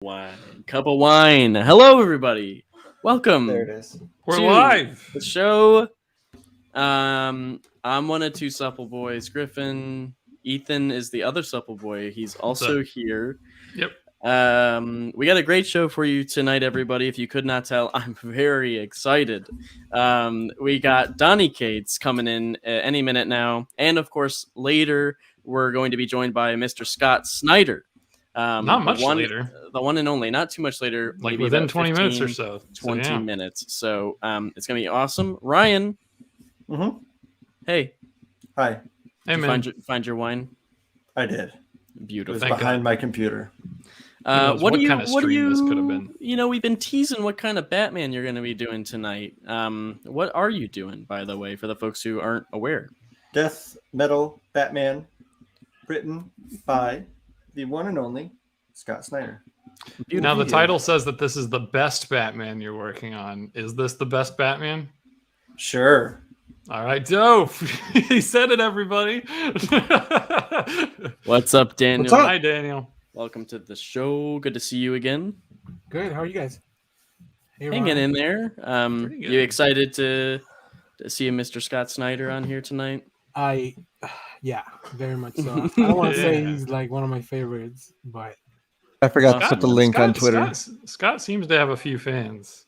Wine. Cup of wine. Hello, everybody. Welcome. There it is. We're live. The show. I'm one of two supple boys. Griffin. Ethan is the other supple boy. He's also here. Yep. We got a great show for you tonight, everybody. If you could not tell, I'm very excited. We got Donnie Cates coming in any minute now. And, of course, later we're going to be joined by Mr. Scott Snyder. Not much later. The one and only, not too much later. Like maybe within about 20 minutes or so. 20 minutes. So it's going to be awesome. Ryan. Mm-hmm. Hey. Hi. Hey, man. Find your wine? I did. Beautiful. It was behind my computer. What kind of stream this could have been? You know, we've been teasing what kind of Batman you're going to be doing tonight. What are you doing, by the way, for the folks who aren't aware? Death Metal Batman, written by the one and only Scott Snyder. Now, the title says that this is the best Batman you're working on. Is this the best Batman? Sure. All right, dope. He said it, everybody. What's up, Daniel? What's up? Hi, Daniel. Welcome to the show. Good to see you again. Good. How are you guys? Hey, Hanging in there. Pretty good. You excited to see Mr. Scott Snyder on here tonight? Yeah, very much so. I don't want to say he's like one of my favorites, but I forgot to put the link on Twitter. Scott seems to have a few fans.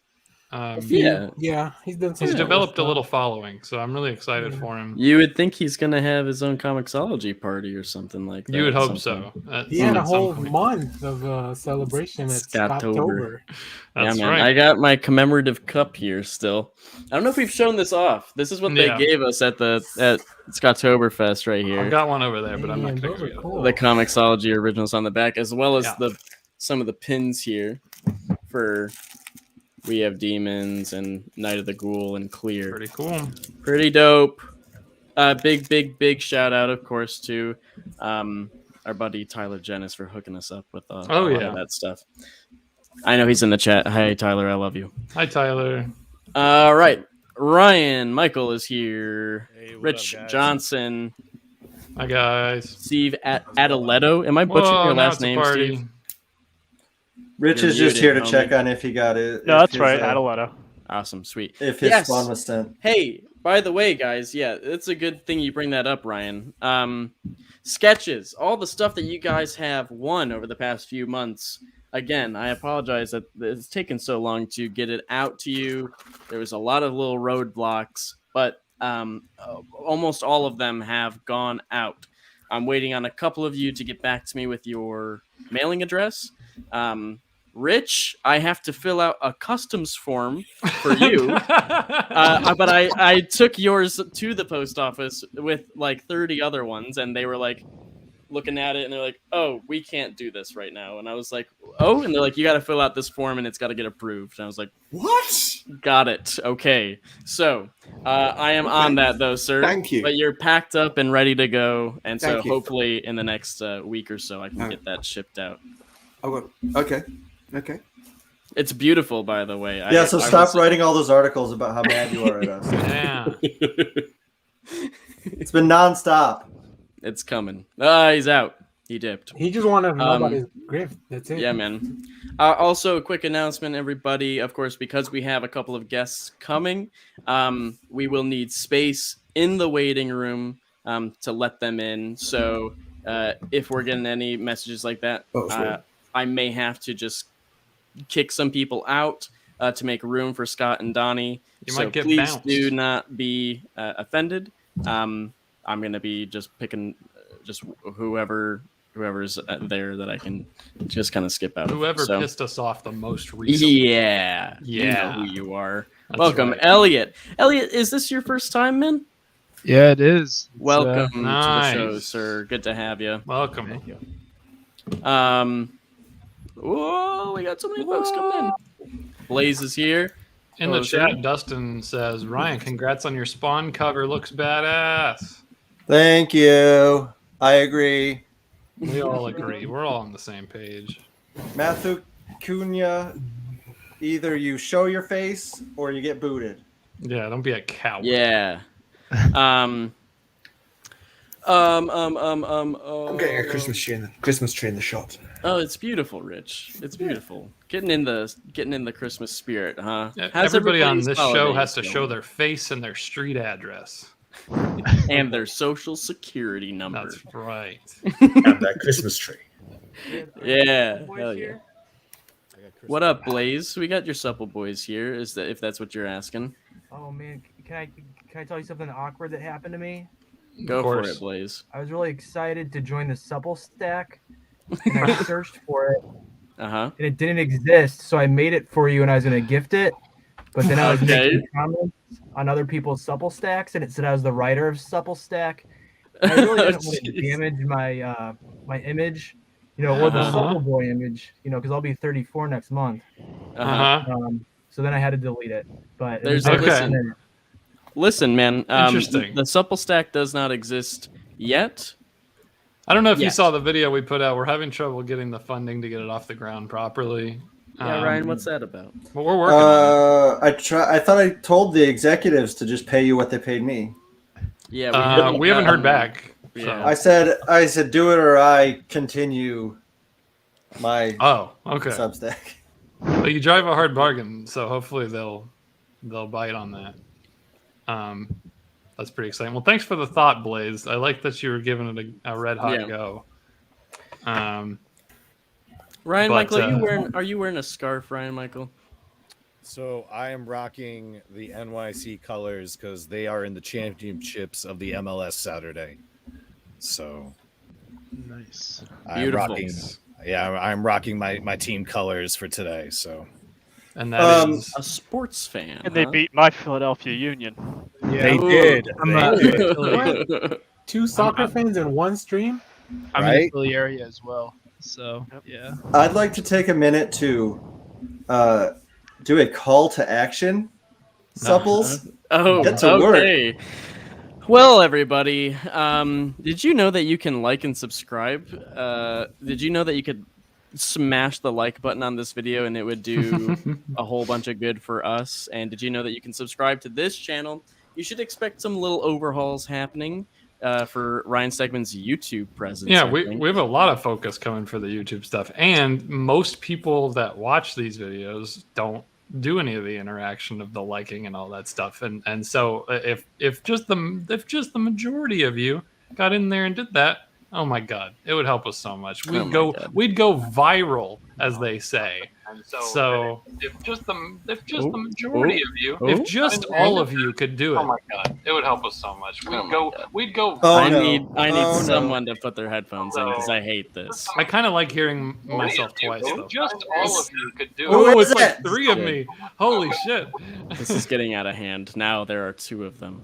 Yeah, he's done. He's developed a little following, so I'm really excited for him. You would think he's going to have his own Comixology party or something like that. You would hope so. He had a whole month of celebration at Scottober. That's yeah, man. right. I got my commemorative cup here still. I don't know if we've shown this off. This is what they gave us at Scottoberfest right here. I've got one over there, but I'm not going to get cool. The Comixology originals on the back, as well as some of the pins here for... We have Demons and Night of the Ghoul and Clear. Pretty cool. Pretty dope. Big shout out, of course, to our buddy Tyler Jennis for hooking us up with a lot of that stuff. I know he's in the chat. Hi, Tyler. I love you. Hi, Tyler. All right. Ryan Michael is here. Hey, Rich up, Johnson. Hi, guys. Steve Adeletto. Am I butchering your last name, Steve? Rich You're is just muted, here to homie. check on if he got it. No, that's right. Adeletto. Awesome. Sweet. If his spawn was sent. Hey, by the way, guys, it's a good thing you bring that up, Ryan. Sketches, all the stuff that you guys have won over the past few months. Again, I apologize that it's taken so long to get it out to you. There was a lot of little roadblocks, but almost all of them have gone out. I'm waiting on a couple of you to get back to me with your mailing address. Rich, I have to fill out a customs form for you, but I took yours to the post office with like 30 other ones, and they were like looking at it, and they're like, "Oh, we can't do this right now." And I was like, "Oh," and they're like, "You got to fill out this form, and it's got to get approved." And I was like, "What? Got it. Okay." So I am on that though, sir. Thank you. But you're packed up and ready to go, and so Thank you. hopefully in the next week or so, I can get that shipped out. Okay. It's beautiful, by the way. So stop writing all those articles about how mad you are at us. Yeah. It's been nonstop. It's coming. He's out. He dipped. He just wanted to know about his grift. That's it. Yeah, man. Also, a quick announcement, everybody. Of course, because we have a couple of guests coming, we will need space in the waiting room to let them in. So if we're getting any messages like that, I may have to just kick some people out to make room for Scott and Donnie. You so might get please bounced. do not be offended. I'm going to be just picking just whoever's there that I can just kind of skip out. Whoever pissed us off the most recently. Yeah. You know who you are. That's Welcome, right. Elliot. Elliot, is this your first time, man? Yeah, it is. Welcome to the nice. show, sir. Good to have you. Welcome. Thank you. Whoa, we got so many folks coming in. Blaze is here. In the chat, Dustin says, Ryan, congrats on your Spawn cover. Looks badass. Thank you. I agree. We all agree. We're all on the same page. Matthew Cunha, either you show your face or you get booted. Yeah, don't be a coward. Yeah. I'm getting a Christmas tree in the shot. Oh, it's beautiful, Rich. It's beautiful. Getting in the Christmas spirit, huh? Yeah, How's everybody on everybody's this show holidays has to show going? their face and their street address. And their social security number. That's right. Have that Christmas tree. Yeah, hell yeah. What up, Blaze? We got your supple boys here. Is that if that's what you're asking? Oh man, can I tell you something awkward that happened to me? Go for course. it, Blaze. I was really excited to join the supple stack, and I searched for it, Uh-huh. and it didn't exist. So I made it for you, and I was gonna gift it, but then I was Okay. making comments on other people's supple stacks, and it said I was the writer of supple stack. And I really didn't want to Jeez. damage my my image, or the Uh-huh. supple boy image, because I'll be 34 next month. Uh-huh. So then I had to delete it. But There's Okay. Listen, man. Interesting. The supple stack does not exist yet. I don't know if you Yes. saw the video we put out. We're having trouble getting the funding to get it off the ground properly. Yeah, Ryan, what's that about? But we're working on it. I thought I told the executives to just pay you what they paid me. Yeah, We haven't heard back. Yeah. I said do it or I continue my Oh, okay. Substack. Well, you drive a hard bargain, so hopefully they'll bite on that. That's pretty exciting. Well, thanks for the thought, Blaze. I like that you were giving it a red hot Yeah. go. Ryan, but, Michael, are you wearing a scarf, Ryan Michael? So I am rocking the NYC colors because they are in the championships of the MLS Saturday. So Nice. Beautiful. I'm rocking my team colors for today. So And that is A sports fan. And they huh? beat my Philadelphia Union. they did. I'm They did. What? 2 soccer fans in one stream? I'm in Right? the Philly area as well. So, yeah. I'd like to take a minute to do a call to action. Supples. Oh, Get to work. okay. Well, everybody, did you know that you can like and subscribe? Did you know that you could smash the like button on this video and it would do a whole bunch of good for us? And did you know that you can subscribe to this channel? You should expect some little overhauls happening for Ryan Stegman's YouTube presence. yeah. I We think. have a lot of focus coming for the YouTube stuff, and most people that watch these videos don't do any of the interaction of the liking and all that stuff. And so if just the majority of you got in there and did that, oh my God, it would help us so much. Oh my God. We'd go viral, as they say. So if just the majority of you, if just all of you could do it, oh my God, it would help us so much. We'd go. Oh, I no. need Oh, no. someone to put their headphones in because I hate this. I kind of like hearing myself twice though. Just all of you could do it. Who Oh, is it's like that? 3 of me. Holy shit. This is getting out of hand. Now there are 2 of them.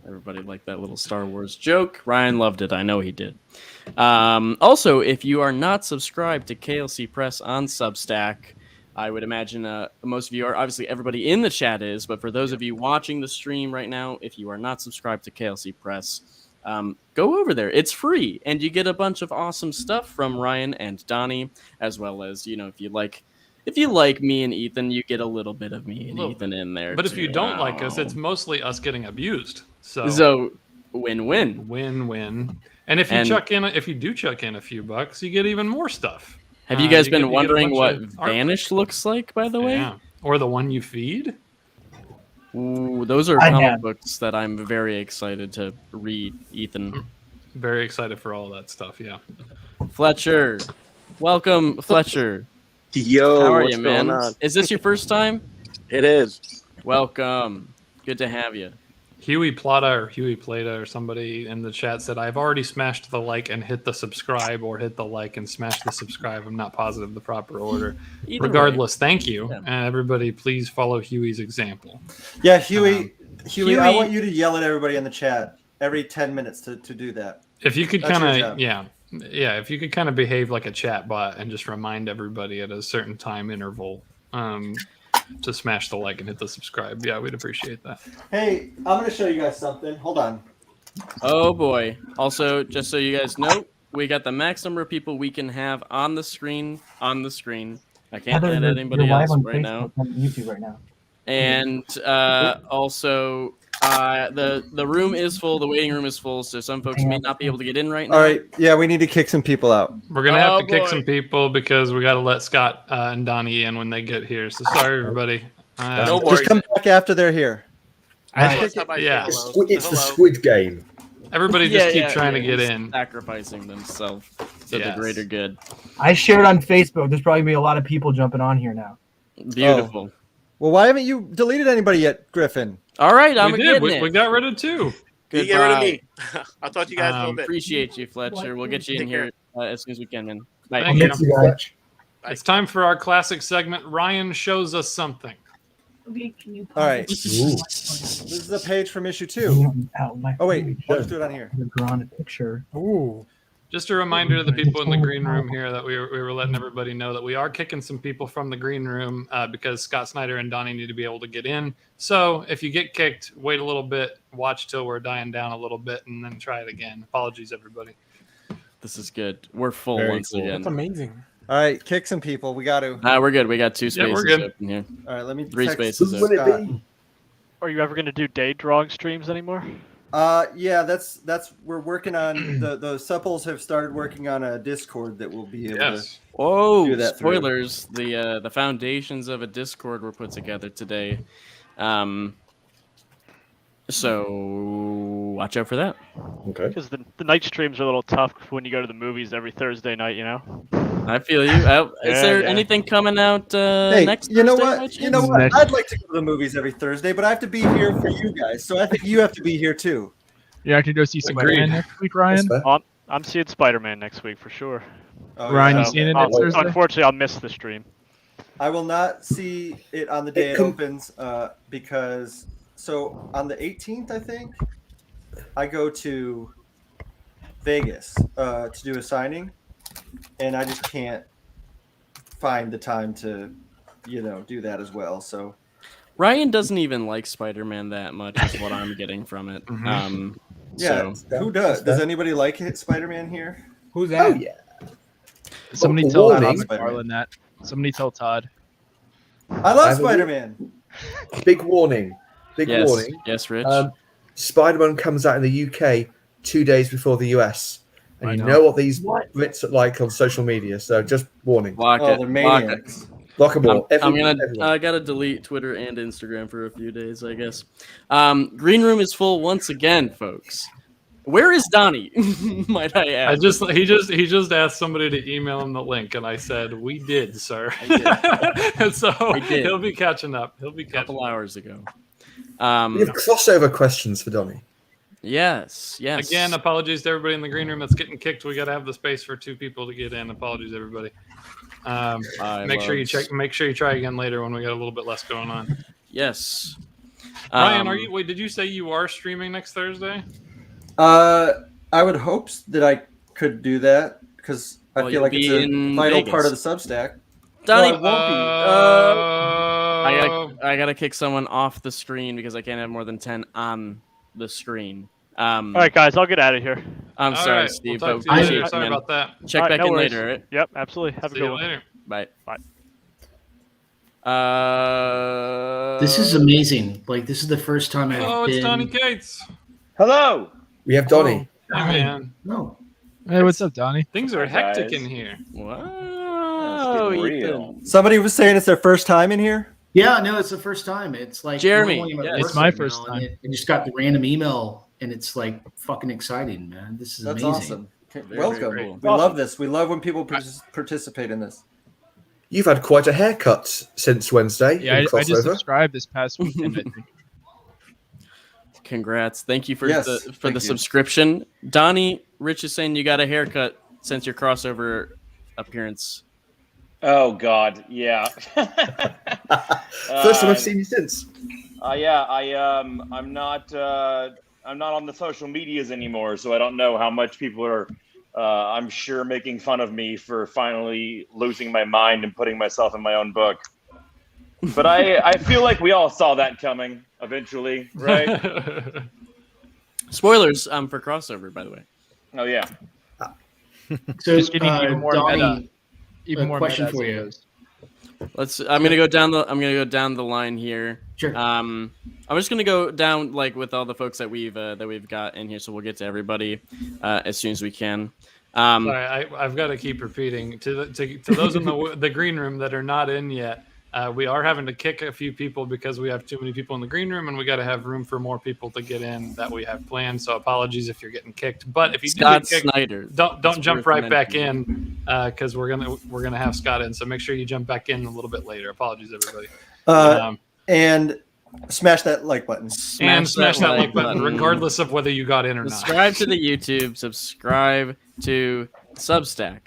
Everybody liked that little Star Wars joke. Ryan loved it. I know he did. Also, if you are not subscribed to KLC Press on Substack, I would imagine most of you are. Obviously, everybody in the chat is. But for those of you watching the stream right now, if you are not subscribed to KLC Press, go over there. It's free. And you get a bunch of awesome stuff from Ryan and Donnie, as well as, if you like me and Ethan, you get a little bit of me and Ethan in there. But if you too. don't like us, it's mostly us getting abused. So win-win. Win-win. And if you do chuck in a few bucks, you get even more stuff. Have you guys you been get a wondering bunch what of art. Vanish looks like, by the way? Yeah. Or the one you feed? Ooh, those are I comic have. books that I'm very excited to read, Ethan. Very excited for all that stuff, yeah. Fletcher. Welcome, Fletcher. Yo, How are what's you, going man? on? Is this your first time? It is. Welcome. Good to have you. Huey Plata or somebody in the chat said, I've already smashed the like and hit the subscribe, or hit the like and smash the subscribe. I'm not positive the proper order. Either Regardless, thank you. Yeah. And everybody, please follow Huey's example. Yeah, Huey, Huey- I want you to yell at everybody in the chat every 10 minutes to do that. If you could That's your kind job. of, yeah, if you could kind of behave like a chat bot and just remind everybody at a certain time interval to smash the like and hit the subscribe, yeah, we'd appreciate that. Hey, I'm going to show you guys something. Hold on. Oh, boy. Also, just so you guys know, we got the max number of people we can have on the screen. I can't add anybody else right now. On YouTube right now. And also, The room is full. The waiting room is full, so some folks may not be able to get in right now. All right. Yeah, we need to kick some people out. We're gonna have Oh, to kick boy. some people because we got to let Scott and Donnie in when they get here. So sorry, everybody. No Just come back after they're here. Yeah, It's the Squid Game. everybody just keep trying to get in. Sacrificing themselves to the greater good. I shared on Facebook. There's probably gonna be a lot of people jumping on here now. Beautiful. Well, why haven't you deleted anybody yet, Griffin? All right, I'm We did. We got rid of 2. You get rid of me. I thought you guys a little bit. Appreciate you, Fletcher. We'll get you in here as soon as we can, man. Bye. Thank you. It's time for our classic segment. Ryan shows us something. All right. This is a page from issue 2. Oh wait, let's do it on here. Drawn a picture. Ooh. Just a reminder to the people in the green room here that we were letting everybody know that we are kicking some people from the green room because Scott Snyder and Donnie need to be able to get in. So if you get kicked, wait a little bit, watch till we're dying down a little bit, and then try it again. Apologies, everybody. This is good. We're full Very once cool. again. That's amazing. All right, kick some people. We got to. We're good. We got 2 spaces we're good. open here. All right, let me 3 text spaces Scott. open. Are you ever going to do day drawing streams anymore? Yeah, that's we're working on the supples have started working on a Discord that will be able to Whoa! do that through. Spoilers. The foundations of a Discord were put together today. So watch out for that. Okay. Because the night streams are a little tough when you go to the movies every Thursday night, you know? I feel you. Is there anything coming out Hey, next you know Thursday, by what? chance? You know what? I'd like to go to the movies every Thursday, but I have to be here for you guys. So I think you have to be here too. You actually go see Spider-Man next week, Ryan? I'm seeing Spider-Man next week for sure. Oh, Ryan, yeah. you seeing it next Thursday? Unfortunately, I'll miss the stream. I will not see it on the day it opens because so on the 18th, I think, I go to Vegas to do a signing, and I just can't find the time to, do that as well. So Ryan doesn't even like Spider-Man that much, is what I'm getting from it. yeah, who does? Does anybody like Spider-Man here? Who's that? Oh, yeah. Somebody Oh, tell warning. Todd McFarlane that. Somebody tell Todd. I love Spider-Man. Big warning. Big Yes. warning. Yes, Rich. Spider-Man comes out in the UK 2 days before the US. And I you know. know what these Brits are like on social media. So just warning. Lock Oh, it. they're Lock it. maniacs. Lock them all. I gotta delete Twitter and Instagram for a few days, I guess. Green room is full once again, folks. Where is Donnie? Might I ask? He just asked somebody to email him the link, and I said we did, sir. So did. he'll be catching up. He'll be a couple hours ago. We have crossover questions for Donnie. Yes. Again, apologies to everybody in the green room that's getting kicked. We got to have the space for 2 people to get in. Apologies, everybody. Make sure you check. Make sure you try again later when we got a little bit less going on. Yes. Ryan, are you? Wait, did you say you are streaming next Thursday? I would hope that I could do that because I feel like it's a vital part of the Substack. Donnie, No, I won't be. I gotta kick someone off the screen because I can't have more than 10 on the screen. All right, guys, I'll get out of here. I'm All sorry, right, Steve. we'll But talk to you appreciate later. you, Sorry man. about that. Check back no in worries. later, all right? Yep, absolutely. Have a See good you one. later. Bye. This is amazing. Like, this is the first time I've Oh, been. it's Donnie Cates. Hello. We have Donnie. Hey, man. No. Hey, what's up, Donnie? Things are Hi, hectic guys. in here. Wow. getting real. Ethan. Somebody was saying it's their first time in here. Yeah, no, it's the first time. It's like Jeremy, normally I'm at yes. work It's my right first now, time. and I just got the random email, and it's like fucking exciting, man. This is That's amazing. awesome. Very, Welcome. very cool. We love this. We love when people participate in this. You've had quite a haircut since Wednesday. Yeah, in I just crossover. subscribed this past weekend, I think. Congrats. Thank you for Yes, the thank you. subscription. Donnie, Rich is saying you got a haircut since your crossover appearance. Oh God, yeah. First time I've seen you since. Yeah, I'm not on the social medias anymore, so I don't know how much people are. I'm sure making fun of me for finally losing my mind and putting myself in my own book. But I feel like we all saw that coming eventually, right? Spoilers for crossover, by the way. Oh yeah. So, Just getting even more Donnie, meta. Even a more question meta as for it you. goes. I'm gonna go down the line here. Sure. I'm just gonna go down like with all the folks that we've got in here, so we'll get to everybody as soon as we can. Sorry, I've got to keep repeating to those in the green room that are not in yet. We are having to kick a few people because we have too many people in the green room, and we got to have room for more people to get in that we have planned. So apologies if you're getting kicked. But if you do get kicked, Snyder, don't jump right back in because we're gonna have Scott in. So make sure you jump back in a little bit later. Apologies, everybody. And smash that like button. Smash that like button, regardless of whether you got in or not. Subscribe to the YouTube. Subscribe to Substack.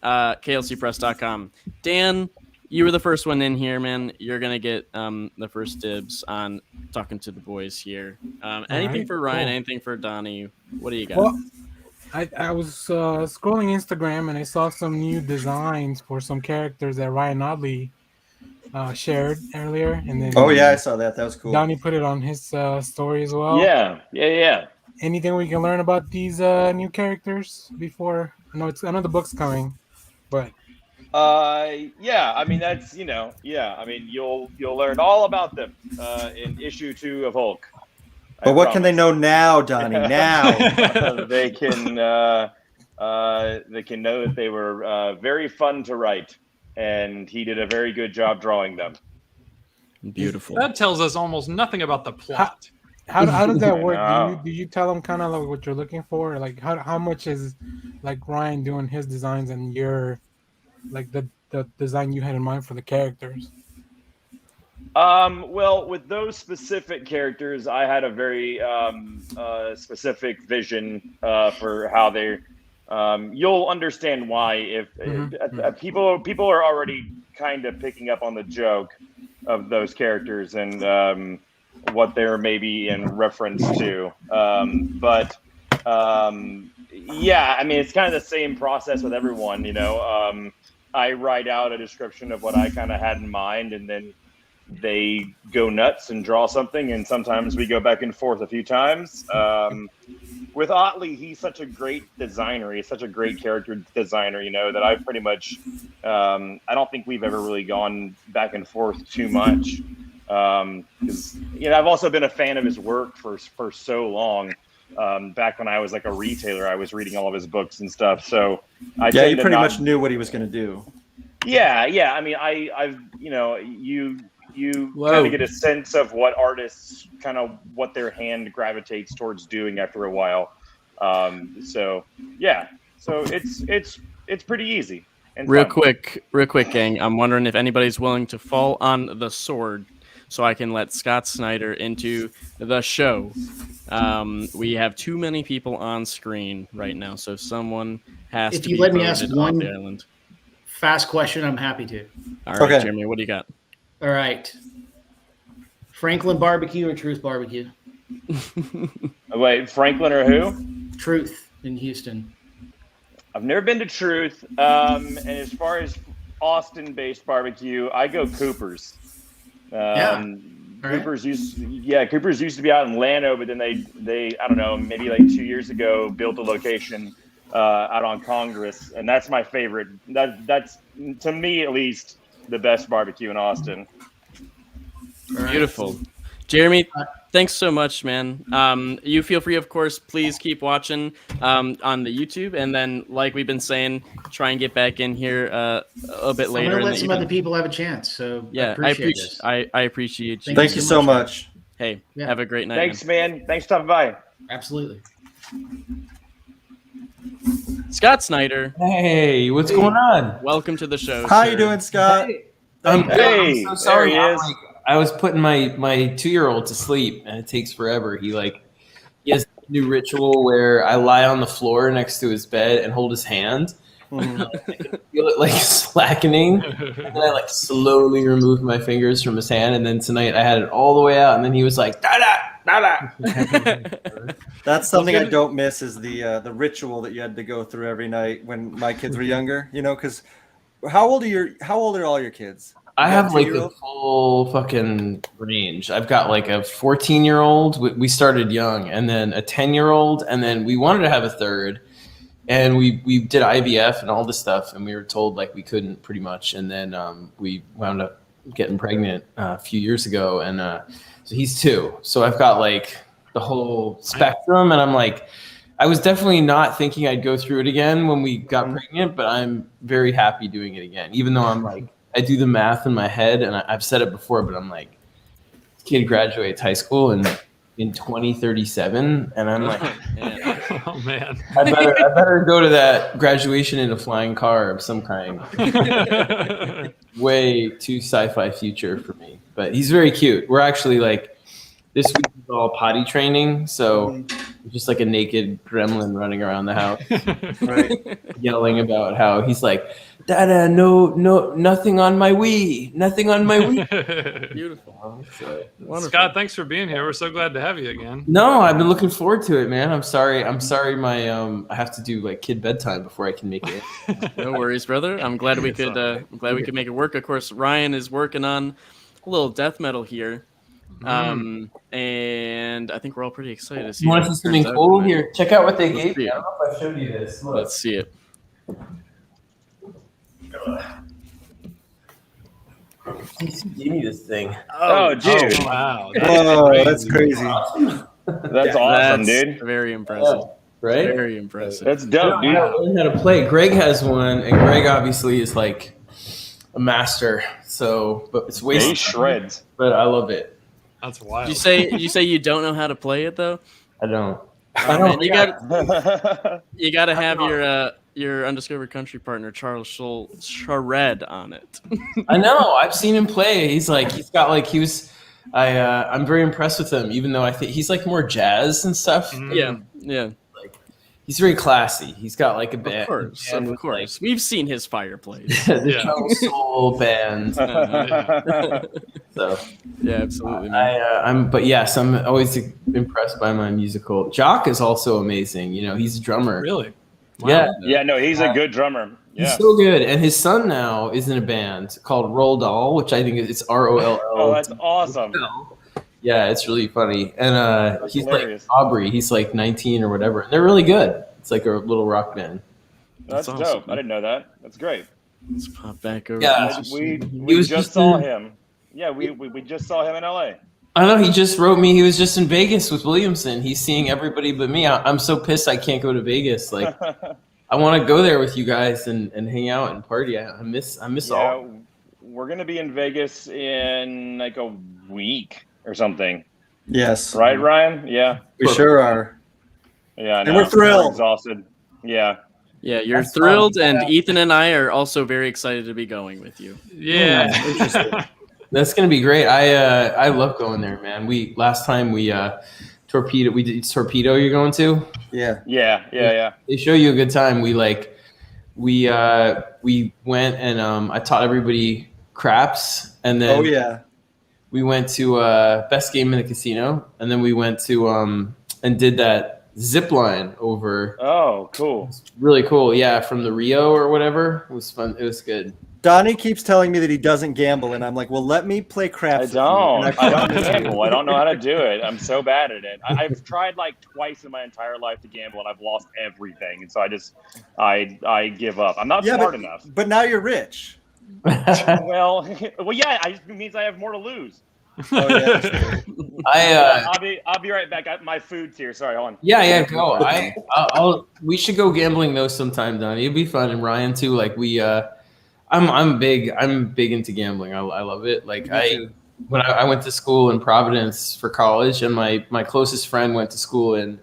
KLCpress.com. Dan, you were the first one in here, man. You're gonna get the first dibs on talking to the boys here. Anything for Ryan? Cool. Anything for Donnie? What do you got? Well, I was scrolling Instagram and I saw some new designs for some characters that Ryan Oddly shared earlier, and then I saw that. That was cool. Donnie put it on his story as well. Yeah. Anything we can learn about these new characters before? I know the book's coming, but. Yeah, I mean that's I mean you'll learn all about them in issue 2 of Hulk. But what can they know now, Donnie? Now they can know that they were very fun to write, and he did a very good job drawing them. Beautiful. That tells us almost nothing about the plot. How does that work? Do you tell them kind of like what you're looking for? Like how much is like Ryan doing his designs and your like the design you had in mind for the characters? Well, with those specific characters, I had a very specific vision for how they're. You'll understand why if people are already kind of picking up on the joke of those characters and what they're maybe in reference to. Yeah, I mean it's kind of the same process with everyone, I write out a description of what I kind of had in mind, and then they go nuts and draw something, and sometimes we go back and forth a few times. With Otley, he's such a great designer. He's such a great character designer, that I pretty much, I don't think we've ever really gone back and forth too much. Because, I've also been a fan of his work for so long. Back when I was like a retailer, I was reading all of his books and stuff. So you pretty much knew what he was going to do. Yeah. I mean, I've you kind of get a sense of what artists kind of what their hand gravitates towards doing after a while. So it's pretty easy. And real quick, gang. I'm wondering if anybody's willing to fall on the sword so I can let Scott Snyder into the show. We have too many people on screen right now, so someone has to be. If you let me ask one island. fast question, I'm happy to. All right, Jeremy, what do you got? All right. Franklin Barbecue or Truth Barbecue? Wait, Franklin or who? Truth in Houston. I've never been to Truth. And as far as Austin-based barbecue, I go Cooper's. Cooper's used to be out in Llano, but then they I don't know, maybe like 2 years ago built a location out on Congress, and that's my favorite. That's to me at least the best barbecue in Austin. Beautiful. Jeremy, thanks so much, man. You feel free, of course, please keep watching on the YouTube, and then like we've been saying, try and get back in here a bit later. I'm gonna let some other people have a chance. So yeah, I appreciate you. Thank you so much. Hey, have a great night. Thanks, man. Thanks for stopping by. Absolutely. Scott Snyder. Hey, what's going on? Welcome to the show. How you doing, Scott? I'm so sorry. I was putting my 2-year-old to sleep, and it takes forever. He has a new ritual where I lie on the floor next to his bed and hold his hand. And I feel it slackening, and then I slowly remove my fingers from his hand. And then tonight I had it all the way out, and then he was like, "Da da da da." That's something I don't miss is the ritual that you had to go through every night when my kids were younger. Because how old are all your kids? I have the full fucking range. I've got a 14-year-old. We started young, and then a 10-year-old, and then we wanted to have a third. and we did IVF and all this stuff, and we were told like we couldn't pretty much, and then we wound up getting pregnant a few years ago, and so he's 2. So I've got like the whole spectrum, and I'm like, I was definitely not thinking I'd go through it again when we got pregnant, but I'm very happy doing it again, even though I'm like, I do the math in my head, and I've said it before, but I'm like, this kid graduates high school in 2037, and I'm like, oh man, I better go to that graduation in a flying car of some kind. Way too sci-fi future for me, but he's very cute. We're actually like, this week is all potty training, so just like a naked gremlin running around the house, right, yelling about how he's like, Dada, no, nothing on my Wii, nothing on my Wii. Beautiful. Scott, thanks for being here. We're so glad to have you again. No, I've been looking forward to it, man. I'm sorry. My I have to do like kid bedtime before I can make it. No worries, brother. I'm glad we could. I'm glad we could make it work. Of course, Ryan is working on a little death metal here, and I think we're all pretty excited to see. You want to see something cool here? Check out what they gave me. I don't know if I showed you this. Look. Let's see it. He gave me this thing. Oh, dude! Oh, wow, that's crazy. That's awesome, dude. Very impressive. Right? Very impressive. That's dope, dude. I don't know how to play. Greg has one, and Greg obviously is like a master. So, but it's wasted. He shreds. But I love it. That's wild. You say you don't know how to play it though? I don't. Man, you got to have your Undiscovered Country partner Charles Schultz shred on it. I know. I've seen him play. He's got I'm very impressed with him, even though I think he's like more jazz and stuff. Yeah. Like he's very classy. He's got like a band. Of course. We've seen his fireplace. The soul band. So yeah, absolutely. I'm always impressed by my musical. Jock is also amazing. You know, he's a drummer. Really? Wow. Yeah, no, he's a good drummer. Yeah. He's so good, and his son now is in a band called Roll Doll, which I think it's ROLL. Oh, that's awesome. Yeah, it's really funny, and he's hilarious. like Aubrey. He's like 19 or whatever, and they're really good. It's like a little rock band. That's awesome. dope. I didn't know that. That's great. Let's pop back over. Yeah, we just saw him. Yeah, we just saw him in LA. I know, he just wrote me. He was just in Vegas with Williamson. He's seeing everybody but me. I'm so pissed I can't go to Vegas. Like, I want to go there with you guys and hang out and party. I miss all. We're gonna be in Vegas in like a week or something. Yes. Right, Ryan? Yeah. We sure are. Yeah, and we're thrilled. We're exhausted. Yeah. Yeah, you're thrilled, and Ethan and I are also very excited to be going with you. Yeah. Interesting. That's gonna be great. I love going there, man. Last time we Torpedo. We did Torpedo. You're going to? Yeah. They show you a good time. We went and I taught everybody craps, and then we went to best game in the casino, and then we went to and did that zip line over. Oh, cool! Really cool. Yeah, from the Rio or whatever. It was fun. It was good. Donnie keeps telling me that he doesn't gamble, and I'm like, well, let me play craps. I don't gamble. I don't know how to do it. I'm so bad at it. I've tried like twice in my entire life to gamble, and I've lost everything. And so I give up. I'm not smart enough. But now you're rich. well, yeah. It means I have more to lose. Oh, yeah. I'll be right back. My food's here. Sorry, hold on. Yeah, go. We should go gambling though sometime, Donnie. It'd be fun, and Ryan too. Like I'm big into gambling. I love it. Like when I went to school in Providence for college, and my closest friend went to school in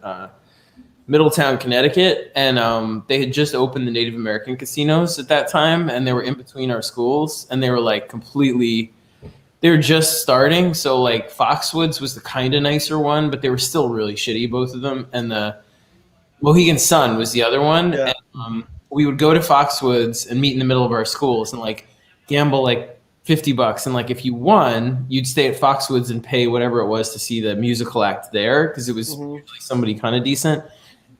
Middletown, Connecticut, and they had just opened the Native American casinos at that time, and they were in between our schools, and they were like they were just starting. So like Foxwoods was the kind of nicer one, but they were still really shitty, both of them, and the Mohegan Sun was the other one. Yeah. And, we would go to Foxwoods and meet in the middle of our schools and like gamble like $50. And like, if you won, you'd stay at Foxwoods and pay whatever it was to see the musical act there. Cause it was usually somebody kind of decent.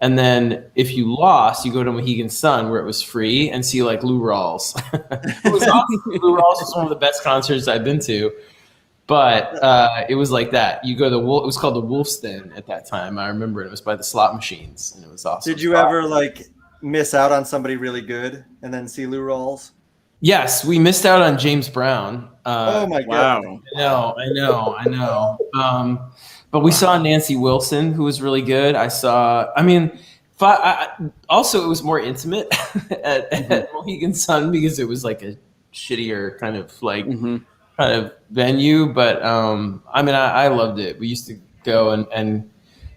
And then if you lost, you go to Mohegan Sun where it was free and see like Lou Rawls. It was awesome. Lou Rawls was one of the best concerts I've been to. But it was like that. You go to it was called the Wolf's Den at that time. I remember it was by the slot machines, and it was awesome. Did you ever like miss out on somebody really good and then see Lou Rawls? Yes, we missed out on James Brown. Oh my god! I know. But we saw Nancy Wilson, who was really good. Also, it was more intimate at Mohegan Sun because it was like a shittier kind of venue. But I loved it. We used to go and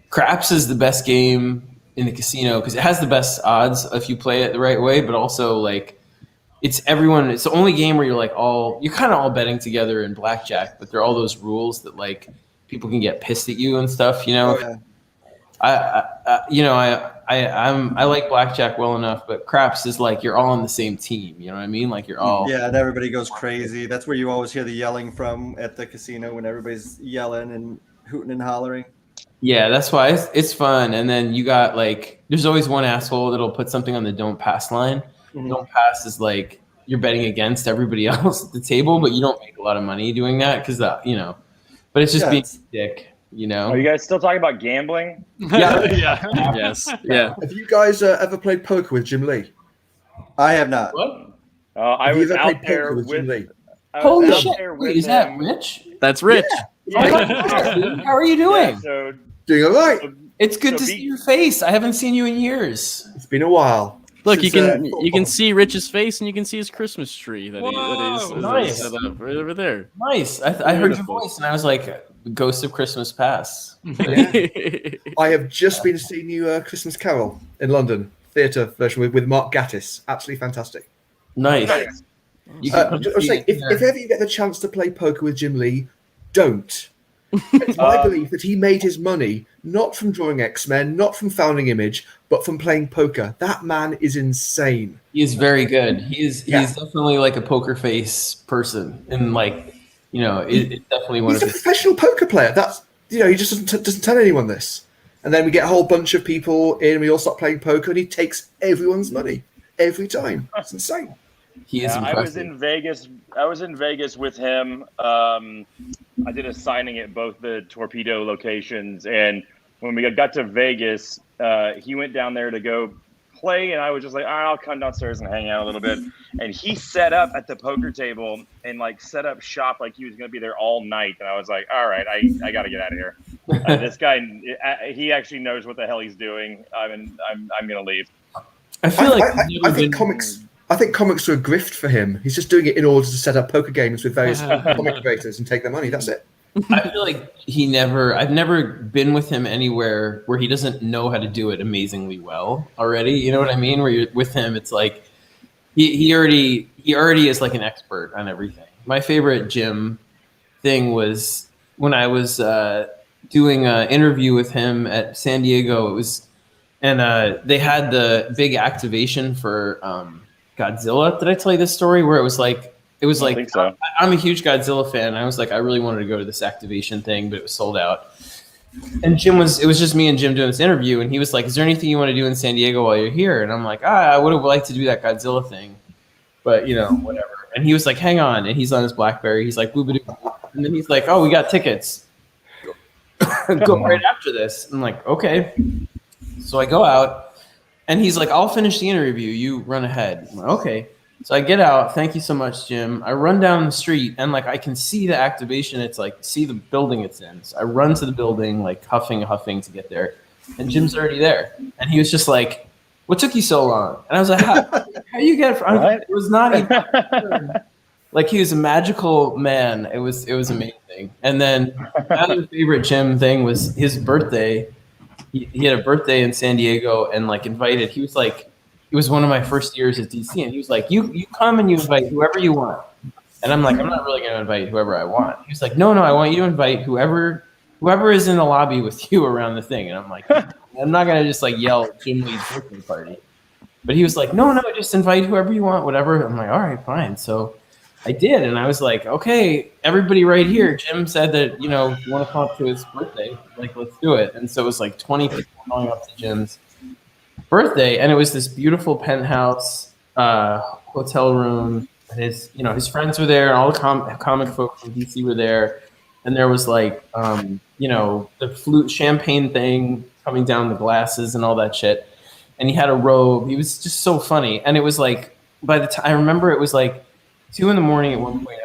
craps is the best game in the casino because it has the best odds if you play it the right way. But also like it's the only game where you're kind of all betting together in blackjack, but there are all those rules that like people can get pissed at you and stuff. Oh, yeah. I like blackjack well enough, but craps is like you're all on the same team. You know what I mean? Like you're all and everybody goes crazy. That's where you always hear the yelling from at the casino when everybody's yelling and hooting and hollering. Yeah, that's why it's fun. And then you got like there's always one asshole that'll put something on the don't pass line. Mm-hmm. Don't pass is like you're betting against everybody else at the table, but you don't make a lot of money doing that because but it's just being a dick. Are you guys still talking about gambling? Yeah. Yes. Yeah. Have you guys ever played poker with Jim Lee? I have not. What? I was out there with Jim Lee. Holy shit! Wait, is that Rich? That's Rich. Yeah. How are you doing? Doing all right. It's good to see your face. I haven't seen you in years. It's been a while. Look, you can see Rich's face and you can see his Christmas tree that nice. Set up right over there. Nice. I heard your voice and I was like, Ghost of Christmas Past. I have just been seeing you Christmas Carol in London, theatre version with Mark Gatiss. Absolutely fantastic. Nice. I was saying, if ever you get the chance to play poker with Jim Lee, don't. It's my belief that he made his money not from drawing X-Men, not from founding Image, but from playing poker. That man is insane. He is very good. He's definitely like a poker face person, and like it's definitely one He's of a his professional poker player. That's he just doesn't tell anyone this. And then we get a whole bunch of people in, and we all start playing poker, and he takes everyone's money every time. It's insane. He is impressive. I was in Vegas with him. I did a signing at both the Torpedo locations, and when we got to Vegas, he went down there to go play, and I was just like, I'll come downstairs and hang out a little bit. And he set up at the poker table and like set up shop like he was going to be there all night. And I was like, all right, I got to get out of here. This guy, he actually knows what the hell he's doing. I'm going to leave. I feel I think comics. I think comics are a grift for him. He's just doing it in order to set up poker games with various comic creators and take their money. That's it. I feel like I've never been with him anywhere where he doesn't know how to do it amazingly well already. You know what I mean? Where you're with him, it's like he already is like an expert on everything. My favorite Jim thing was when I was doing an interview with him at San Diego. They had the big activation for Godzilla. Did I tell you this story where it was like I think so. I'm a huge Godzilla fan. I was like, I really wanted to go to this activation thing, but it was sold out. And it was just me and Jim doing this interview, and he was like, is there anything you want to do in San Diego while you're here? And I'm like, I would have liked to do that Godzilla thing, but whatever. And he was like, hang on. And he's on his BlackBerry. He's like, boobadoo. And then he's like, oh, we got tickets. Go right after this. I'm like, okay. So I go out, and he's like, I'll finish the interview. You run ahead. I'm like, okay. So I get out. Thank you so much, Jim. I run down the street, and like I can see the activation. It's like see the building it's in. So I run to the building, like huffing to get there, and Jim's already there. And he was just like, "What took you so long?" And I was like, "How you get?" It was not even like he was a magical man. It was amazing. And then my other favorite Jim thing was his birthday. He had a birthday in San Diego, and like invited. He was like. It was one of my first years at DC, and he was like, you come and you invite whoever you want. And I'm like, I'm not really going to invite whoever I want. He was like, no, I want you to invite whoever is in the lobby with you around the thing. And I'm like, I'm not going to just like yell at Jim Lee's birthday party. But he was like, no, just invite whoever you want, whatever. I'm like, all right, fine. So I did, and I was like, okay, everybody right here. Jim said that, you want to come up to his birthday. Like, let's do it. And so it was like 20 people going up to Jim's birthday, and it was this beautiful penthouse hotel room. And his friends were there, and all the comic folk from DC were there, and there was like the flute champagne thing coming down the glasses and all that shit. and he had a robe. He was just so funny, and it was like by the time I remember, it was like 2 a.m. at one point.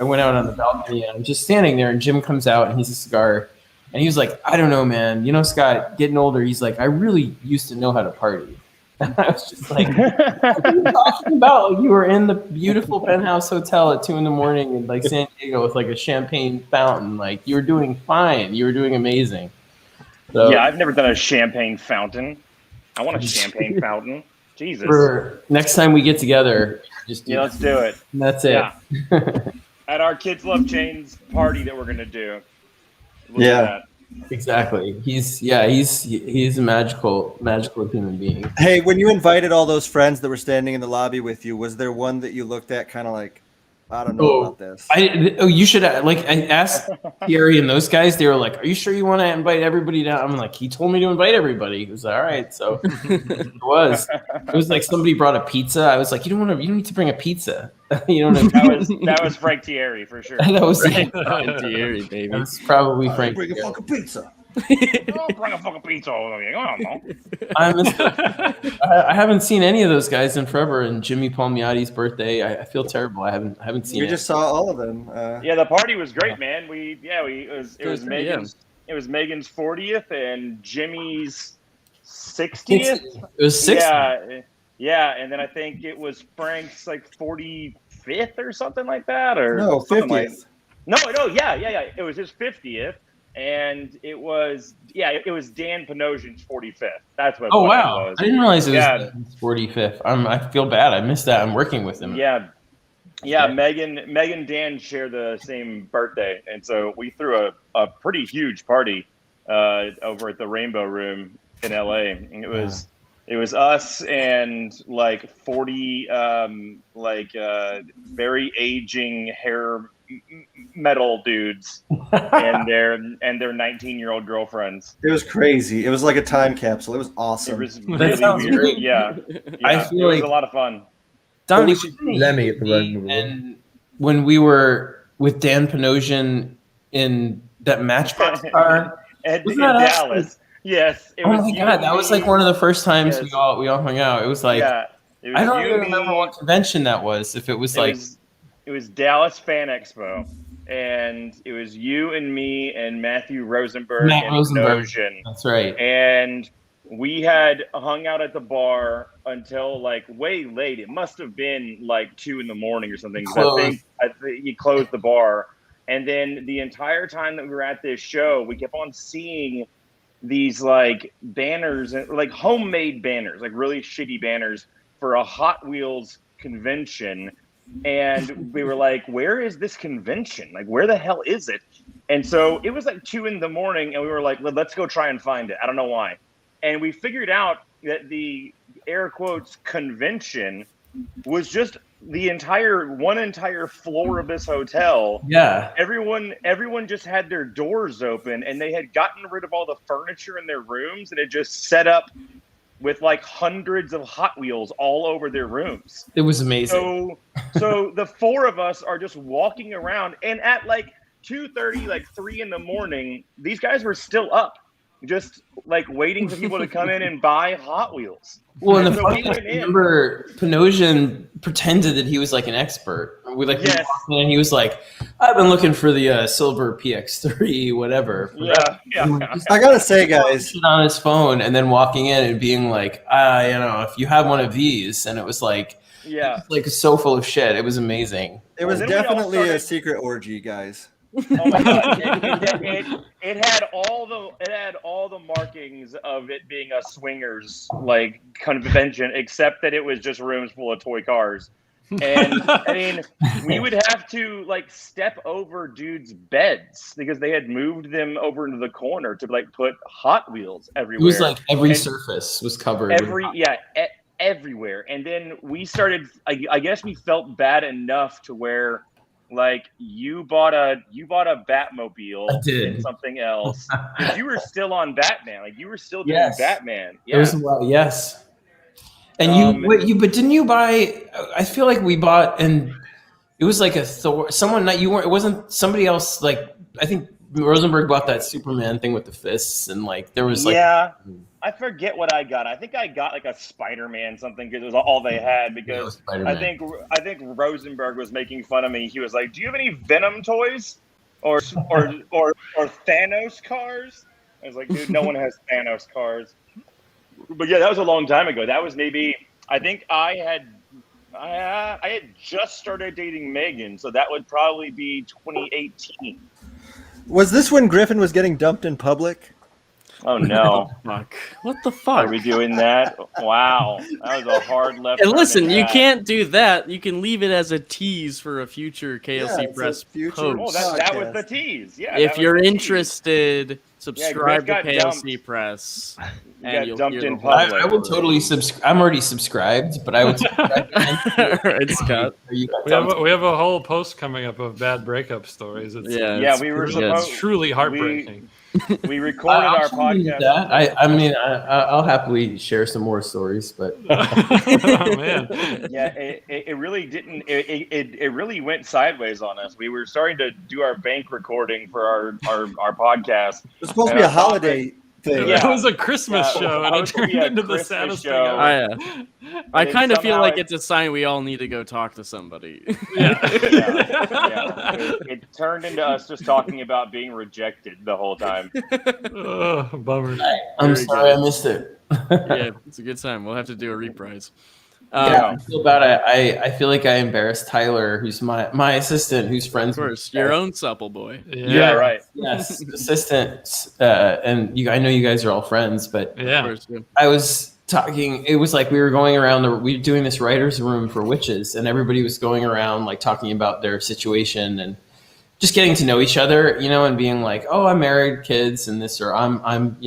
I went out on the balcony and I'm just standing there, and Jim comes out and he's a cigar, and he was like, I don't know, man. You know, Scott, getting older. He's like, I really used to know how to party. And I was just like, what are you talking about? Like, you were in the beautiful penthouse hotel at 2 a.m. in like San Diego with like a champagne fountain. Like, you were doing fine. You were doing amazing. So, yeah, I've never done a champagne fountain. I want a champagne fountain. Jesus. For next time we get together, just let's do it. That's it. Yeah. At our Kids Love Chains party that we're gonna do. Look Yeah. at that. Exactly. He's a magical human being. Hey, when you invited all those friends that were standing in the lobby with you, was there one that you looked at kind of like, I don't know about this? You should I asked Thierry and those guys. They were like, "Are you sure you want to invite everybody down?" I'm like, "He told me to invite everybody." He was like, all right, so it was. It was like somebody brought a pizza. I was like, You don't need to bring a pizza. You don't. That was Frank Thierry for sure. That was Frank Thierry, baby. That's probably Frank. Bring a fucking pizza. Don't bring a fucking pizza over here. I don't know. I haven't seen any of those guys in forever. And Jimmy Palmiotti's birthday, I feel terrible. I haven't seen. We just saw all of them. Yeah, the party was great, man. It was Megan's 40th and Jimmy's 60th. It was 60th. Yeah, and then I think it was Frank's like 45th or something like that, or no, 50th. No, yeah. It was his 50th. And it was Dan Panosian's 45th. That's what. Oh wow! It was. I didn't realize it was his 45th. I feel bad. I missed that. I'm working with him. Yeah. Megan Dan share the same birthday, and so we threw a pretty huge party over at the Rainbow Room in LA. And it was us and like 40 very aging hair metal dudes and their 19-year-old girlfriends. It was crazy. It was like a time capsule. It was awesome. It was really weird. Great. Yeah. I feel it was a lot of fun. Donnie, Lemmy at the Roman and when we were with Dan Panosian in that Matchbox car in Dallas. Yes. Oh my god, that was like one of the first times we all hung out. It was like I don't even remember what convention that was. If it was it was Dallas Fan Expo, and it was you and me and Matthew Rosenberg Panosian. That's right. And we had hung out at the bar until like way late. It must have been like 2 a.m. or something. I think you closed the bar. And then the entire time that we were at this show, we kept on seeing these like banners, like homemade banners, like really shitty banners for a Hot Wheels convention. And we were like, where is this convention? Like, where the hell is it? And so it was like 2 a.m. and we were like, let's go try and find it. I don't know why. And we figured out that the air quotes convention was just one entire floor of this hotel. Yeah. Everyone just had their doors open, and they had gotten rid of all the furniture in their rooms and had just set up with like hundreds of Hot Wheels all over their rooms. It was amazing. So the four of us are just walking around, and at like 2:30, like 3 a.m, these guys were still up, just like waiting for people to come in and buy Hot Wheels. Well, and the funny thing, remember, Panosian pretended that he was like an expert. We walked in and he was like, "I've been looking for the silver PX3, whatever." Yeah. I gotta say, guys, on his phone, and then walking in and being like, if you have one of these, and it was like, like so full of shit. It was amazing. It was definitely a secret orgy, guys. Oh my god! It had all the markings of it being a swingers like convention, except that it was just rooms full of toy cars. And I mean, we would have to like step over dudes' beds because they had moved them over into the corner to like put Hot Wheels everywhere. It was like every surface was covered. Everywhere. And then we started. I guess we felt bad enough to where. Like you bought a Batmobile and something else. Because you were still on Batman. Like you were still doing Batman. Yeah. It was yes. And but didn't you buy? I feel like we bought, and it was like a Thor. Someone that you weren't. It wasn't somebody else. Like I think Rosenberg bought that Superman thing with the fists, and like there was like I forget what I got. I think I got like a Spider-Man something because it was all they had. Because I think Rosenberg was making fun of me. He was like, "Do you have any Venom toys, or Thanos cars?" I was like, "Dude, no one has Thanos cars." But yeah, that was a long time ago. That was maybe I think I had just started dating Megan, so that would probably be 2018. Was this when Griffin was getting dumped in public? Oh no! Fuck! What the fuck? Are we doing that? Wow, that was a hard left. And listen, you can't do that. You can leave it as a tease for a future KLC Press post. Oh, that was the tease. Yeah. If you're interested, subscribe to KLC Press. And you'll dumped in public. I will totally subscribe. I'm already subscribed, but I would subscribe. Right, Scott. We have a whole post coming up of bad breakup stories. We were supposed. It's truly heartbreaking. We recorded our podcast. I mean, I'll happily share some more stories, but oh man, yeah, it really didn't. It really went sideways on us. We were starting to do our bank recording for our podcast. It's supposed to be a holiday thing. Yeah, it was a Christmas show, and it turned into the saddest thing ever. I kind of feel like it's a sign we all need to go talk to somebody. It turned into us just talking about being rejected the whole time. Oh, bummer. I'm sorry I missed it. Yeah, it's a good time. We'll have to do a reprise. I feel bad. I feel like I embarrassed Tyler, who's my assistant, who's friends with your own supple boy. Yeah, right. Yes, assistant, and I know you guys are all friends, but I was talking. It was like we were going around. We were doing this writers' room for witches, and everybody was going around like talking about their situation and just getting to know each other, and being like, "Oh, I'm married, kids, and this," or "I'm,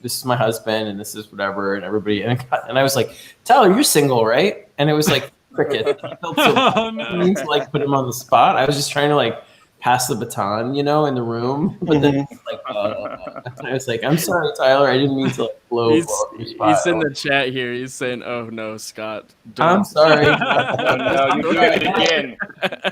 this is my husband, and this is whatever," and everybody, and I was like, "Tyler, you're single, right?" And it was like cricket. I felt so to like put him on the spot. I was just trying to like pass the baton, in the room, but then I was like, "I'm sorry, Tyler, I didn't mean to like blow your spot." He's in the chat here. He's saying, "Oh no, Scott, I'm sorry." No, you're doing it again.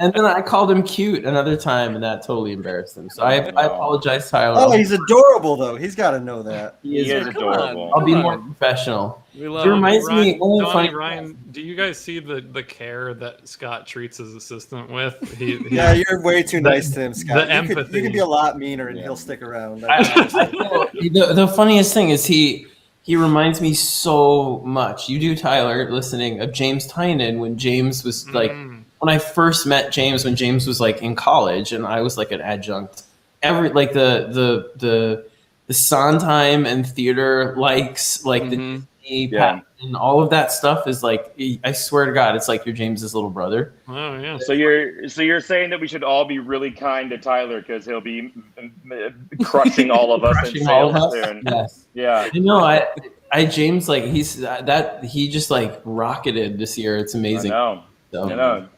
And then I called him cute another time, and that totally embarrassed him. So I apologize, Tyler. Oh, he's adorable though. He's got to know that. He is adorable. I'll be more professional. We love it reminds me. Ryan, do you guys see the care that Scott treats his assistant with? Yeah, you're way too nice to him, Scott. The empathy. You can be a lot meaner, and he'll stick around. The funniest thing is he reminds me so much. You do, Tyler, listening of James Tynan when James was like when I first met James when James was like in college and I was like an adjunct. Like the Sondheim and theater likes like the and all of that stuff is like, I swear to God, it's like you're James's little brother. Oh yeah. So you're saying that we should all be really kind to Tyler because he'll be crushing all of us in sales soon. Yes. Yeah. I James, like he just like rocketed this year. It's amazing. I know.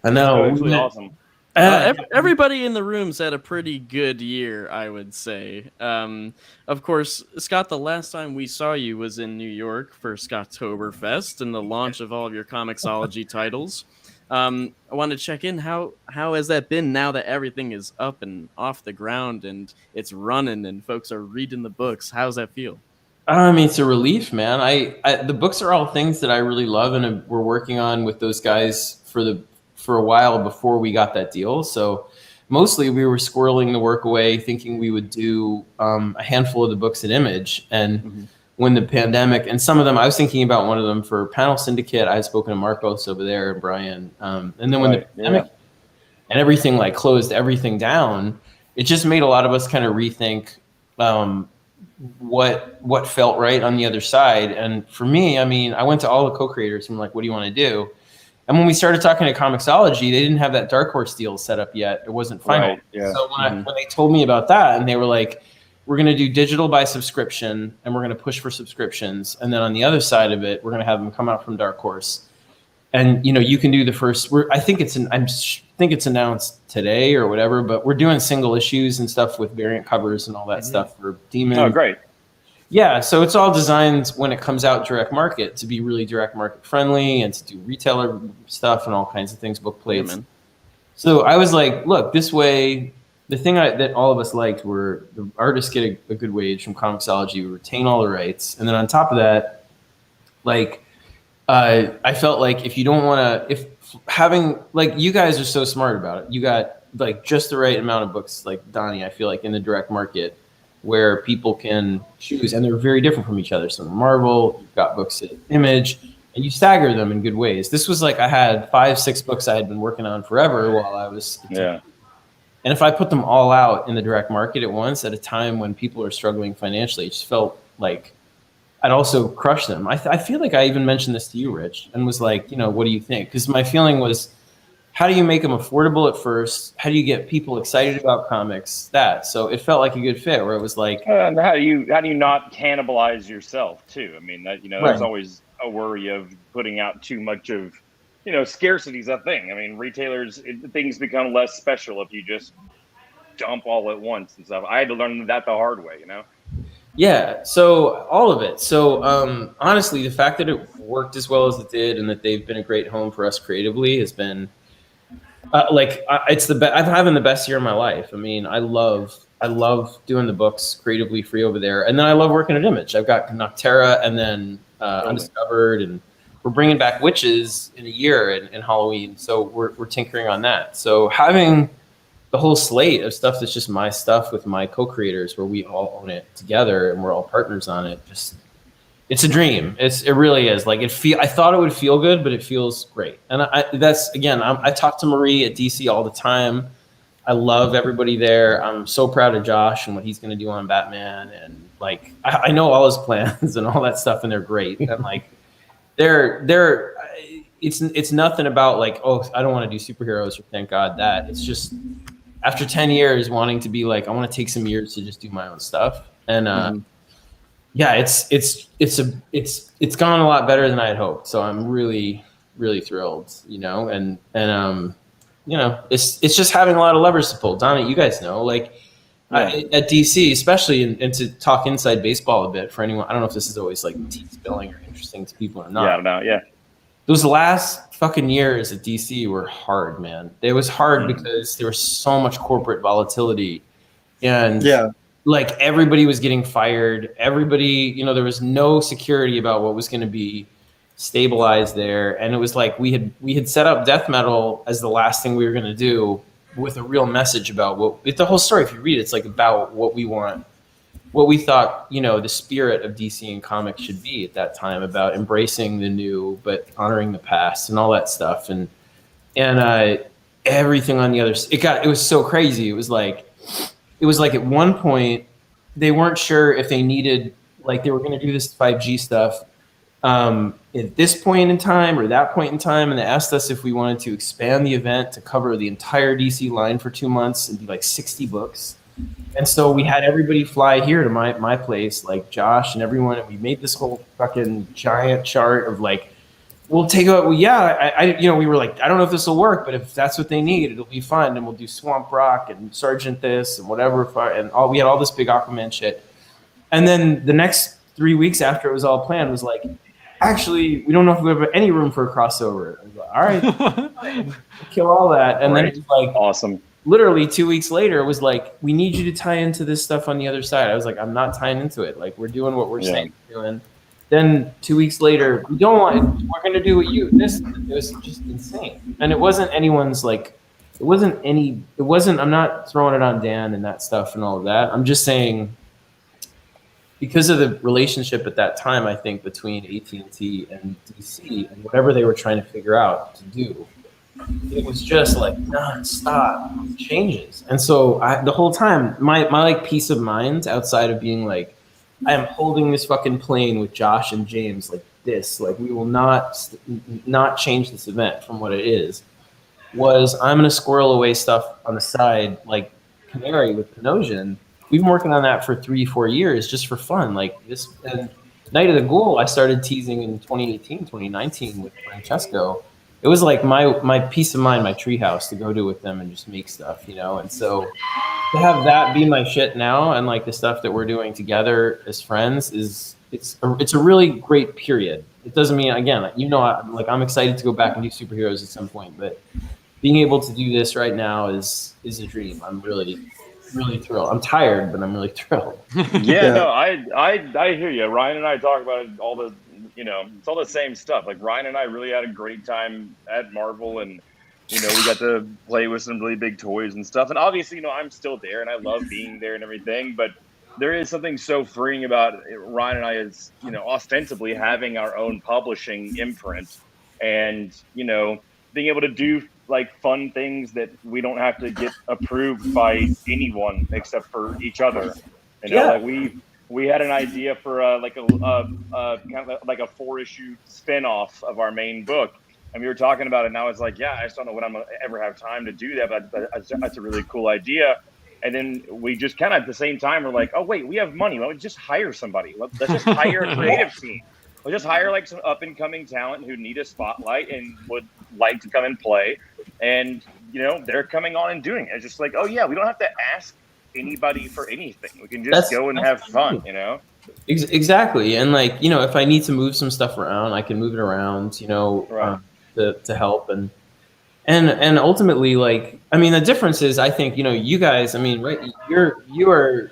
It's really awesome. Everybody in the room's had a pretty good year, I would say. Of course, Scott, the last time we saw you was in New York for Scottoberfest and the launch of all of your Comixology titles. I want to check in. How has that been now that everything is up and off the ground and it's running and folks are reading the books? How's that feel? I mean, it's a relief, man. The books are all things that I really love and we're working on with those guys for a while before we got that deal. So mostly we were squirreling the work away, thinking we would do a handful of the books at Image. And when the pandemic, and some of them, I was thinking about one of them for Panel Syndicate. I had spoken to Marcos over there and Brian. And then when the pandemic and everything like closed everything down, it just made a lot of us kind of rethink what felt right on the other side. And for me, I mean, I went to all the co-creators and I'm like, what do you want to do? And when we started talking to Comixology, they didn't have that Dark Horse deal set up yet. It wasn't final. Right, yeah. So when they told me about that, and they were like, we're going to do digital by subscription, and we're going to push for subscriptions. And then on the other side of it, we're going to have them come out from Dark Horse. And, you can do the first. I think it's announced today or whatever, but we're doing single issues and stuff with variant covers and all that stuff for Demon. Oh, great. Yeah, so it's all designed when it comes out direct market to be really direct market friendly and to do retailer stuff and all kinds of things, book plates. So I was like, look, this way the thing that all of us liked were the artists get a good wage from Comixology, we retain all the rights, and then on top of that, like I felt like if you don't want to, if having like you guys are so smart about it, you got like just the right amount of books, like Donnie. I feel like in the direct market where people can choose, and they're very different from each other. Some are Marvel, you've got books at Image, and you stagger them in good ways. This was like I had 5-6 books I had been working on forever while I was And if I put them all out in the direct market at once at a time when people are struggling financially, it just felt like I'd also crush them. I feel like I even mentioned this to you, Rich, and was like, what do you think? Because my feeling was, how do you make them affordable at first? How do you get people excited about comics? So it felt like a good fit where it was like, and how do you not cannibalize yourself too? I mean, that there's always a worry of putting out too much of, scarcity is a thing. I mean, retailers, things become less special if you just dump all at once and stuff. I had to learn that the hard way, Yeah, so all of it. So honestly, the fact that it worked as well as it did and that they've been a great home for us creatively has been it's the best. I'm having the best year of my life. I mean, I love doing the books creatively free over there, and then I love working at Image. I've got Noctera and then Undiscovered, and we're bringing back Witches in a year in Halloween. So we're tinkering on that. So having the whole slate of stuff that's just my stuff with my co-creators, where we all own it together and we're all partners on it. It's a dream. It really is. Like I thought it would feel good, but it feels great. And I talk to Marie at DC all the time. I love everybody there. I'm so proud of Josh and what he's going to do on Batman. And like, I know all his plans and all that stuff, and they're great. And like, it's nothing about like, oh, I don't want to do superheroes, or thank God that. It's just after 10 years wanting to be like, I want to take some years to just do my own stuff. And yeah, it's gone a lot better than I had hoped. So I'm really, really thrilled, and it's just having a lot of levers to pull. Donnie, you guys know, like at DC, especially, and to talk inside baseball a bit for anyone. I don't know if this is always like tea-spilling or interesting to people or not. Yeah, I don't know. Yeah. Those last fucking years at DC were hard, man. It was hard because there was so much corporate volatility, and like everybody was getting fired. Everybody, there was no security about what was going to be stabilized there. And it was like we had set up death metal as the last thing we were going to do, with a real message about the whole story. If you read it, it's like about what we want, what we thought, the spirit of DC and comics should be at that time, about embracing the new but honoring the past and all that stuff. And everything on the other, it was so crazy. It was like at one point they weren't sure if they needed, like they were going to do this 5G stuff at this point in time or that point in time. And they asked us if we wanted to expand the event to cover the entire DC line for 2 months and do like 60 books. And so we had everybody fly here to my place, like Josh and everyone. And we made this whole fucking giant chart of like, we'll take it. Well, yeah, we were like, I don't know if this will work, but if that's what they need, it'll be fun. And we'll do Swamp Rock and Sergeant this and whatever. And we had all this big Aquaman shit. And then the next 3 weeks after it was all planned was like, actually, we don't know if we have any room for a crossover. I was like, all right, kill all that. And then it's like, awesome. Literally 2 weeks later, it was like, we need you to tie into this stuff on the other side. I was like, I'm not tying into it. Like, we're doing what we're saying we're doing. Then 2 weeks later, we're going to do what it was just insane. And it wasn't anyone's like, I'm not throwing it on Dan and that stuff and all of that. I'm just saying, because of the relationship at that time, I think between AT&T and DC and whatever they were trying to figure out to do, it was just like nonstop changes. And so the whole time, my like peace of mind outside of being like, I am holding this fucking plane with Josh and James like this, like we will not change this event from what it is, was I'm going to squirrel away stuff on the side like Canary with Panosian. We've been working on that for 3-4 years just for fun. Like this, and Night of the Ghoul, I started teasing in 2018, 2019 with Francesco. It was like my peace of mind, my treehouse to go do with them and just make stuff, And so to have that be my shit now, and like the stuff that we're doing together as friends, it's a really great period. It doesn't mean, again, I'm excited to go back and do superheroes at some point, but being able to do this right now is a dream. I'm really thrilled. I'm tired, but I'm really thrilled. No, I hear you. Ryan and I talk about it all the, it's all the same stuff. Like Ryan and I really had a great time at Marvel, and we got to play with some really big toys and stuff. And obviously, I'm still there, and I love being there and everything. But there is something so freeing about Ryan and I as ostensibly having our own publishing imprint, and being able to do like fun things that we don't have to get approved by anyone except for each other. Like we had an idea for kind of like a 4-issue spin-off of our main book, and we were talking about it, and I was like, I just don't know when I'm gonna ever have time to do that, but that's a really cool idea. And then we just kind of at the same time were like, oh wait, we have money. Why don't we just hire somebody? Let's just hire a creative team. We'll just hire like some up and coming talent who need a spotlight and would like to come and play. And they're coming on and doing it. It's just like, oh yeah, we don't have to ask anybody for anything. We can just go and have fun. Exactly. And like if I need to move some stuff around, I can move it around. To help and ultimately, like, I mean, the difference is, I think you guys. I mean, right? You are.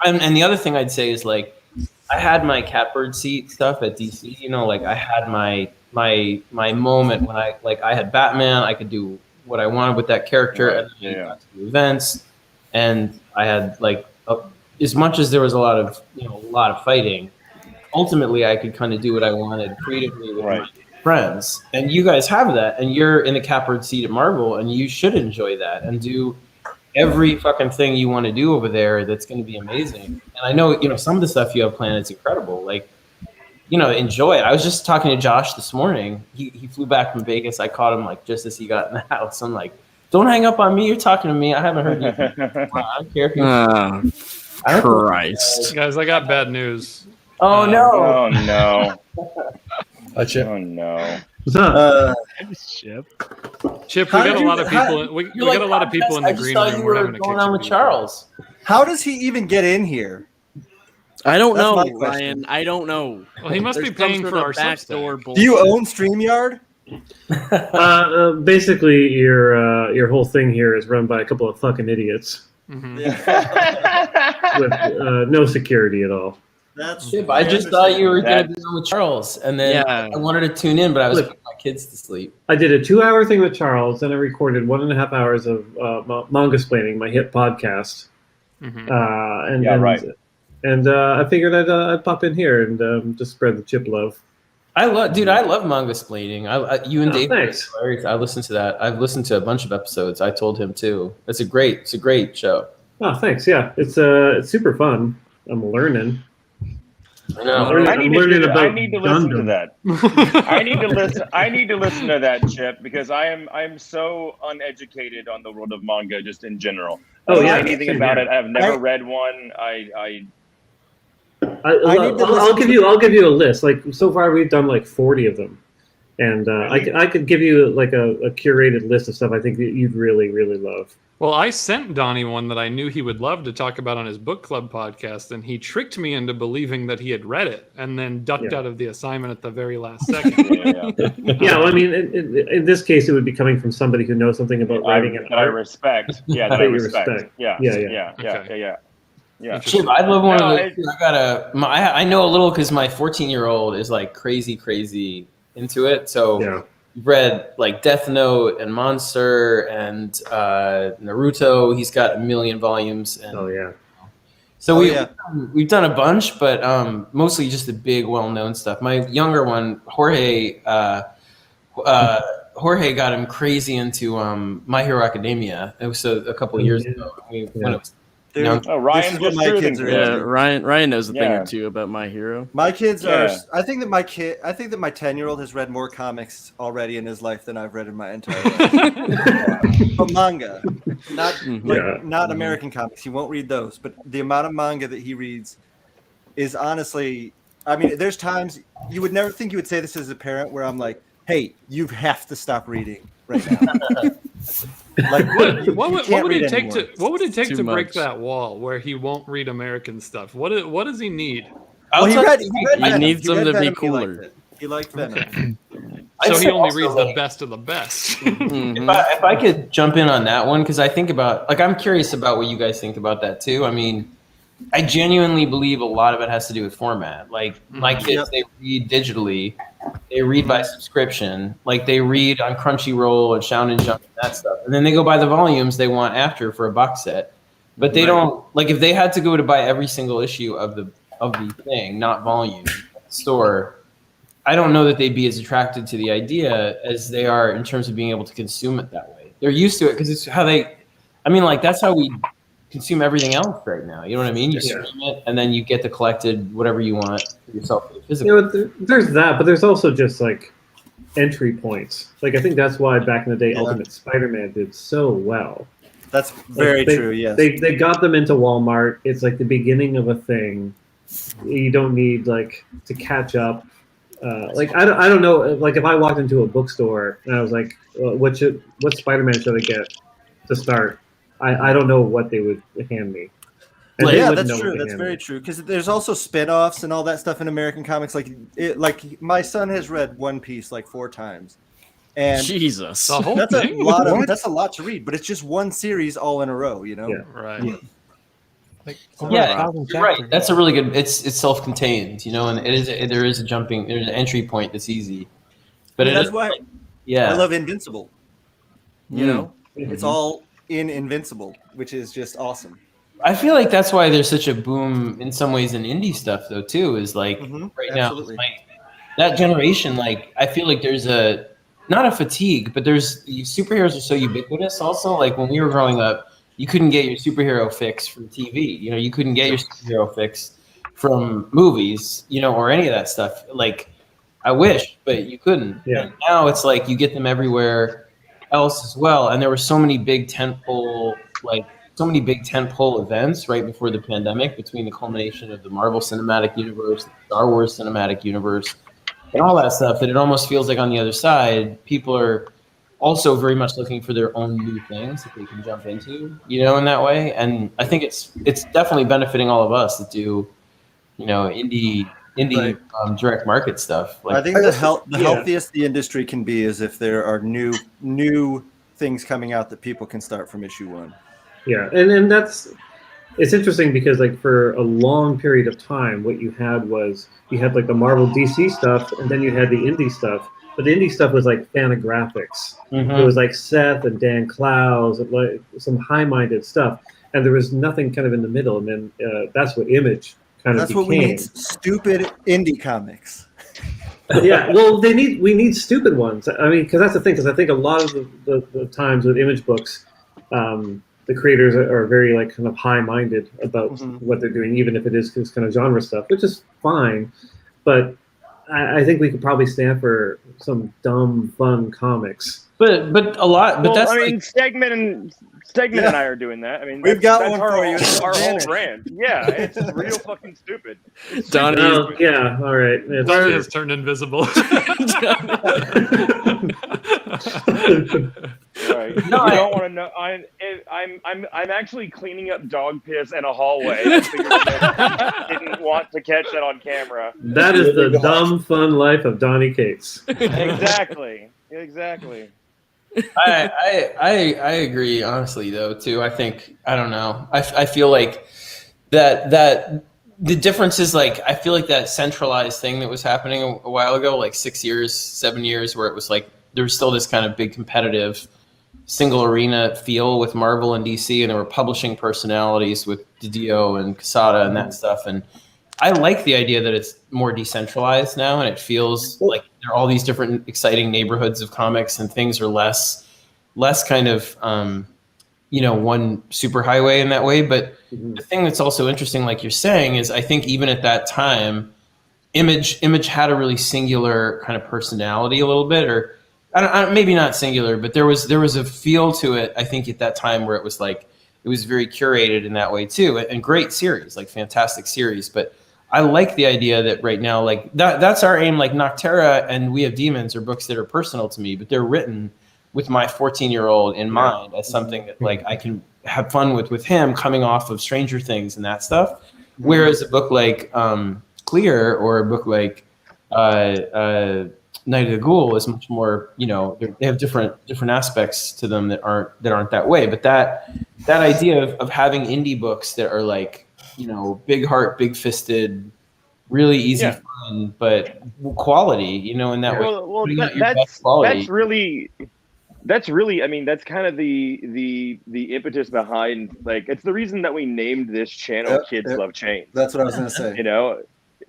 And the other thing I'd say is, like, I had my catbird seat stuff at DC. Like I had my moment when I had Batman. I could do what I wanted with that character, and then I got to do events, and I had as much as there was a lot of fighting. Ultimately, I could kind of do what I wanted creatively with my friends, and you guys have that, and you're in a catbird seat at Marvel, and you should enjoy that and do every fucking thing you want to do over there. That's going to be amazing. And I know, some of the stuff you have planned is incredible. Like, enjoy it. I was just talking to Josh this morning. He flew back from Vegas. I caught him just as he got in the house. I'm like, don't hang up on me. You're talking to me. I haven't heard you. I don't care if you. Christ. Guys, I got bad news. Oh no. Oh no. Chip. Oh no. What's up? Chip, we got a lot of people. We got a lot of people in the green room. We're having a going on with Charles. How does he even get in here? I don't know, my question. Ryan. I don't know. Well, he must be paying for our backdoor. Do you own StreamYard? Basically, your whole thing here is run by a couple of fucking idiots with no security at all. I just thought you were going to be on with Charles, and then I wanted to tune in, but I was putting my kids to sleep. I did a 2-hour thing with Charles, then I recorded 1.5 hours of Manga-splaining, my hit podcast. And I figured I'd pop in here and just spread the Chip love. I love Manga-splaining. You and Dave. Thanks. I listened to that. I've listened to a bunch of episodes. I told him too. It's a great show. Oh, thanks. Yeah, it's super fun. I'm learning. I know. I need to listen to that. I need to listen to that, Chip, because I'm so uneducated on the world of manga just in general. I don't know anything about it. I've never read one. I'll give you a list. Like, so far we've done like 40 of them, and I could give you like a curated list of stuff I think that you'd really love. Well, I sent Donnie one that I knew he would love to talk about on his book club podcast, and he tricked me into believing that he had read it, and then ducked out of the assignment at the very last second. Well, I mean, in this case, it would be coming from somebody who knows something about writing and art. I respect. Yeah, that I respect. Yeah. Chip, I'd love one of those. I know a little because my 14-year-old is like crazy into it. So you've read like Death Note and Monster and Naruto. He's got a million volumes. And, So we've done a bunch, but mostly just the big, well-known stuff. My younger one, Jorge got him crazy into My Hero Academia. It was a couple of years ago. When it was Ryan just my kids are Ryan knows a thing or two about My Hero. My kids are. I think that my 10-year-old has read more comics already in his life than I've read in my entire life. But manga, not American comics. He won't read those. But the amount of manga that he reads is honestly. I mean, there's times you would never think you would say this as a parent, where I'm like, "Hey, you have to stop reading right now." Like, what would it take to break that wall where he won't read American stuff? What does he need? He needs them to be cooler. He liked Venom. So he only also, reads the like, best of the best. if I could jump in on that one, because I think about, like, I'm curious about what you guys think about that too. I mean, I genuinely believe a lot of it has to do with format. Like my kids, they read digitally, they read by subscription, like they read on Crunchyroll and Shonen Jump and that stuff, and then they go buy the volumes they want after for a box set. But they don't, like, if they had to go to buy every single issue of the thing, not volume, at the store, I don't know that they'd be as attracted to the idea as they are in terms of being able to consume it that way. They're used to it because it's how they, I mean, like, that's how we consume everything else right now. You know what I mean? You stream it, and then you get the collected whatever you want for yourself physically. You know, there's that, but there's also just like entry points. Like I think that's why back in the day, Ultimate Spider-Man did so well. That's very true. Yes, they got them into Walmart. It's like the beginning of a thing. You don't need like to catch up. Like I don't know. Like if I walked into a bookstore and I was like, what Spider-Man should I get to start? I don't know what they would hand me. And yeah, that's true. That's very true. Because there's also spin-offs and all that stuff in American comics. Like my son has read One Piece like 4 times. And Jesus, that's a lot of that's a lot to read. But it's just one series all in a row. You know. Yeah. Right. Yeah, you're right. That's a really good. It's self-contained, you know, and there's an entry point that's easy. But that's why. Yeah, I love Invincible. You know, it's all in Invincible, which is just awesome. I feel like that's why there's such a boom in some ways in indie stuff, though. Too is like right now, like that generation. Like I feel like there's not a fatigue, but superheroes are so ubiquitous. Also, like when we were growing up, you couldn't get your superhero fix from TV. You know, you couldn't get your superhero fix from movies, you know, or any of that stuff. Like, I wish, but you couldn't. Yeah. And now it's like you get them everywhere else as well. And there were so many big tentpole events right before the pandemic, between the culmination of the Marvel Cinematic Universe, the Star Wars Cinematic Universe, and all that stuff, that it almost feels like on the other side, people are also very much looking for their own new things that they can jump into, you know, in that way. And I think it's definitely benefiting all of us that do, you know, indie direct market stuff. Like, I think the healthiest the industry can be is if there are new things coming out that people can start from issue 1. Yeah, and it's interesting because like for a long period of time, what you had was like the Marvel DC stuff, and then you had the indie stuff. But the indie stuff was like Fantagraphics. It was like Seth and Dan Clowes, and like some high-minded stuff, and there was nothing kind of in the middle. And then that's what Image kind of became. That's what we need: stupid indie comics. Yeah, well, we need stupid ones. I mean, because that's the thing. Because I think a lot of the times with Image books, the creators are very like kind of high-minded about what they're doing, even if it is kind of genre stuff, which is fine. But I think we could probably stand for some dumb, fun comics. But a lot. But that's I mean, like, Stegman and I are doing that. I mean, we've got that's one our for you. Our whole brand. Yeah, it's real fucking stupid. Donnie. Yeah, all right. Donnie has turned invisible. Right. No, you don't want to know. I'm actually cleaning up dog piss in a hallway. I figured I didn't want to catch that on camera. That is the dumb, fun life of Donnie Cates. Exactly. I agree, honestly, though, too. I think, I don't know. I feel like that the difference is, like, I feel like that centralized thing that was happening a while ago, like 6 years, 7 years, where it was like there was still this kind of big competitive single arena feel with Marvel and DC, and there were publishing personalities with Didio and Quesada and that stuff. And I like the idea that it's more decentralized now, and it feels like there are all these different exciting neighborhoods of comics, and things are less kind of, you know, one superhighway in that way. But the thing that's also interesting, like you're saying, is I think even at that time, Image had a really singular kind of personality a little bit, or maybe not singular, but there was a feel to it, I think, at that time where it was like, it was very curated in that way too, and great series, like fantastic series. But I like the idea that right now, like that's our aim. Like Noctera and We Have Demons are books that are personal to me, but they're written with my 14-year-old in mind as something that like I can have fun with him coming off of Stranger Things and that stuff. Whereas a book like Clear, or a book like Night of the Ghoul is much more, they have different aspects to them that aren't that way. But that idea of having indie books that are like, big heart, big fisted, really easy fun, but quality, in that way. Well, Putting out your best quality. That's really, I mean, that's kind of the impetus behind, like, it's the reason that we named this channel Kids Love Chains. That's what I was gonna say.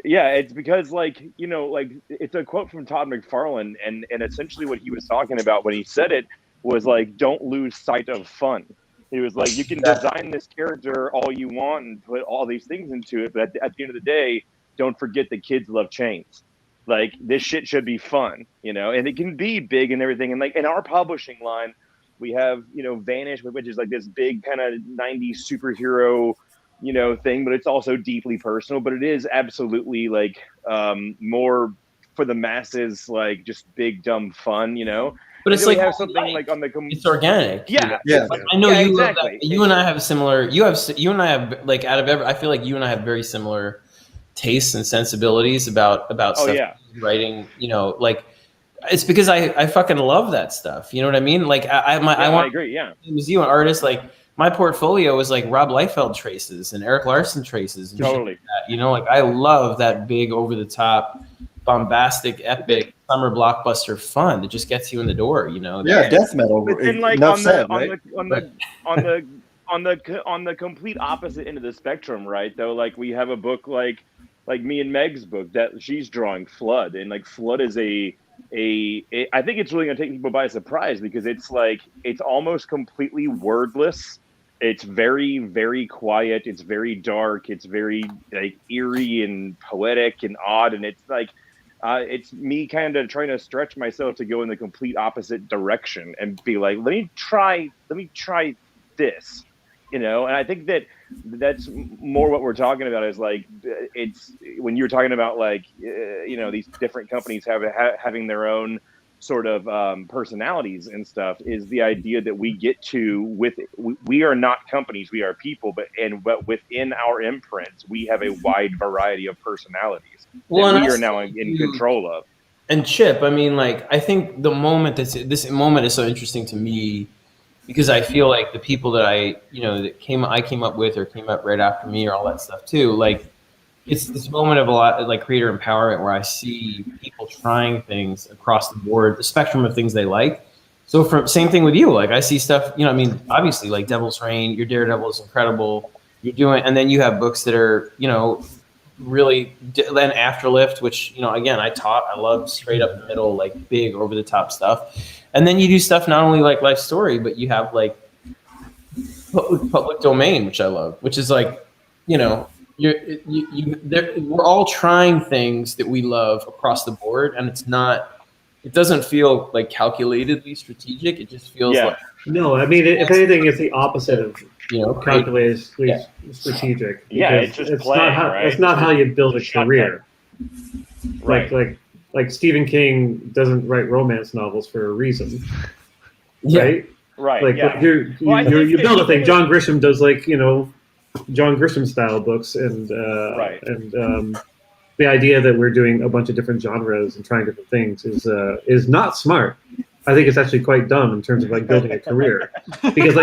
Yeah, it's because, like, it's a quote from Todd McFarlane, and essentially what he was talking about when he said it was like, don't lose sight of fun. He was like, you can design this character all you want and put all these things into it, but at the end of the day, don't forget that kids love chains. Like, this shit should be fun, and it can be big and everything. And like in our publishing line, we have, Vanish, which is like this big kind of 90s superhero, thing, but it's also deeply personal. But it is absolutely like more for the masses, like just big dumb fun, But it's like like have something like on the it's organic. Yeah. I know you love exactly. that. You and I have a similar. You and I have, like, out of every. I feel like you and I have very similar tastes and sensibilities about stuff. Writing. Like, it's because I fucking love that stuff. You know what I mean? Like, I agree. Yeah. It was you, an artist. Like, my portfolio was like Rob Liefeld traces and Eric Larson traces. And totally. Shit like that. Like, I love that big, over the top, bombastic, epic summer blockbuster fun that just gets you in the door. Death metal. But then, like, Enough on said, the complete opposite end of the spectrum, right? Though, like, we have a book like me and Meg's book that she's drawing, Flood, and like Flood is I think it's really gonna take people by surprise, because it's like, it's almost completely wordless. It's very, very quiet. It's very dark. It's very, like, eerie and poetic and odd. And it's like, it's me kind of trying to stretch myself to go in the complete opposite direction and be like, let me try this, and I think that's more what we're talking about, is like, it's when you're talking about, like, these different companies having their own sort of personalities and stuff, is the idea that we get to, we are not companies, we are people, but within our imprints, we have a wide variety of personalities that we are now in control of. And Chip, I mean, like, I think this moment is so interesting to me, because I feel like the people that I came up with, or came up right after me, or all that stuff too, like, it's this moment of a lot, like, creator empowerment, where I see people trying things across the board, the spectrum of things they like. So same thing with you. Like, I see stuff, I mean, obviously, like Devil's Reign, your Daredevil is incredible. You're doing, and then you have books that are, really, then Afterlift, which, again, I love straight up the middle, like, big over the top stuff. And then you do stuff not only like Life Story, but you have, like, Public Domain, which I love, which is like, we're all trying things that we love across the board, and it doesn't feel like calculatedly strategic. It just feels like, no. I mean, if anything, it's the opposite of calculatedly strategic. Yeah, it's just playing, right? It's not how you build a career. Right. Like Stephen King doesn't write romance novels for a reason, right? Right. Like, you build a thing. John Grisham does, like, John Grisham style books, and the idea that we're doing a bunch of different genres and trying different things is not smart. I think it's actually quite dumb in terms of, like, building a career, because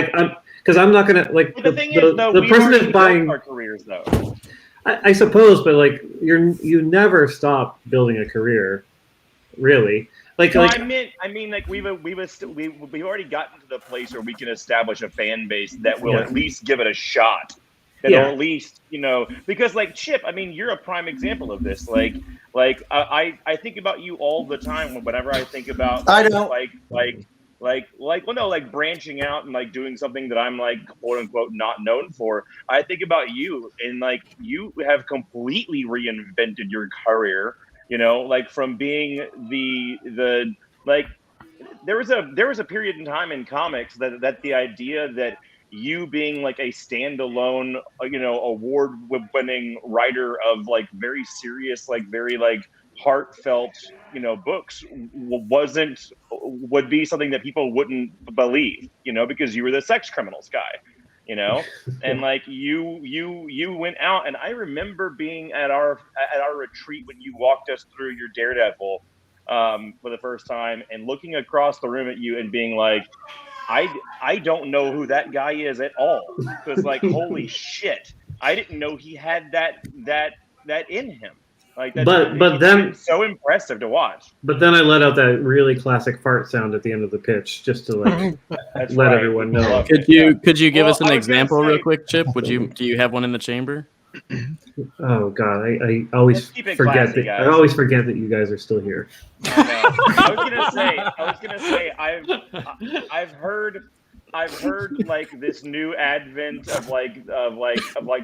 I'm not gonna, like, the person is buying our careers, though. I suppose, but, like, you never stop building a career, really. Like, I mean, like, we've already gotten to the place where we can establish a fan base that will at least give it a shot. That'll at least, because, like, Chip, I mean, you're a prime example of this. Like I think about you all the time whenever I think about, like branching out and, like, doing something that I'm, like, quote unquote not known for. I think about you, and, like, you have completely reinvented your career, like, from being the like, there was a period in time in comics that the idea that you being, like, a standalone, award-winning writer of, like, very serious, like, very, like, heartfelt, books would be something that people wouldn't believe, because you were the sex criminals guy, and, like, you went out, and I remember being at our retreat when you walked us through your Daredevil, for the first time and looking across the room at you and being like, I don't know who that guy is at all. Because like, holy shit, I didn't know he had that in him. Like, it's been so impressive to watch. But then I let out that really classic fart sound at the end of the pitch, just to like let everyone know. Could you give us an example real quick, Chip? Do you have one in the chamber? Oh God, I always forget that. I always forget that you guys are still here. I was gonna say, I've heard like this new advent of like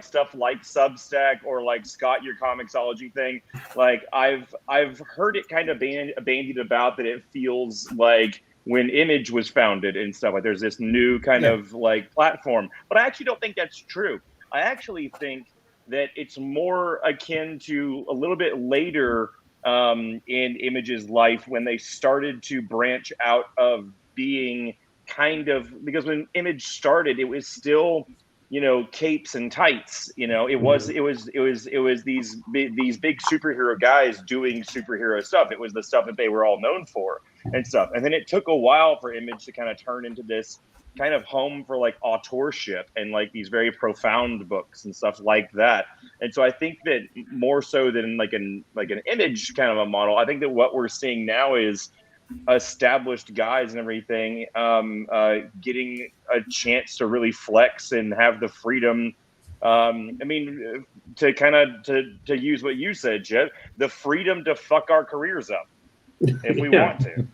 stuff like Substack or like Scott Your Comicsology thing. Like I've heard it kind of bandied about that it feels like when Image was founded and stuff, like there's this new kind of like platform. But I actually don't think that's true. I actually think that it's more akin to a little bit later in Image's life when they started to branch out of being kind of, because when Image started, it was still, capes and tights. It was these big superhero guys doing superhero stuff. It was the stuff that they were all known for and stuff. And then it took a while for Image to kind of turn into this kind of home for like authorship and like these very profound books and stuff like that. And so I think that more so than like an Image kind of a model, I think that what we're seeing now is established guys and everything getting a chance to really flex and have the freedom. To use what you said, Jet, the freedom to fuck our careers up if we want to.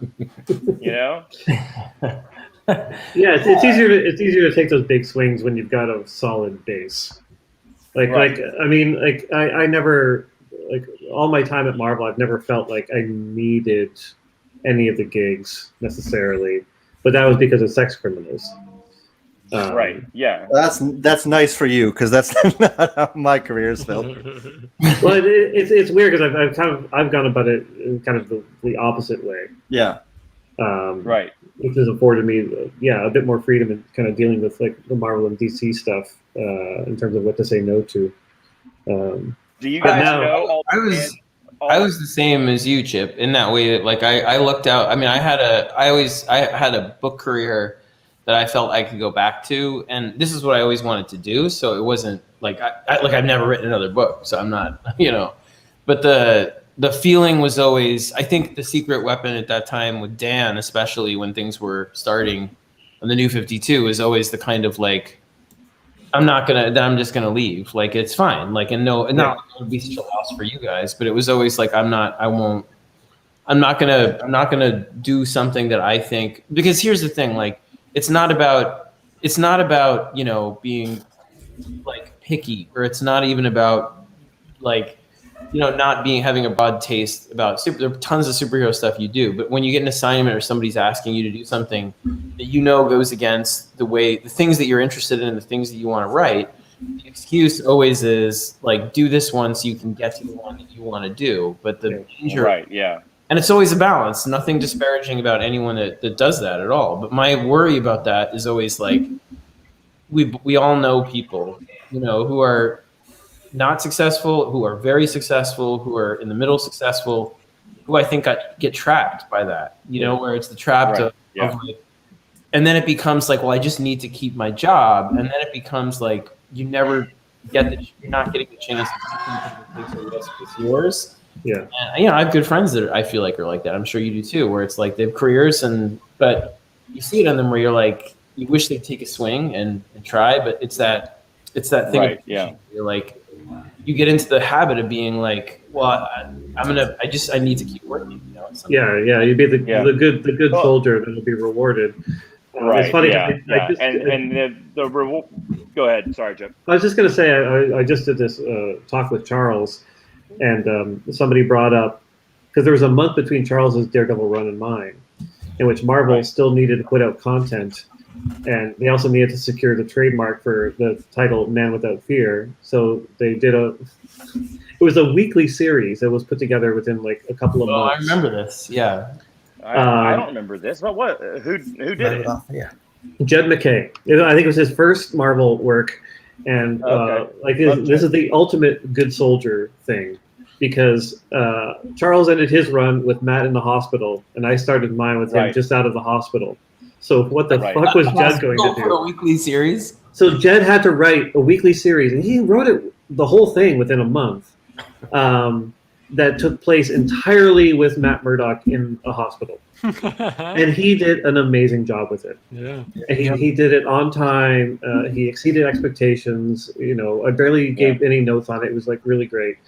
Yeah, it's easier to take those big swings when you've got a solid base. I never, like, all my time at Marvel, I've never felt like I needed any of the gigs necessarily, but that was because of Sex Criminals. Right. Yeah. That's nice for you, because that's not how my career's felt. Well, it's weird because I've gone about it in kind of the opposite way. Yeah. Right. Which has afforded me, a bit more freedom in kind of dealing with like the Marvel and DC stuff in terms of what to say no to. Do you guys know? I was the same as you, Chip, in that way that like I looked out. I mean, I had a book career that I felt I could go back to, and this is what I always wanted to do. So it wasn't like I've never written another book, so I'm not, but the feeling was always, I think the secret weapon at that time with Dan, especially when things were starting on the New 52, was always the kind of like, I'm just gonna leave. Like, it's fine. Like, and not it would be such a loss for you guys, but it was always like, I'm not gonna do something that I think, because here's the thing, like, it's not about being like picky, or it's not even about like, not having a broad taste about there are tons of superhero stuff you do, but when you get an assignment or somebody's asking you to do something that goes against the things that you're interested in and the things that you want to write, the excuse always is like, do this one so you can get to the one that you want to do. But the danger, right, yeah. And it's always a balance. Nothing disparaging about anyone that does that at all. But my worry about that is always like, we all know people, who are not successful, who are very successful, who are in the middle successful, who I think get trapped by that, where it's the trap of like, and then it becomes like, well, I just need to keep my job. And then it becomes like, you're not getting the chance to take the risk with yours. Yeah. And, I have good friends that I feel like are like that. I'm sure you do too, where it's like they have careers but you see it on them where you're like, you wish they'd take a swing and try, but it's that thing. Right. Yeah. You're like, you get into the habit of being like, well, I need to keep working. Yeah. You'd be the good soldier that will be rewarded. Right. It's funny. Yeah. The reward. Go ahead. Sorry, Jeff. I was just going to say, I just did this talk with Charles, and somebody brought up, because there was a month between Charles's Daredevil run and mine, in which Marvel still needed to put out content. And they also needed to secure the trademark for the title Man Without Fear. So they did it was a weekly series that was put together within like a couple of months. I remember this. Yeah. I don't remember this, but who did it? Yeah. Jed McKay. I think it was his first Marvel work. And this is the ultimate good soldier thing. because Charles ended his run with Matt in the hospital, and I started mine with him just out of the hospital. So what the fuck was Jed going to do? For a weekly series? So Jed had to write a weekly series, and he wrote it the whole thing within a month. That took place entirely with Matt Murdock in a hospital, and he did an amazing job with it. Yeah, and he did it on time. He exceeded expectations. You know, I barely gave any notes on it. It was like really great,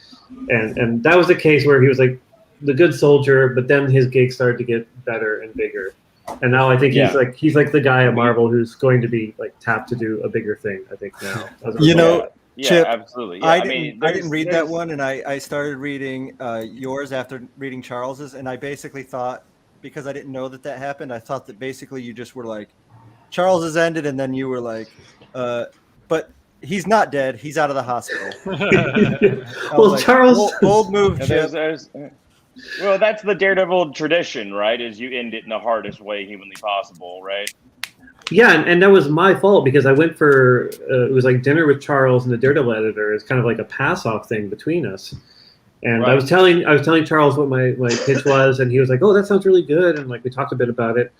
and that was the case where he was like the good soldier, but then his gig started to get better and bigger. And now I think he's like the guy at Marvel who's going to be like tapped to do a bigger thing. I think now. You know, Chip, absolutely. Yeah, I didn't read that one, and I started reading yours after reading Charles's, and I basically thought, because I didn't know that happened, I thought that basically you just were like, Charles has ended, and then you were like, but he's not dead. He's out of the hospital. Well, like, Charles, bold move, Chip. Well, that's the Daredevil tradition, right? Is you end it in the hardest way humanly possible, right? Yeah, and that was my fault because I went for it was like dinner with Charles and the Daredevil editor. It's kind of like a pass-off thing between us. And I was telling Charles what my pitch was, and he was like, "Oh, that sounds really good." And like we talked a bit about it,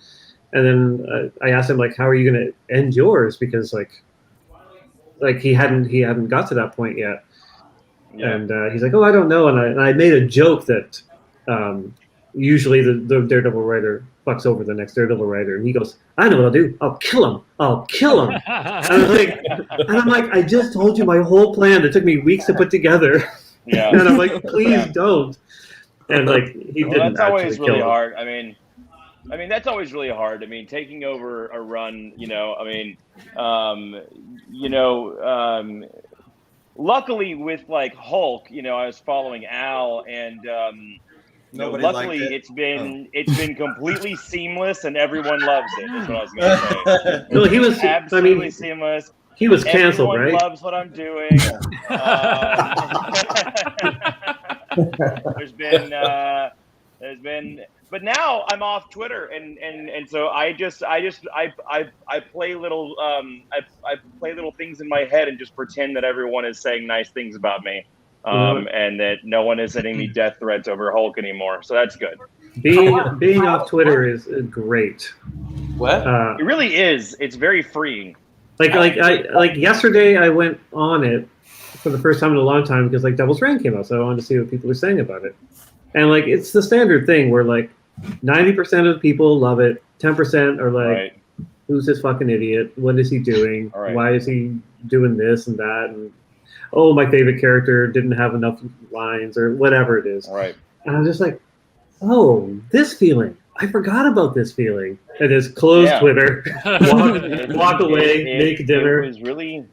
and then I asked him like, "How are you going to end yours?" Because like he hadn't got to that point yet. Yeah. And he's like, "Oh, I don't know." And I made a joke that usually the Daredevil writer fucks over the next Daredevil writer, and he goes, "I know what I'll do. I'll kill him. I'll kill him." And I'm like, I just told you my whole plan that took me weeks to put together. Yeah. And I'm like, please don't. And like he didn't. That's always kill really him. hard. I mean, that's always really hard. I mean, taking over a run, you know. I mean, luckily with like Hulk, you know, I was following Al, and luckily it's been completely seamless, and everyone loves it. That's what I was going to say. No, he was absolutely seamless. He was canceled, Everyone right? loves what I'm doing. There's been, but now I'm off Twitter, and so I play little I play little things in my head and just pretend that everyone is saying nice things about me, and that no one is sending me death threats over Hulk anymore. So that's good. Being off Twitter is great. What? It really is. It's very freeing. Like yesterday, I went on it for the first time in a long time because like Devil's Reign came out, so I wanted to see what people were saying about it. And like it's the standard thing where like 90% of people love it, 10% are like, "Who's this fucking idiot? What is he doing? Why is he doing this and that?" And oh, my favorite character didn't have enough lines or whatever it is. Right. And I'm just like, oh, this feeling. I forgot about this feeling. And just close Twitter, walk away, make dinner. It was really,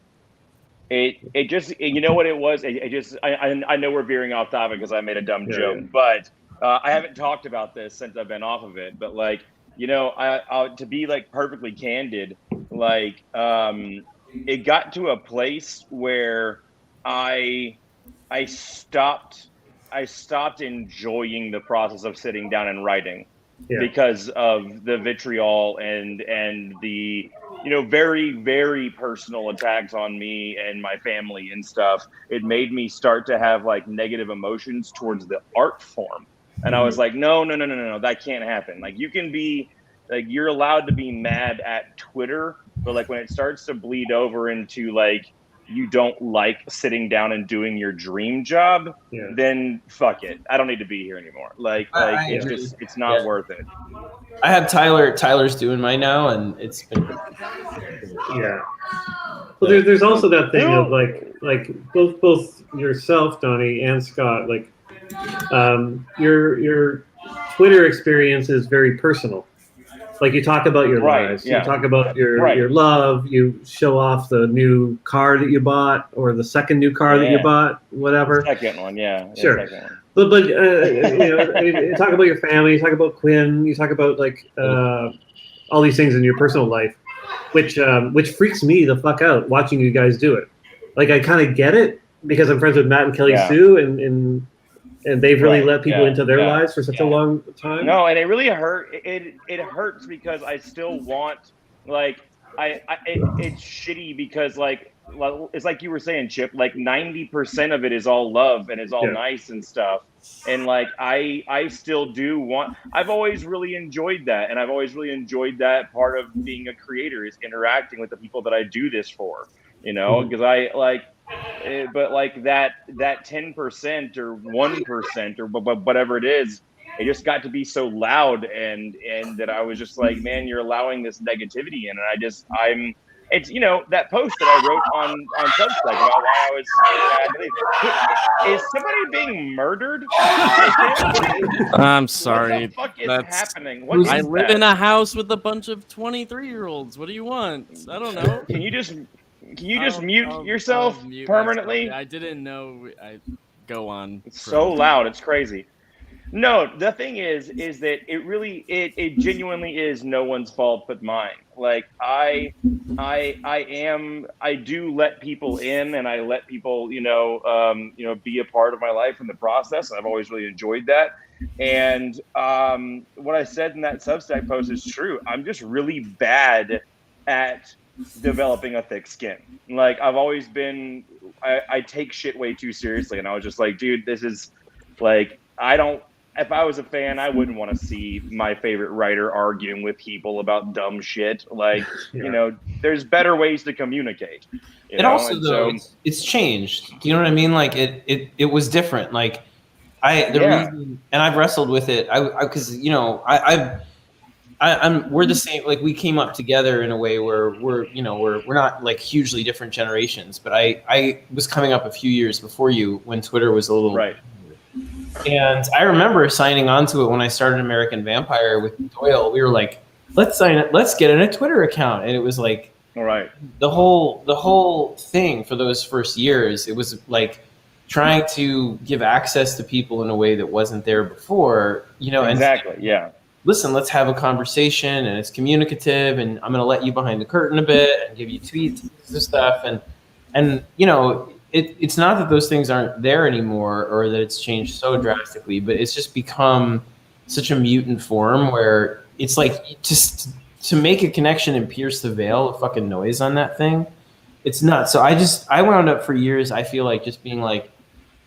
it just, you know what it was? I know we're veering off topic because I made a dumb joke, but I haven't talked about this since I've been off of it. But like, you know, I to be like perfectly candid, like, it got to a place where I stopped enjoying the process of sitting down and writing. Yeah. Because of the vitriol and the, you know, very, very personal attacks on me and my family and stuff. It made me start to have like negative emotions towards the art form. And I was like, no, that can't happen. Like you can be like, you're allowed to be mad at Twitter, but like when it starts to bleed over into like, you don't like sitting down and doing your dream job, then fuck it. I don't need to be here anymore. Like it's not worth it. I have Tyler's doing mine now, and it's been Well, there's also that thing of like both yourself, Donnie, and Scott, like your Twitter experience is very personal. Like you talk about your lives, you talk about your love, you show off the new car that you bought or the second new car that you bought, whatever. Second one, sure. Second one. But you know, you talk about your family, you talk about Quinn, you talk about like all these things in your personal life, which freaks me the fuck out watching you guys do it. Like I kind of get it because I'm friends with Matt and Kelly Sue, and they've really let people into their lives for such a long time. No, and it really hurt. It hurts because I still want, like, it's shitty because like it's like you were saying, Chip, like 90% of it is all love and it's all Yeah. nice and stuff. And like, I still do want, I've always really enjoyed that. And I've always really enjoyed that part of being a creator is interacting with the people that I do this for, you know, because I like, but like that 10% or 1% or whatever it is, it just got to be so loud and that I was just like, man, you're allowing this negativity in. And it's, you know, that post that I wrote on Substack about why I was sad to leave. Is somebody being murdered? I'm sorry. What the fuck is happening? What is I live that? in a house with a bunch of 23-year-olds. What do you want? I don't know. Can you just mute yourself I'll mute permanently? myself. I didn't know. I go on. It's so loud. It's crazy. No, the thing is that it really, it genuinely is no one's fault but mine. Like I do let people in, and I let people, you know, be a part of my life in the process. I've always really enjoyed that. And what I said in that Substack post is true. I'm just really bad at developing a thick skin. Like I've always been, I take shit way too seriously, and I was just like, dude, this is like, if I was a fan, I wouldn't want to see my favorite writer arguing with people about dumb shit. Like, you know, there's better ways to communicate. It also, though, it's changed. Do you know what I mean? Like it was different. Like reason, and I've wrestled with it. Because you know, we're the same. Like we came up together in a way where we're not like hugely different generations. But I was coming up a few years before you when Twitter was a little right. And I remember signing onto it when I started American Vampire with Doyle. We were like, let's sign it. Let's get in a Twitter account. And it was like, all right, the whole thing for those first years, it was like trying to give access to people in a way that wasn't there before, you know. Exactly. And, yeah. Listen, let's have a conversation, and it's communicative, and I'm going to let you behind the curtain a bit and give you tweets and stuff. And you know, it's not that those things aren't there anymore or that it's changed so drastically, but it's just become such a mutant form where it's like just to make a connection and pierce the veil of fucking noise on that thing. It's nuts. So I wound up for years, I feel like just being like,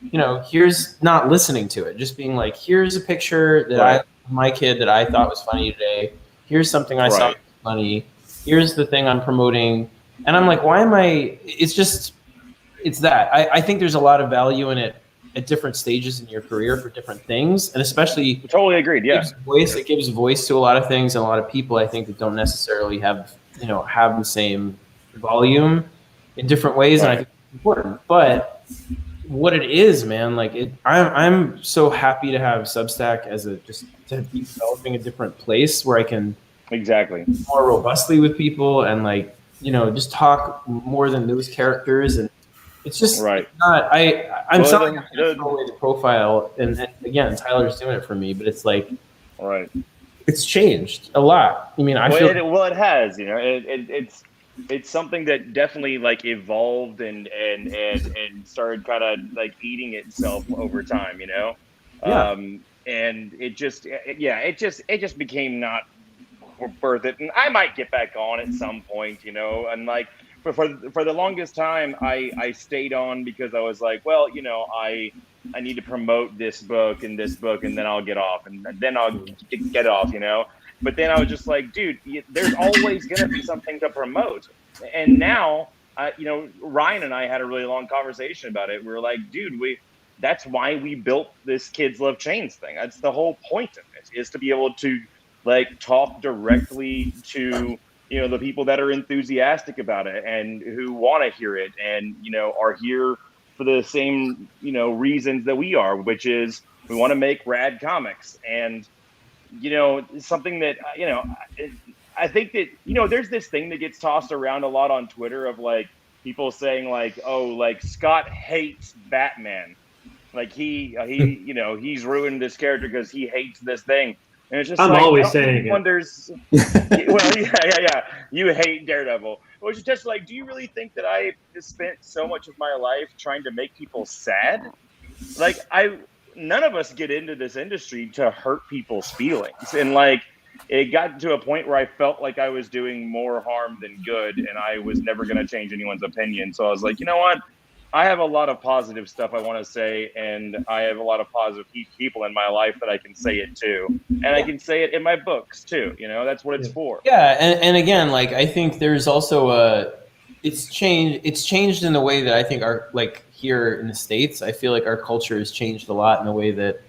you know, here's not listening to it, just being like, here's a picture that my kid that I thought was funny today. Here's something I saw funny. Here's the thing I'm promoting. And I'm like, why am I, it's that. I think there's a lot of value in it at different stages in your career for different things, and especially totally agreed. Yeah, it gives voice to a lot of things and a lot of people. I think that don't necessarily have the same volume in different ways, and I think it's important. But what it is, man, like I'm so happy to have Substack as to be developing a different place where I can more robustly with people and like just talk more than news characters and. It's just not. I'm sorry I can't throw away the profile, and again, Tyler's doing it for me. But it's like, it's changed a lot. I mean, it has. You know, it's something that definitely like evolved and started kind of like eating itself over time. You know, and it just became not worth it. And I might get back on at some point. You know, and like. But for the longest time, I stayed on because I was like, well, you know, I need to promote this book, and then I'll get off, and then I'll get off, you know. But then I was just like, dude, there's always going to be something to promote. And now, you know, Ryan and I had a really long conversation about it. We were like, dude, that's why we built this Kids Love Chains thing. That's the whole point of it, is to be able to like talk directly to the people that are enthusiastic about it and who want to hear it and, are here for the same, reasons that we are, which is we want to make rad comics. And, something that, I think that, there's this thing that gets tossed around a lot on Twitter of like people saying like, oh, like Scott hates Batman. Like he he's ruined this character because he hates this thing. And it's just I'm like, always saying it. Well, yeah. You hate Daredevil. Which is just like, do you really think that I spent so much of my life trying to make people sad? Like, none of us get into this industry to hurt people's feelings. And like, it got to a point where I felt like I was doing more harm than good, and I was never going to change anyone's opinion. So I was like, you know what? I have a lot of positive stuff I want to say, and I have a lot of positive people in my life that I can say it to, and I can say it in my books too. You know, that's what it's for. Yeah, and again, like I think there's also it's changed in the way that I think our, like here in the States, I feel like our culture has changed a lot in the way that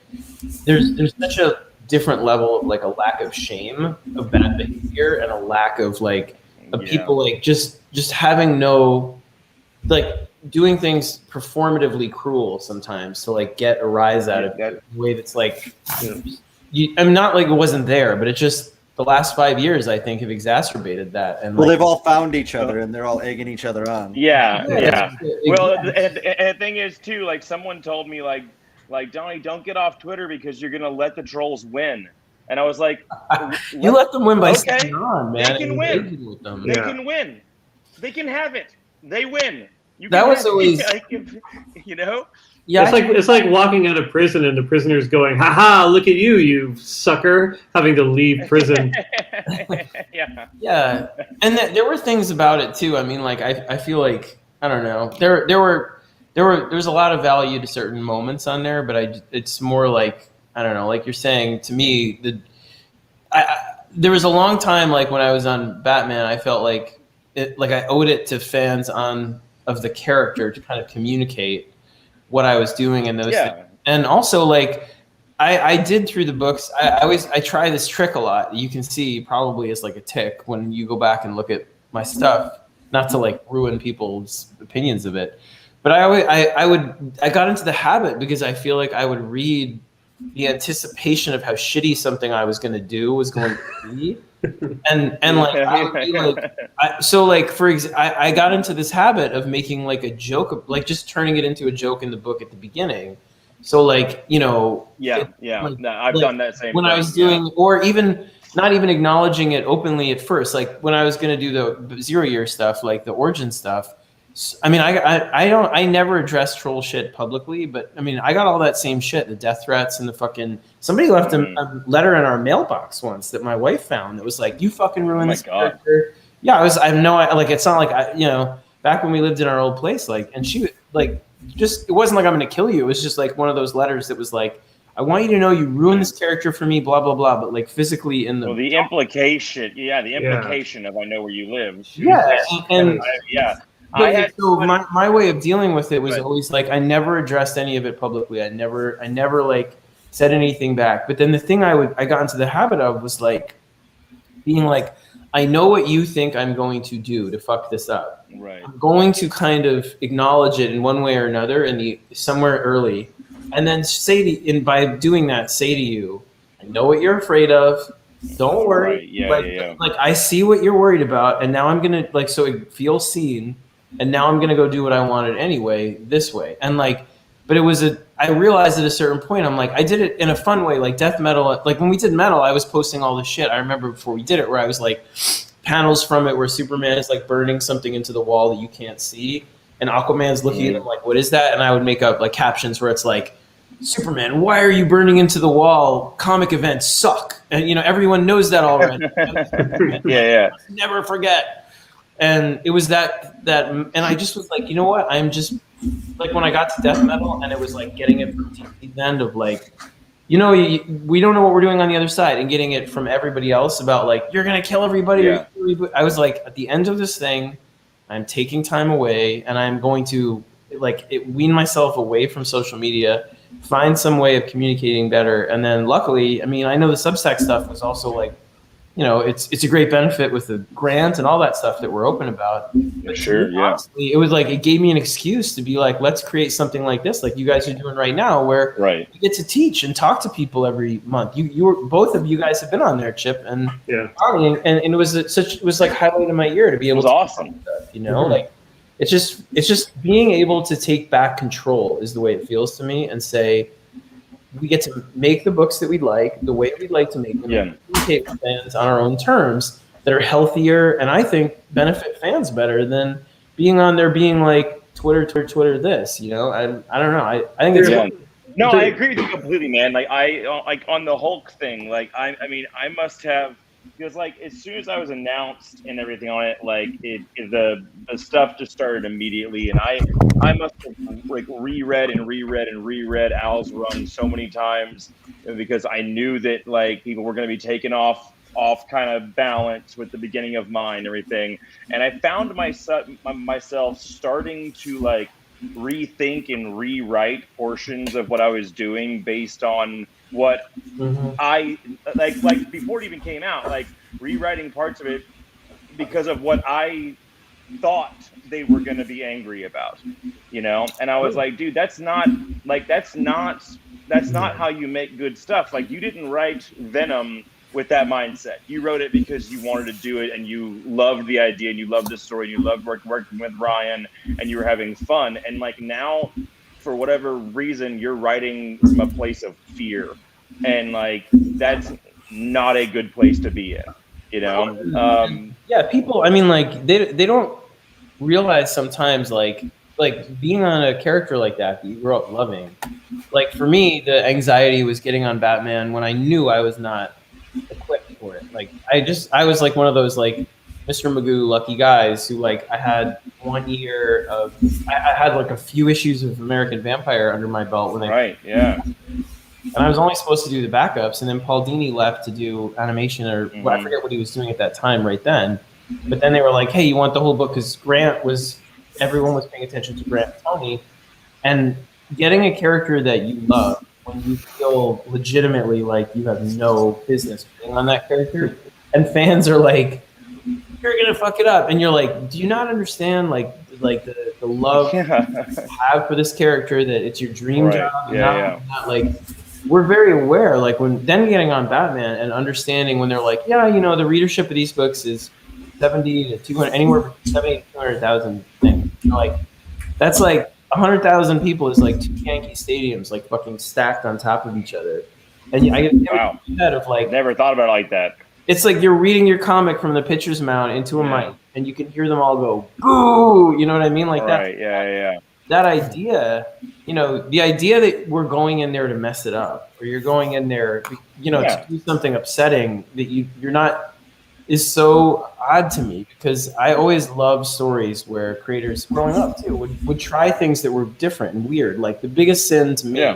there's such a different level of like a lack of shame of bad behavior and a lack of like of people like just having no, like doing things performatively cruel sometimes to like get a rise out of it in a way that's like, I'm not like it wasn't there, but it just, the last 5 years I think have exacastabated that. And well, like, they've all found each other and they're all egging each other on. Yeah. Well, and the thing is too, like someone told me like Donnie, don't get off Twitter because you're gonna let the trolls win. And I was like, you let them win by staying on, man. They can win. They can win. They can have it. They win. That was always, you know. Yeah, it's like walking out of prison and the prisoner's going, "Ha ha! Look at you, you sucker!" Having to leave prison. Yeah, and there were things about it too. I mean, like I feel like I don't know. There's a lot of value to certain moments on there, but it's more like I don't know. Like you're saying to me, there was a long time like when I was on Batman, I felt like I owed it to fans of the character to kind of communicate what I was doing and those things. And also like I did through the books, I try this trick a lot. You can see probably as like a tick when you go back and look at my stuff, not to like ruin people's opinions of it. But I got into the habit because I feel like I would read the anticipation of how shitty something I was going to do was going to be. And like I would be like, I got into this habit of making like a joke of like just turning it into a joke in the book at the beginning. So like No, I've done that same when thing. I was doing, or even not even acknowledging it openly at first. Like when I was going to do the 0 year stuff, like the origin stuff. I mean, I never addressed troll shit publicly, but I mean, I got all that same shit, the death threats and the fucking, somebody left a letter in our mailbox once that my wife found that was like, you fucking ruined this character. Yeah, I have no, like, it's not like, back when we lived in our old place, like, and she like, just, it wasn't like I'm going to kill you. It was just like one of those letters that was like, I want you to know you ruined this character for me, blah, blah, blah. But like physically in the... Well, the implication, of I know where you live. Yeah. And so my way of dealing with it was always like I never addressed any of it publicly. I never like said anything back. But then the thing I got into the habit of was like being like, I know what you think I'm going to do to fuck this up. Right. I'm going to kind of acknowledge it in one way or another somewhere early, and then by doing that say to you, I know what you're afraid of. Don't worry. Right. Like I see what you're worried about, and now I'm gonna like so it feels seen. And now I'm going to go do what I wanted anyway, this way. And like, but I realized at a certain point, I'm like, I did it in a fun way, like death metal. Like when we did metal, I was posting all this shit. I remember before we did it where I was like panels from it where Superman is like burning something into the wall that you can't see. And Aquaman's looking at him like, what is that? And I would make up like captions where it's like, Superman, why are you burning into the wall? Comic events suck. And everyone knows that already. Never forget. And it was that, and I just was like, you know what? I'm just like when I got to death metal, and it was like getting it from the end of like, we don't know what we're doing on the other side, and getting it from everybody else about like you're gonna kill everybody. Yeah. I was like, at the end of this thing, I'm taking time away, and I'm going to wean myself away from social media, find some way of communicating better, and then luckily, I mean, I know the Substack stuff was also like. It's a great benefit with the grant and all that stuff that we're open about. But honestly, it was like it gave me an excuse to be like, let's create something like this, like you guys are doing right now, where you get to teach and talk to people every month. You were both of you guys have been on there, Chip and Tommy, and it was like highlight in my ear to be able. It was awesome. Like it's just being able to take back control is the way it feels to me, and say. We get to make the books that we'd like, the way we'd like to make them, and communicate with fans on our own terms that are healthier, and I think benefit fans better than being on there being like Twitter this. I don't know. I think it's No, I agree with you completely, man. Like I on the Hulk thing. Like I mean, I must have because like as soon as I was announced and everything on it, like the stuff just started immediately, and I must have like reread Al's run so many times because I knew that like people were going to be taken off kind of balance with the beginning of mine and everything, and I found myself starting to like rethink and rewrite portions of what I was doing based on what I like before it even came out, like rewriting parts of it because of what I thought they were going to be angry about, and I was like, dude, that's not how you make good stuff. Like, you didn't write Venom with that mindset. You wrote it because you wanted to do it and you loved the idea and you loved the story and you loved working with Ryan and you were having fun. And like now, for whatever reason, you're writing from a place of fear, and like that's not a good place to be in. Yeah, people, I mean, like they don't realize sometimes like being on a character like that you grew up loving. Like for me, the anxiety was getting on Batman when I knew I was not equipped for it. Like I was like one of those like Mr. Magoo lucky guys who like I had 1 year of I had like a few issues of American Vampire under my belt when and I was only supposed to do the backups, and then Paul Dini left to do animation, or I forget what he was doing at that time right then. But then they were like, hey, you want the whole book? Because everyone was paying attention to Grant and Tony. And getting a character that you love when you feel legitimately like you have no business being on that character, and fans are like, you're going to fuck it up. And you're like, do you not understand like the love you have for this character, that it's your dream job? Not like, we're very aware, like when then getting on Batman and understanding when they're like, yeah, the readership of these books is 70 to 200, anywhere from 70 to 200,000 things. Like that's like 100,000 people is like 2 Yankee stadiums, like fucking stacked on top of each other. And I get that of like, never thought about it like that. It's like you're reading your comic from the pitcher's mound into a mic, and you can hear them all go boo. You know what I mean? Like that. That idea, the idea that we're going in there to mess it up, or you're going in there, to do something upsetting that you're not, is so odd to me, because I always loved stories where creators growing up too would try things that were different and weird. Like the biggest sin to me,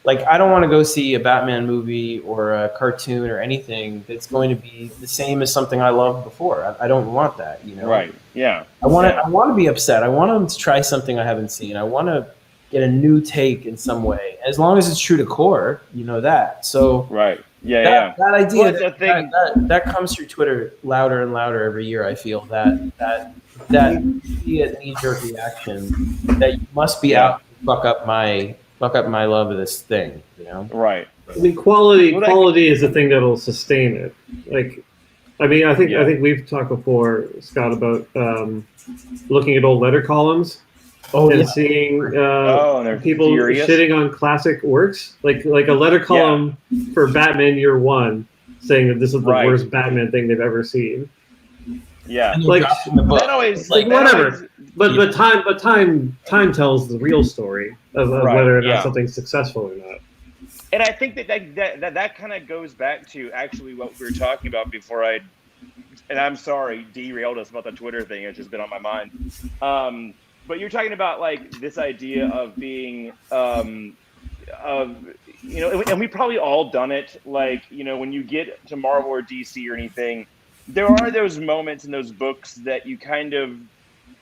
like I don't want to go see a Batman movie or a cartoon or anything that's going to be the same as something I loved before. I don't want that, Right. Yeah. I want to be upset. I want them to try something I haven't seen. I want to get a new take in some way, as long as it's true to core, that. So that idea that comes through Twitter louder and louder every year. I feel that knee-jerk reaction that you must be out to fuck up my love of this thing, Right. I mean, quality is the thing that'll sustain it. Like, I mean, I think we've talked before, Scott, about looking at old letter columns and seeing people shitting on classic works, like a letter column for Batman Year One, saying that this is the worst Batman thing they've ever seen. Yeah, like that always, like whatever. But time tells the real story of whether or not something's successful or not. And I think that kind of goes back to actually what we were talking about before and I'm sorry, derailed us about the Twitter thing. It's just been on my mind. But you're talking about like this idea of being, and we've probably all done it. Like, when you get to Marvel or DC or anything, there are those moments in those books that you kind of,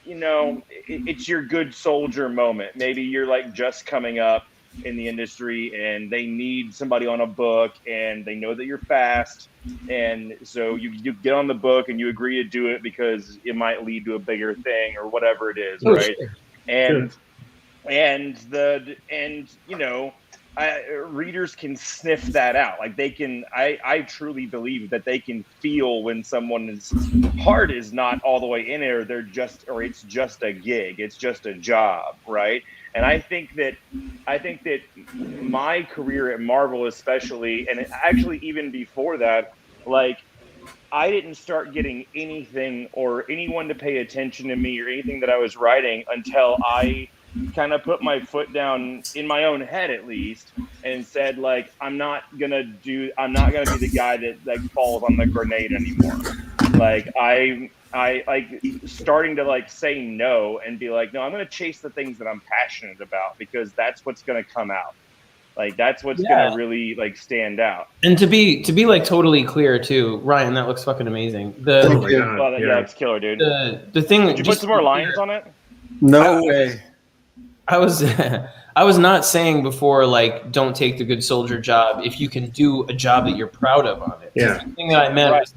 it's your good soldier moment. Maybe you're like just coming up in the industry and they need somebody on a book and they know that you're fast. And so you get on the book and you agree to do it because it might lead to a bigger thing or whatever it is. Right. Sure. Readers can sniff that out. Like they can, I truly believe that they can feel when someone's heart is not all the way in it, or it's just a gig, it's just a job, right? And I think that my career at Marvel, especially, and actually even before that, like I didn't start getting anything or anyone to pay attention to me or anything that I was writing until I kind of put my foot down in my own head, at least, and said like, I'm not gonna be the guy that like falls on the grenade anymore. Like I like starting to like say no and be like, no, I'm gonna chase the things that I'm passionate about, because that's what's gonna come out. Like that's what's gonna really like stand out. And to be like totally clear too, Ryan, that looks fucking amazing. Yeah, it's killer, dude. The thing. Did you put some more lines on it? No way. I was I was not saying before like don't take the good soldier job if you can do a job that you're proud of on it. Yeah. The thing that I meant was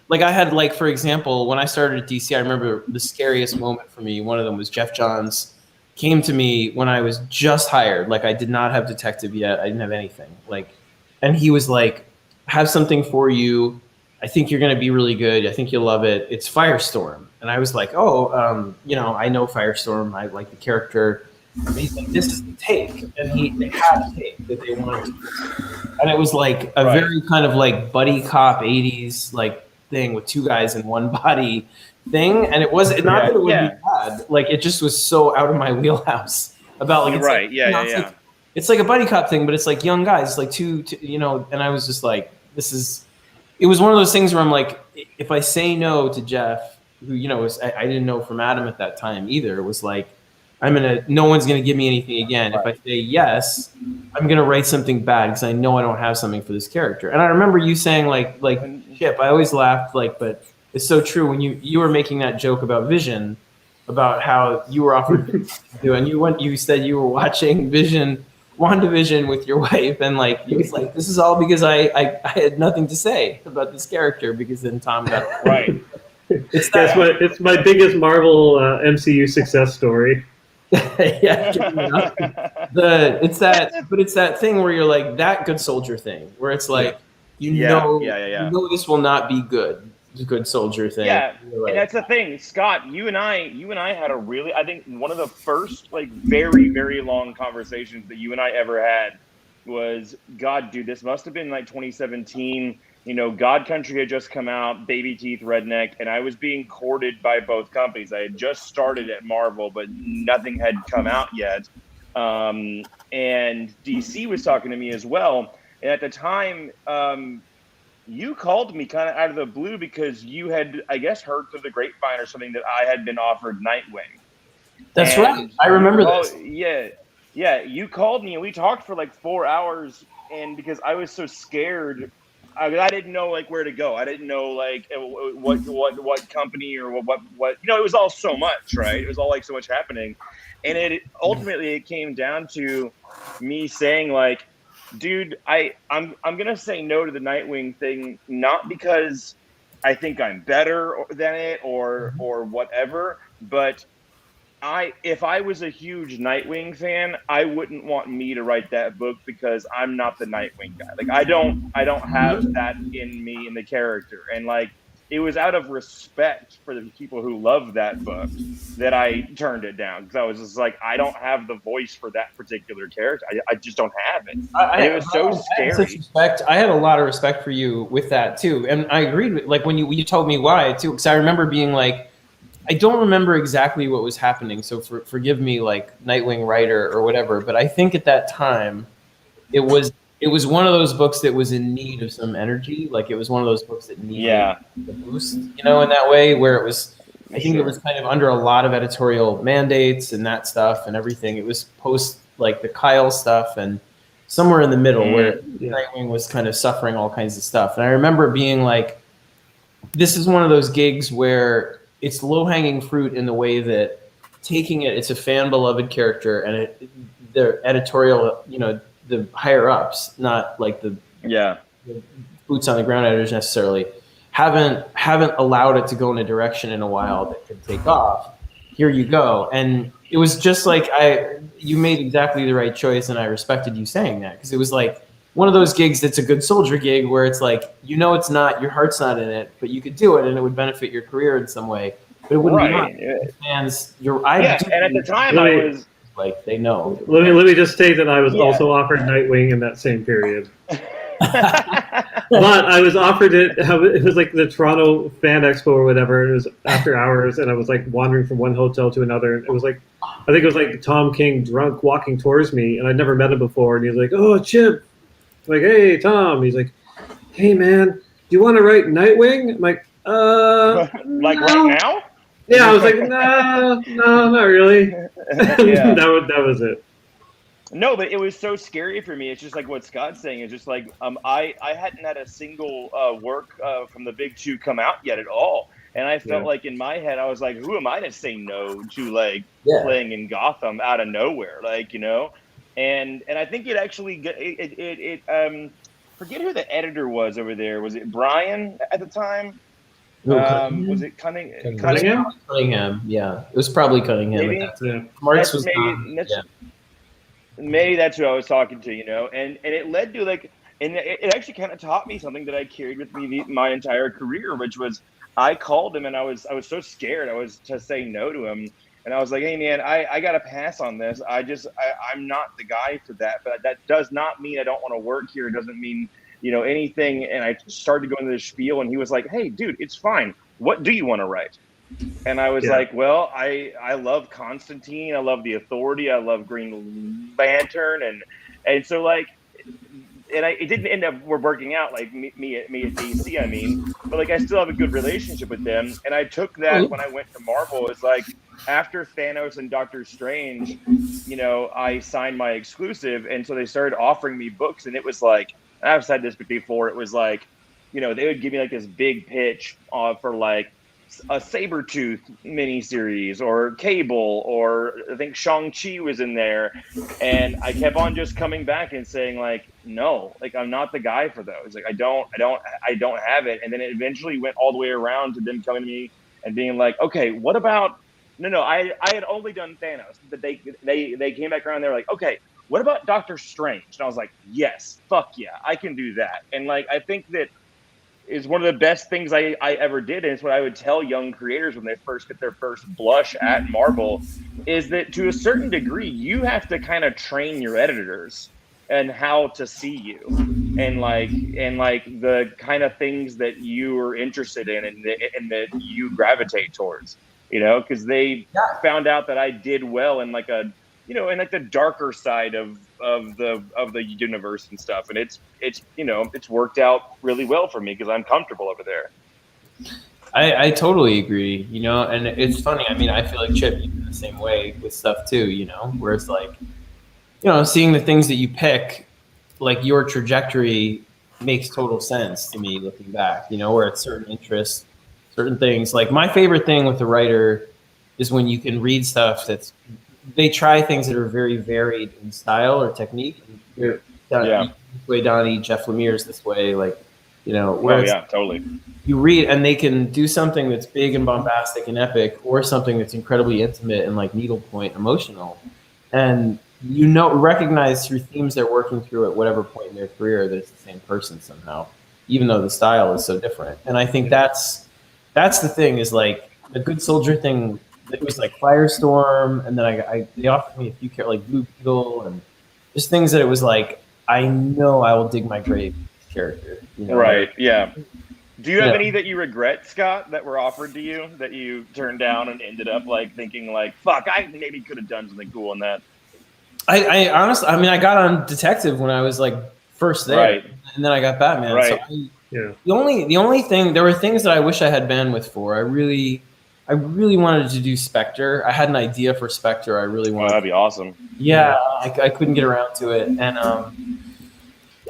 like I had like, for example, when I started at DC, I remember the scariest moment for me. One of them was Jeff Johns came to me when I was just hired. Like I did not have detective yet. I didn't have anything. Like, and he was like, have something for you. I think you're going to be really good. I think you'll love it. It's Firestorm. And I was like, oh, you know, I know Firestorm. I like the character. And he's like, this is the take. And they had a take that they wanted to. And it was like a very kind of like buddy cop 80s like thing with two guys in one body thing. And it was not that it would be bad. Like it just was so out of my wheelhouse about like, it's like, it's like a buddy cop thing, but it's like young guys, it's like two, you know, and I was just like, it was one of those things where I'm like, if I say no to Jeff, who, you know, I didn't know from Adam at that time either, it was like, no one's going to give me anything again. If I say yes, I'm going to write something bad because I know I don't have something for this character. And I remember you saying like Chip, I always laughed like, but it's so true when you were making that joke about Vision, about how you were offered to do, and you said you were watching WandaVision with your wife, and like he was like, this is all because I had nothing to say about this character because then Tom got it right. It's my biggest Marvel MCU success story. It's that thing where you're like that good soldier thing where it's like you know this will not be good. The good soldier thing. Yeah, like, and that's the thing, Scott. You and I had a really, I think one of the first like very, very long conversations that you and I ever had was, God, dude, this must have been like 2017. You know, God Country had just come out, Baby Teeth, Redneck, and I was being courted by both companies. I had just started at Marvel, but nothing had come out yet. And DC was talking to me as well. And at the time, you called me kind of out of the blue because you had, I guess, heard through the grapevine or something that I had been offered Nightwing. That's right. I remember this. Yeah. You called me and we talked for like 4 hours, and because I was so scared, I didn't know like where to go. I didn't know like what company or what you know. It was all so much, right? It was all like so much happening, and it ultimately came down to me saying like, dude, I'm gonna say no to the Nightwing thing, not because I think I'm better than it or whatever, but if I was a huge Nightwing fan, I wouldn't want me to write that book because I'm not the Nightwing guy. Like I don't have that in me in the character, and like it was out of respect for the people who love that book that I turned it down, because I was just like, I don't have the voice for that particular character. I just don't have it. It was so scary. I had a lot of respect for you with that too, and I agreed with like when you told me why too, because I remember being like, I don't remember exactly what was happening, so forgive me, like Nightwing writer or whatever. But I think at that time, it was one of those books that was in need of some energy. Like it was one of those books that needed the boost, you know, in that way where it was. I think it was kind of under a lot of editorial mandates and that stuff and everything. It was post like the Kyle stuff and somewhere in the middle where Nightwing was kind of suffering all kinds of stuff. And I remember being like, this is one of those gigs where it's low-hanging fruit in the way that taking it's a fan-beloved character, and the editorial, you know, the higher-ups, not like the boots on the ground editors necessarily, haven't allowed it to go in a direction in a while that could take off. Here you go. And it was just like you made exactly the right choice, and I respected you saying that, because it was like one of those gigs that's a good soldier gig where it's like, you know, it's not, your heart's not in it, but you could do it and it would benefit your career in some way. But it wouldn't be fans. And at the time I was like, they know. Let me just say that I was also offered Nightwing in that same period. But I was offered it. It was like the Toronto Fan Expo or whatever. It was after hours, and I was like wandering from one hotel to another. And it was like I think it was like Tom King drunk walking towards me, and I'd never met him before, and he was like, "Oh, Chip," I'm like, "Hey, Tom." He's like, "Hey, man, do you want to write Nightwing?" I'm like, Like no. right now? Yeah, I was like, no, not really. Yeah. that was it. No, but it was so scary for me. It's just like what Scott's saying. It's just like I hadn't had a single work from the big two come out yet at all, and I felt like in my head I was like, who am I to say no to like playing in Gotham out of nowhere, like, you know? And I think it actually forget who the editor was over there. Was it Brian at the time? Was it Cunningham? Cunningham, yeah. It was probably Cunningham. Maybe. Marks was Maybe that's who I was talking to, you know, and it led to like, and it actually kind of taught me something that I carried with me my entire career, which was I called him and I was so scared I was to say no to him, and I was like, hey man, I got to pass on this. I'm not the guy for that, but that does not mean I don't want to work here. It doesn't mean, you know, anything. And I started going to the spiel, and he was like, hey dude, it's fine. What do you want to write? And I was like, well, I love Constantine. I love the Authority. I love Green Lantern. And so like, and it didn't end up working out like me at DC, I mean, but like I still have a good relationship with them. And I took that when I went to Marvel. It's like after Thanos and Doctor Strange, you know, I signed my exclusive. And so they started offering me books, and it was like, I've said this before, it was like, you know, they would give me like this big pitch for like a Sabretooth miniseries or Cable, or I think Shang-Chi was in there. And I kept on just coming back and saying like, no, like I'm not the guy for those. Like I don't have it. And then it eventually went all the way around to them coming to me and being like, okay, what about, no, I had only done Thanos, but they came back around and they were like, okay, what about Doctor Strange? And I was like, yes, fuck yeah, I can do that. And like, I think that is one of the best things I ever did. And it's what I would tell young creators when they first get their first blush at Marvel, is that to a certain degree, you have to kind of train your editors and how to see you and like the kind of things that you are interested in and that you gravitate towards, you know, because they found out that I did well in like a, you know, in like the darker side of the universe and stuff, and it's you know, it's worked out really well for me because I'm comfortable over there. I totally agree, you know, and it's funny. I mean, I feel like Chip, you're the same way with stuff too, you know, where it's like, you know, seeing the things that you pick, like your trajectory makes total sense to me looking back, you know, where it's certain interests, certain things. Like my favorite thing with a writer is when you can read stuff that's, they try things that are very varied in style or technique. Way Donnie, Jeff Lemire's this way, like, you know, where totally. You read and they can do something that's big and bombastic and epic, or something that's incredibly intimate and like needlepoint emotional. And you know, recognize through themes they're working through at whatever point in their career that it's the same person somehow, even though the style is so different. And I think that's the thing, is like the Good Soldier thing. It was like Firestorm, and then they offered me a few like Blue Beetle and just things that it was like, I know I will dig my grave with this character. You know? Right? Yeah. Do you have any that you regret, Scott, that were offered to you that you turned down and ended up like thinking like, fuck, I maybe could have done something cool on that? I honestly, I mean, I got on Detective when I was like first there, and then I got Batman. Right. So the only thing, there were things that I wish I had bandwidth for. I really wanted to do Spectre. I had an idea for Spectre. I really wanted. Oh, that'd be awesome. Yeah, I couldn't get around to it, and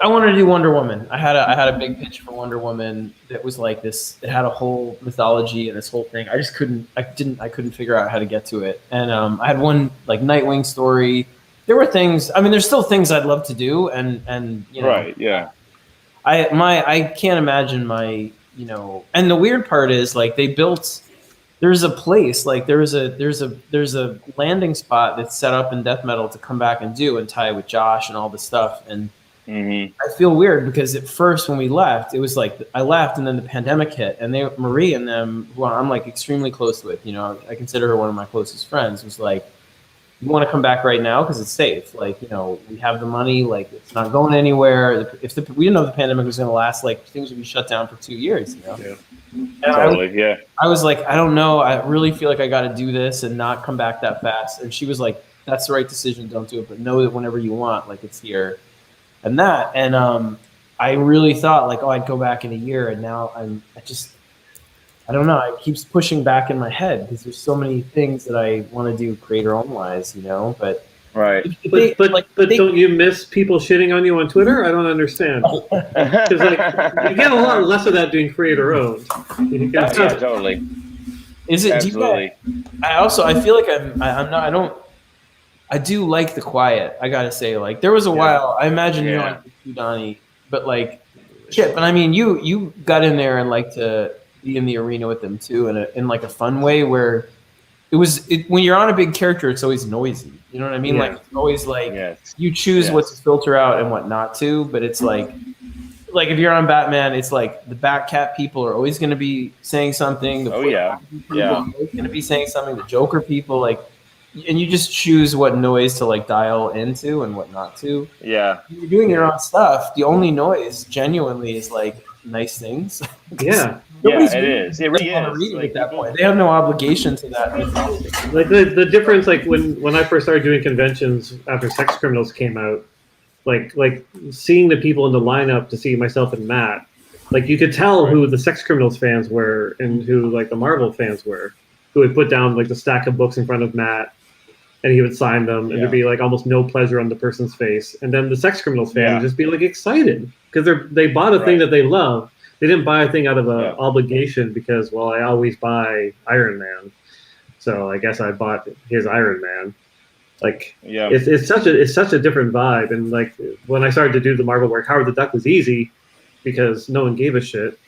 I wanted to do Wonder Woman. I had a big pitch for Wonder Woman that was like this. It had a whole mythology and this whole thing. I just couldn't. I couldn't figure out how to get to it. And I had one like Nightwing story. There were things. I mean, there's still things I'd love to do, and you know. Right. Yeah. I can't imagine my, you know. And the weird part is like they built. There's a place, like there's a landing spot that's set up in death metal to come back and do and tie with Josh and all this stuff. And I feel weird because at first when we left, it was like I left and then the pandemic hit, and Marie and them, who I'm like extremely close with, you know, I consider her one of my closest friends, was like, you want to come back right now because it's safe. Like, we have the money. Like, it's not going anywhere. If we didn't know the pandemic was going to last, like, things would be shut down for 2 years. Yeah. Totally. I was like, I don't know. I really feel like I got to do this and not come back that fast. And she was like, that's the right decision. Don't do it, but know that whenever you want, like, it's here. And I really thought like, I'd go back in a year, and now I don't know. It keeps pushing back in my head because there's so many things that I want to do creator-own-wise, but right. But don't you miss people shitting on you on Twitter? I don't understand. Because like you get a lot less of that doing creator-owned. Yeah, totally. Is it? Absolutely. I feel like I'm not. I do like the quiet. I gotta say, like there was a while. I imagine you like you, Donnie, but like shit. But I mean, you got in there and like to be in the arena with them too, in like a fun way where when you're on a big character, it's always noisy. You know what I mean? Yeah. Like it's always like you choose what to filter out and what not to. But it's like if you're on Batman, it's like the Batcat people are always going to be saying something. The people are always going to be saying something. The Joker people, like, and you just choose what noise to like dial into and what not to. Yeah. When you're doing your own stuff, the only noise genuinely is like nice things. Yeah. It is. It really is. Like, at that point, they have no obligation to that. Like the difference, like when I first started doing conventions after Sex Criminals came out, like seeing the people in the lineup to see myself and Matt, like you could tell who the Sex Criminals fans were and who like the Marvel fans were, who would put down like the stack of books in front of Matt, and he would sign them, and there'd be like almost no pleasure on the person's face, and then the Sex Criminals fan would just be like excited because they bought a thing that they love. They didn't buy a thing out of an obligation because, well, I always buy Iron Man, so I guess I bought his Iron Man. Like, it's such a different vibe. And like when I started to do the Marvel work, Howard the Duck was easy because no one gave a shit,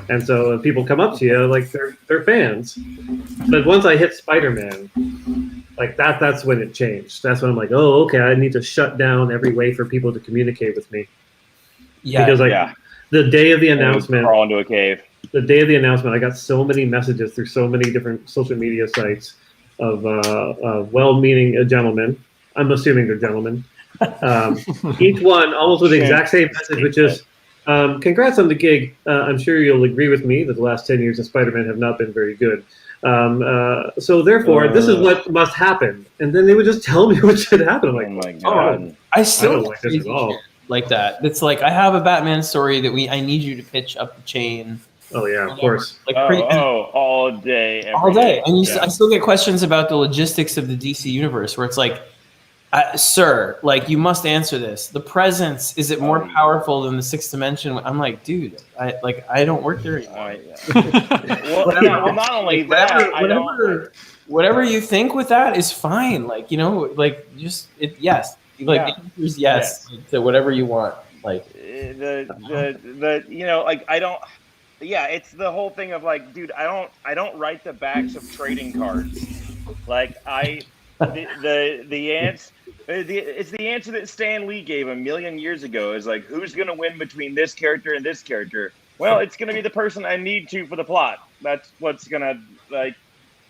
and so when people come up to you, like they're fans. But once I hit Spider-Man, like that's when it changed. That's when I'm like, oh, okay, I need to shut down every way for people to communicate with me. Yeah, because like. The day of the announcement, crawl into a cave. The day of the announcement, I got so many messages through so many different social media sites of well-meaning gentlemen. I'm assuming they're gentlemen. Each one almost with the exact same message, which is, "Congrats on the gig. I'm sure you'll agree with me that the last 10 years of Spider-Man have not been very good. So therefore, this is what must happen." And then they would just tell me what should happen. I'm like, oh my god, I still don't like this at all. Like that. It's like I have a Batman story that I need you to pitch up the chain. Oh yeah, of course. Like all day, all day. And I still get questions about the logistics of the DC universe, where it's like, sir, like you must answer this. The presence, is it more powerful than the sixth dimension? I'm like, dude, I don't work there anymore. Well, not only that, whatever you think with that is fine. Like just yes. Like the answer is yes to whatever you want. Like the like I don't. Yeah, it's the whole thing of like, dude, I don't write the backs of trading cards. Like the answer. It's the answer that Stan Lee gave a million years ago. Is like, who's gonna win between this character and this character? Well, it's gonna be the person I need to for the plot. That's what's gonna like.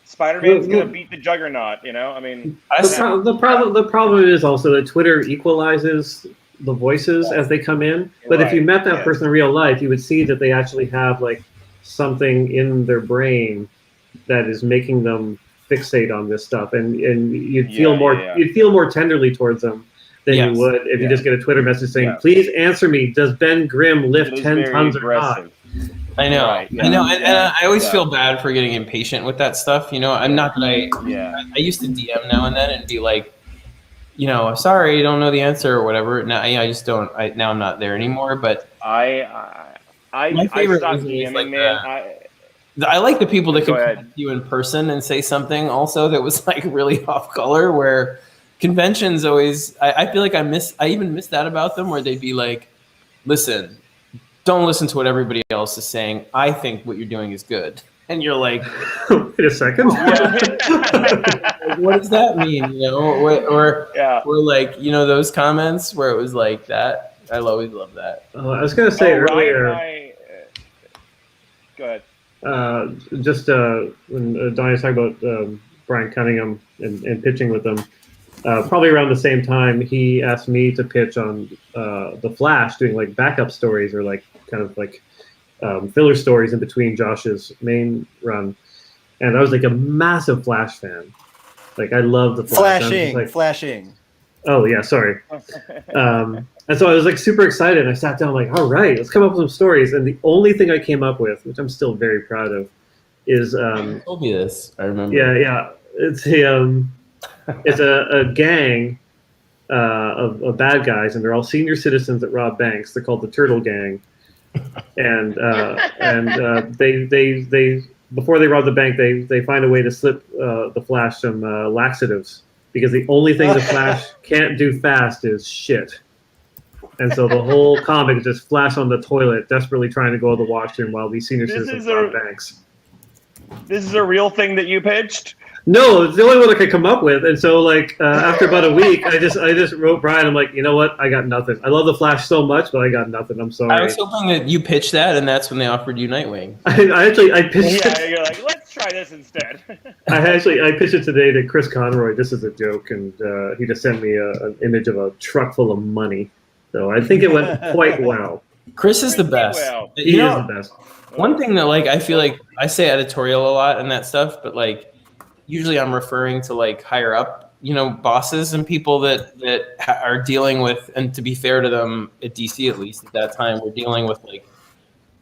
Spider-Man's gonna beat the Juggernaut, I mean, the problem is also that Twitter equalizes the voices as they come in. But if you met that person in real life, you would see that they actually have like something in their brain that is making them fixate on this stuff, and you'd feel more tenderly towards them than you would if you just get a Twitter message saying, "Please answer me. Does Ben Grimm lift 10 tons or not?" I know, I know, and I always feel bad for getting impatient with that stuff. I'm not that I used to DM now and then and be like, sorry, I don't know the answer or whatever. Now I just don't. Now I'm not there anymore. But my favorite stopped is like man. I like the people that can come to you in person and say something also that was like really off color. Where conventions always, I feel like I even miss that about them, where they'd be like, listen. Don't listen to what everybody else is saying. I think what you're doing is good. And you're like, wait a second. What does that mean? Or like, those comments where it was like that. I always love that. I was going to say earlier. Go ahead. Just when Donnie was talking about Brian Cunningham and pitching with them, probably around the same time, he asked me to pitch on the Flash, doing like backup stories or like kind of like filler stories in between Josh's main run. And I was like a massive Flash fan. Like I love the Flash. Flashing. Oh yeah, sorry. And so I was like super excited. I sat down like, all right, let's come up with some stories. And the only thing I came up with, which I'm still very proud of, is you told me this. I remember. Yeah. It's a gang of bad guys, and they're all senior citizens that rob banks. They're called the Turtle Gang, and they before they rob the bank, they find a way to slip the Flash some laxatives, because the only thing the Flash can't do fast is shit. And so the whole comic is just Flash on the toilet, desperately trying to go to the washroom while these senior citizens rob banks. This is a real thing that you pitched? No, it's the only one I could come up with. And so, like, after about a week, I just wrote Brian. I'm like, you know what? I got nothing. I love the Flash so much, but I got nothing. I'm sorry. I was hoping that you pitched that, and that's when they offered you Nightwing. I pitched. Yeah, you're like, let's try this instead. I pitched it today to Chris Conroy. This is a joke, and he just sent me an image of a truck full of money. So I think it went quite well. Chris is the best. Well. He is the best. One thing that, like, I feel like I say editorial a lot and that stuff, but like usually I'm referring to like higher up, bosses and people that are dealing with, and to be fair to them at DC, at least at that time, we're dealing with like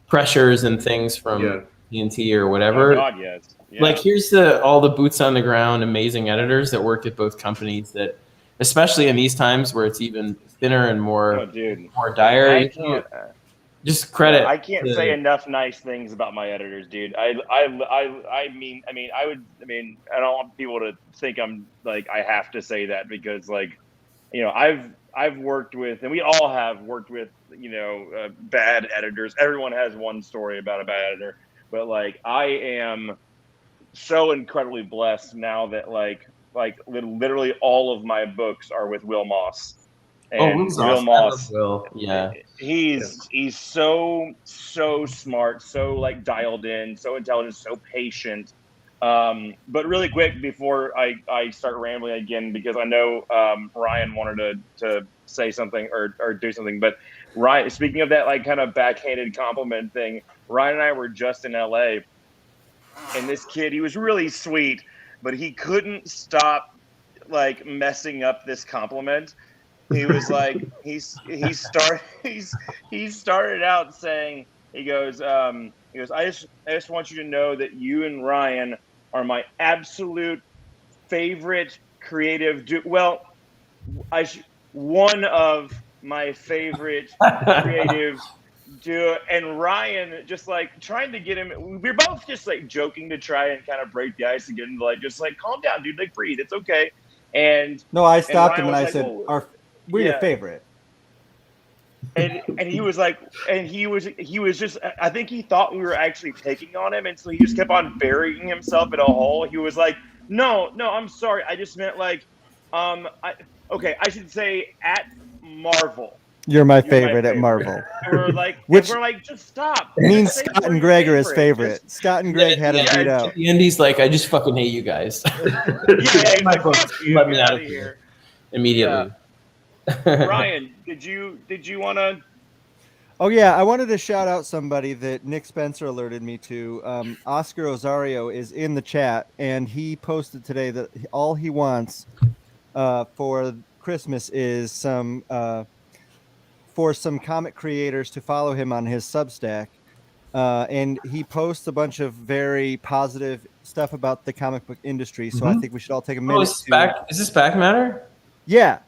pressures and things from TNT or whatever. Oh, God, yes. Yeah. Like here's all the boots on the ground, amazing editors that work at both companies that, especially in these times where it's even thinner and more dire. Just credit. I can't say enough nice things about my editors, dude. I don't want people to think I'm like I have to say that, because like, I've worked with, and we all have worked with, bad editors. Everyone has one story about a bad editor, but like I am so incredibly blessed now that like literally all of my books are with Will Moss. And Will Moss, yeah, he's so smart, so like dialed in, so intelligent, so patient. But really quick before I start rambling again, because I know Ryan wanted to say something or do something. But Ryan, speaking of that like kind of backhanded compliment thing, Ryan and I were just in LA, and this kid, he was really sweet, but he couldn't stop like messing up this compliment. He was like, he started out saying, he goes, I just want you to know that you and Ryan are my absolute favorite creative one of my favorite creative duo. And Ryan just like trying to get him, we were both just like joking to try and kind of break the ice and get him to like, just like, calm down, dude, like breathe, it's okay. And no, I stopped him and I like, said, well, we're your favorite. And he was like, and he was just, I think he thought we were actually picking on him, and so he just kept on burying himself in a hole. He was like, no, I'm sorry, I just meant like, I should say at Marvel. You're my favorite at Marvel. We're like, just stop. It means Scott and Greg are his favorite. Scott and Greg had him beat out. Andy's like, I just fucking hate you guys. Let me out of here immediately. Ryan, did you want to? Oh yeah, I wanted to shout out somebody that Nick Spencer alerted me to. Oscar Osario is in the chat, and he posted today that all he wants for Christmas is for some comic creators to follow him on his Substack, and he posts a bunch of very positive stuff about the comic book industry. So I think we should all take a minute. Is this Back Matter? Yeah.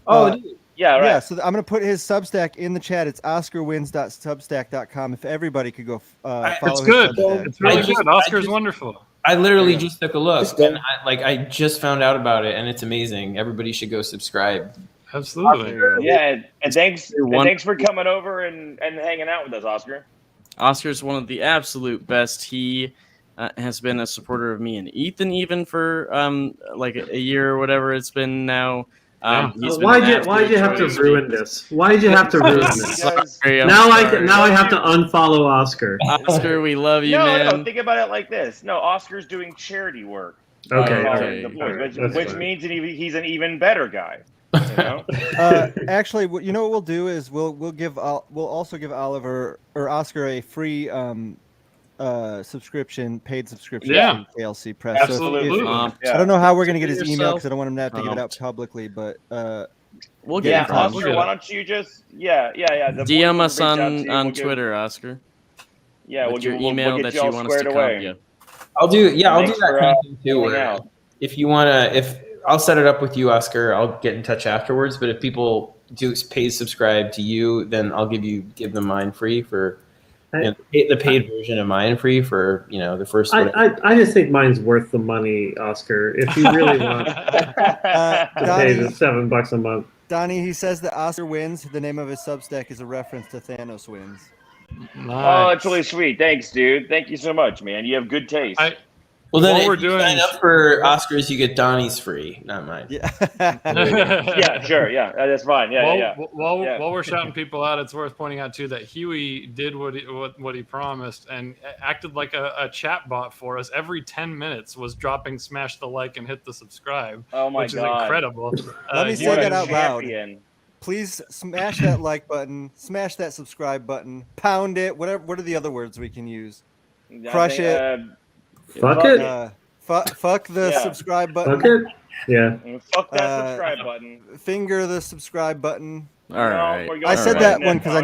Dude. Yeah, right. Yeah, so I'm going to put his Substack in the chat. It's oscarwins.substack.com. If everybody could go follow it's his good. Substack. It's really good. Oscar's wonderful. I literally just took a look, and I just found out about it, and it's amazing. Everybody should go subscribe. Absolutely. Yeah, and thanks for coming over and hanging out with us, Oscar. Oscar's one of the absolute best. He has been a supporter of me and Ethan even for like a year or whatever it's been now. Why'd you have to ruin this? Why'd you have to ruin this? Now I have to unfollow Oscar. Oscar, we love you, man. No, think about it like this. No, Oscar's doing charity work. The voice, which means that he's an even better guy. You know? Actually, you know what we'll do is we'll also give Oliver or Oscar a free paid subscription to KLC Press. Absolutely. So I don't know how we're gonna get his email because I don't want him to have to give it out publicly, but we'll get it. Oscar, why don't you just DM us on Twitter, Oscar. Yeah, with your email that you want us to copy. I'll do that Thanks kind for, of thing too. Where if you wanna, I'll set it up with you, Oscar. I'll get in touch afterwards. But if people do pay subscribe to you, then I'll give them mine free for the paid version of mine free for the first. I just think mine's worth the money, Oscar. If you really want to pay the $7 a month. Donnie, he says that Oscar wins. The name of his Substack is a reference to Thanos wins. Nice. Oh, that's really sweet. Thanks, dude. Thank you so much, man. You have good taste. Well, then if you sign up for Oscars, you get Donnie's free, not mine. Yeah. Yeah, sure. Yeah, that's fine. Yeah, While we're shouting people out, it's worth pointing out too that Huey did what he promised and acted like a chat bot for us. Every 10 minutes was dropping smash the like and hit the subscribe. Oh my which God. is incredible. Let me say that out loud. Champion. Please smash that like button, smash that subscribe button, pound it. Whatever. What are the other words we can use? Crush it. Fuck it. Fuck the subscribe button. Fuck it. Yeah. Fuck that subscribe button. Finger the subscribe button. All right. I said that one because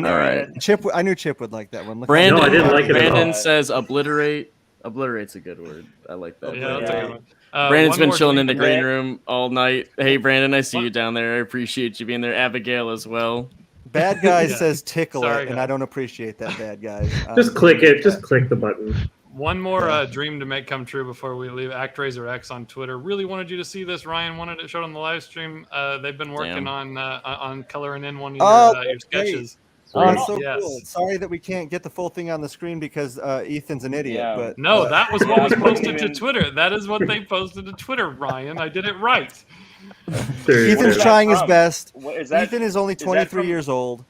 I knew Chip would like that one. Brandon, I didn't like it at all. Brandon says obliterate. Obliterate's a good word. I like that. Yeah, that's a good one. Brandon's been more chilling thing in the to green add. room all night. Hey, Brandon, I see you down there. I appreciate you being there. Abigail as well. Bad guy says tickle Sorry, it, and guys. I don't appreciate that, bad guy. Just click it. Just click the button. One more dream to make come true before we leave. ActRaiserX on Twitter really wanted you to see this. Ryan wanted it showed on the live stream. They've been working on coloring in one of your sketches. Oh, that's so Yes. cool. Sorry that we can't get the full thing on the screen because Ethan's an idiot. But No, that was what was posted to Twitter. That is what they posted to Twitter, Ryan. I did it right. Ethan's trying his best. Is that- Ethan is only is that 23 from- years old.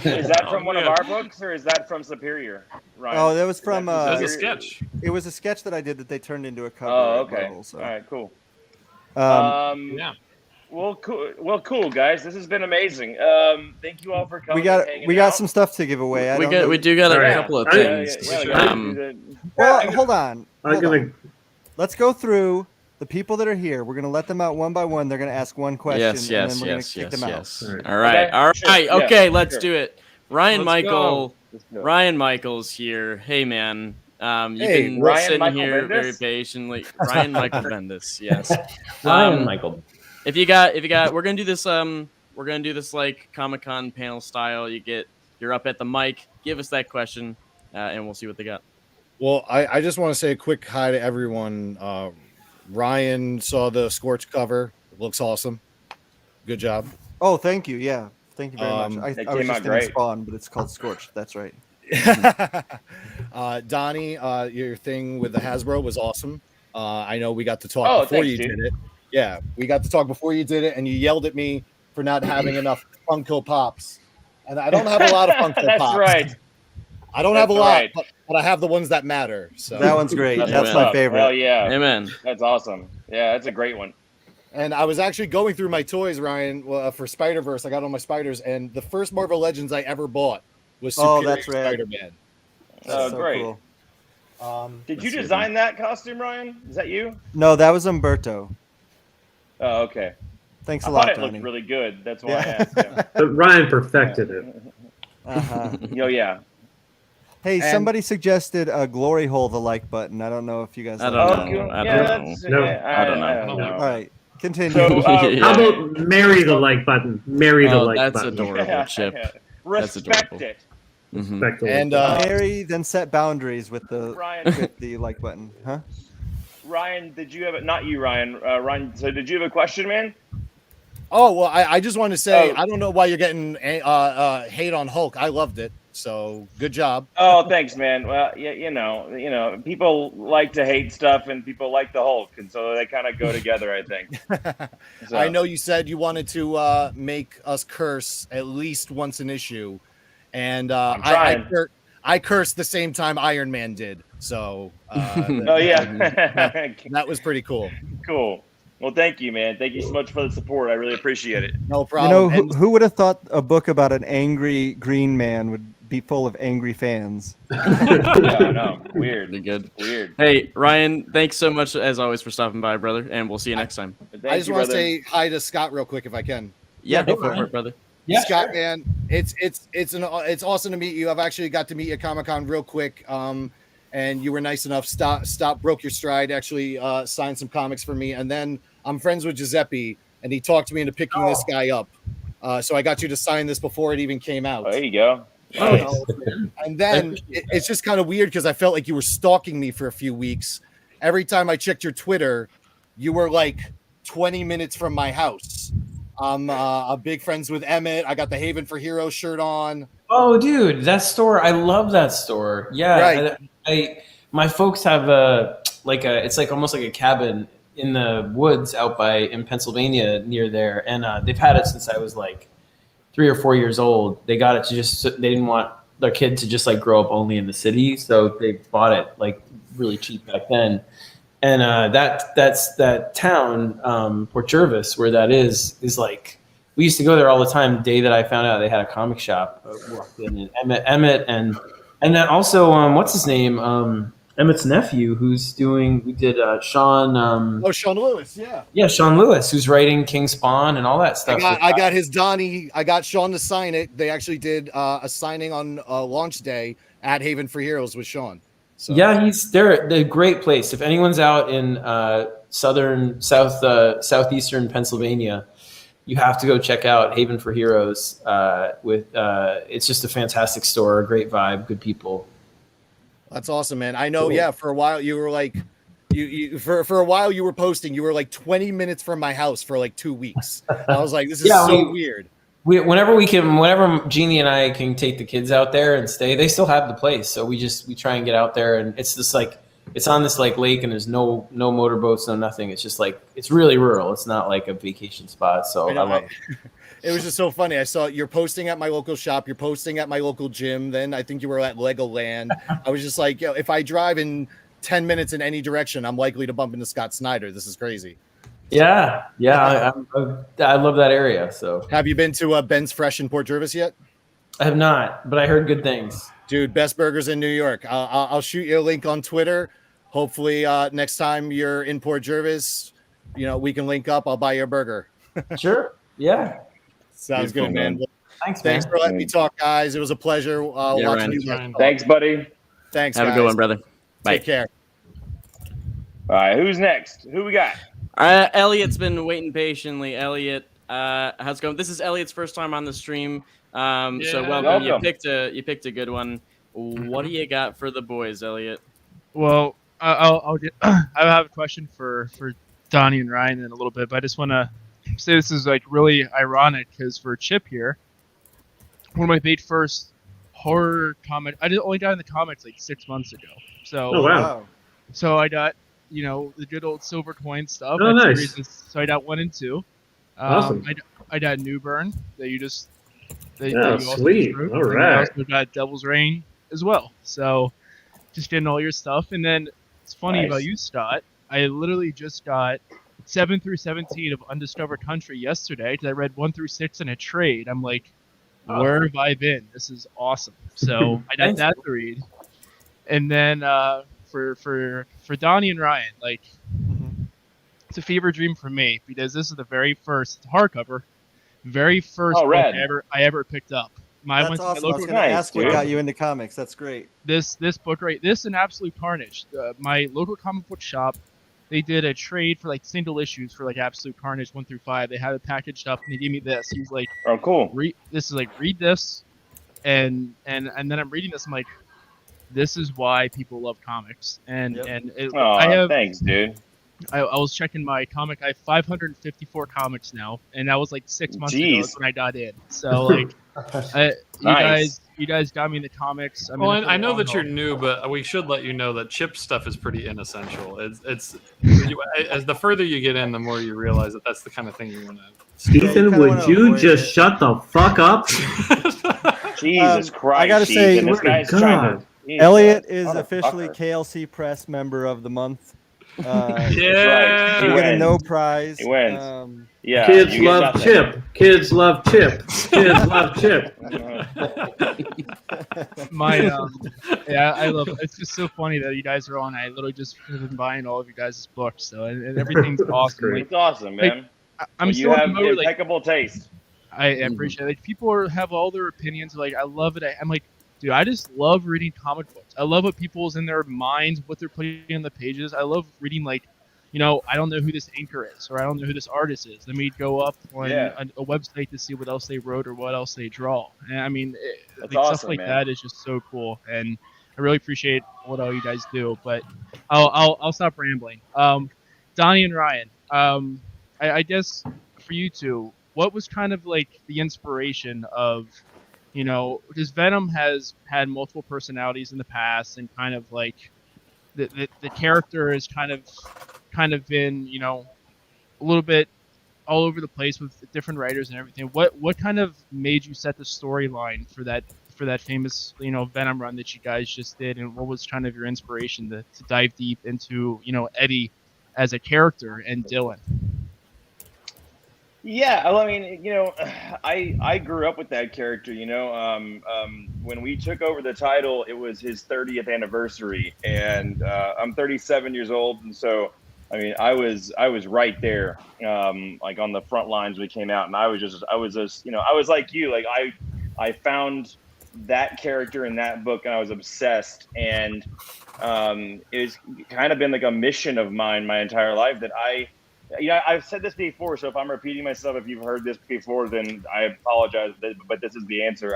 Is that from one of our books or is that from Superior? Ryan? Oh, that was from. It was a sketch. It was a sketch that I did that they turned into a cover. Oh, at okay. Marvel, so. All right, cool. Yeah. Well, cool, guys. This has been amazing. Thank you all for coming. We got some stuff to give away. We do got a couple of things. Well, hold on. I'm gonna. Let's go through the people that are here. We're gonna let them out one by one. They're gonna ask one question, Yes. and then we're gonna kick them out. All right. Okay, sure. Okay, Yeah, let's sure. do it. Ryan Let's go. Ryan Michael's here. Hey, man. You've Hey, been Ryan sitting Michael here Bendis? very patiently. Ryan Michael Bendis, yes. Ryan Michael. If you got, we're gonna do this. We're gonna do this like Comic-Con panel style. You're up at the mic. Give us that question, and we'll see what they got. Well, I just want to say a quick hi to everyone. Ryan saw the Scorch cover. It looks awesome. Good job. Oh, thank you. Yeah, thank you very much. It I was came just out in great. Spawn, but it's called Scorched. That's right. Donnie, your thing with the Hasbro was awesome. I know we got to talk before thanks, you dude. did it. Yeah, we got to talk before you did it, and you yelled at me for not having enough Funko Pops. And I don't have a lot of Funko That's Pops. right. I don't have a That's lot, right. but I have the ones that matter. So That one's great. That's what's my up. favorite. Hell yeah. Amen. That's awesome. Yeah, that's a great one. And I was actually going through my toys, Ryan, for Spider-Verse. I got all my spiders, and the first Marvel Legends I ever bought was Superior that's rad. Spider-Man. Oh, so great. cool. Did you design that costume, Ryan? Is that you? No, that was Umberto. Oh, okay. Thanks I a lot, thought it Tony. looked really good. That's why Yeah. I asked. Yeah. But Ryan perfected it. Uh-huh. Yo, yeah. Hey, And- somebody suggested a glory hole the like button. I don't know if you guys. I like don't that. know. cool. I Yeah, don't that's- know. No. yeah, I don't know. All right, continue. So, How about marry the like button? Marry the Oh, like that's button. adorable, Chip. That's Respect adorable. it. Mhm. Respect the And like button. Mary, then set boundaries with the Ryan, with the like button, huh? Ryan, did you have it? Not you, Ryan. Ryan, so did you have a question, man? Oh, well, I just want to say, Oh. I don't know why you're getting hate on Hulk. I loved it. So good job. Oh, thanks, man. Well, yeah, you know, people like to hate stuff, and people like the Hulk, and so they kind of go together, I think. So- I know you said you wanted to make us curse at least once an issue. And I'm trying. I cursed the same time Iron Man did. So oh yeah, that was pretty cool. Cool. Well, thank you, man. Thank you so much for the support. I really appreciate it. No You problem. know, who would have thought a book about an angry green man would be full of angry fans? Yeah, no, weird. Pretty good. Weird. Hey, Ryan, thanks so much as always for stopping by, brother, and we'll see you next time. I just want to say hi to Scott real quick if I can. Yeah, go for it, brother. Yeah, Scott, sure. man, it's awesome to meet you. I've actually got to meet you at Comic-Con real quick. And you were nice enough, broke your stride, actually signed some comics for me. And then I'm friends with Giuseppe, and he talked me into picking this guy up. So I got you to sign this before it even came out. Oh, there you go. Nice. And then it's just kind of weird because I felt like you were stalking me for a few weeks. Every time I checked your Twitter, you were like 20 minutes from my house. I'm big friends with Emmett. I got the Haven for Heroes shirt on. Oh, dude, that store! I love that store. Yeah, Right. My folks have it's like almost like a cabin in the woods in Pennsylvania near there, and they've had it since I was like 3 or 4 years old. They got it they didn't want their kid to just like grow up only in the city, so they bought it like really cheap back then. And that's that town, Port Jervis, where that is like. We used to go there all the time. The day that I found out they had a comic shop, walked in, and Emmett and then also what's his name? Emmett's nephew, we did Sean. Sean Lewis, yeah. Yeah, Sean Lewis, who's writing King Spawn and all that stuff. I got his Donnie. I got Sean to sign it. They actually did a signing on launch day at Haven for Heroes with Sean. So. Yeah, they're a great place. If anyone's out in southeastern Pennsylvania, you have to go check out Haven for Heroes. It's just a fantastic store, a great vibe, good people. That's awesome, man. I know. Cool. Yeah, for a while you were like, for a while you were posting. You were like 20 minutes from my house for like 2 weeks. I was like, this is weird. Whenever Jeannie and I can take the kids out there and stay, they still have the place. So we try and get out there, and it's just like. It's on this like lake, and there's no motorboats, no nothing. It's just like it's really rural. It's not like a vacation spot. So I love it. It was just so funny. I saw you're posting at my local shop. You're posting at my local gym. Then I think you were at Legoland. I was just like, if I drive in 10 minutes in any direction, I'm likely to bump into Scott Snyder. This is crazy. Yeah. I love that area. So have you been to Ben's Fresh in Port Jervis yet? I have not, but I heard good things. Dude, best burgers in New York. I'll shoot you a link on Twitter. Hopefully, next time you're in Port Jervis, we can link up. I'll buy you a burger. Sure. Yeah. Sounds good, man. Thanks for letting me talk, guys. It was a pleasure watching you guys. Thanks, buddy. Thanks, Have guys. a good one, brother. Bye. Take care. All right, who's next? Who we got? Elliot's been waiting patiently. Elliot, how's it going? This is Elliot's first time on the stream. So welcome. You picked a good one. What do you got for the boys, Elliot? Well, I'll get. I have a question for Donnie and Ryan in a little bit, but I just want to say this is like really ironic because for Chip here, one of my very first horror comic. I only got in the comics like 6 months ago. So wow. So I got the good old silver coin stuff. Oh, That's nice. the reason, so I got 1 and 2. Awesome. I got New Burn that you just. Sweet. All right. I also got Devil's Reign as well. So just getting all your stuff. And then it's funny about you, Scott. I literally just got 7 through 17 of Undiscovered Country yesterday because I read 1 through 6 in a trade. I'm like, where have I been? This is awesome. So I got that to read. And then for Donnie and Ryan, like it's a fever dream for me because this is the very first hardcover. Very first book I ever picked up. That's awesome. I was going to ask what got you into comics. That's great. This book this and Absolute Carnage. My local comic book shop, they did a trade for like single issues for like Absolute Carnage 1 through 5. They had it packaged up and they gave me this. He was like, "Oh, cool. Read this," and then I'm reading this. I'm like, this is why people love comics. Thanks, dude. I was checking my comic. I have 554 comics now, and that was like 6 months ago when I got in. So like, you guys got me in the comics. Well, and I know that you're new, but we should let you know that Chip stuff is pretty inessential. As the further you get in, the more you realize that that's the kind of thing you want to. Stephen, would you just shut the fuck up? Jesus Christ! I gotta say, this guy's trying to Elliot is officially KLC Press Member of the Month. Yeah, that's right. You get a no prize. He wins. Yeah, Kids you get love nothing. Chip. Kids love Chip. Kids love Chip. Yeah, I love it. It's just so funny that you guys are on. I literally just have been buying all of you guys' books, so and everything's awesome. It's awesome, man. I'm You still in have the mode, impeccable taste. I appreciate it. Like, people have all their opinions. Like, I love it. I'm like, dude, I just love reading comic books. I love what people's in their minds, what they're putting on the pages. I love reading, like, I don't know who this inker is, or I don't know who this artist is. Let me go up on a website to see what else they wrote or what else they draw. And I mean, awesome, stuff like man. that is just so cool. And I really appreciate what all you guys do. But I'll stop rambling. Donnie and Ryan, I guess for you two, what was kind of like the inspiration of, because Venom has had multiple personalities in the past, and kind of like the character has kind of been, a little bit all over the place with different writers and everything. What kind of made you set the storyline for that famous, Venom run that you guys just did, and what was kind of your inspiration to dive deep into, Eddie as a character and Dylan? Yeah, well, I mean, I grew up with that character. When we took over the title, it was his 30th anniversary, and I'm 37 years old, and so I mean, I was right there, like on the front lines when it came out, and I was just, I was like you, like I found that character in that book, and I was obsessed, and it's kind of been like a mission of mine my entire life that I've said this before, so if I'm repeating myself, if you've heard this before, then I apologize, but this is the answer.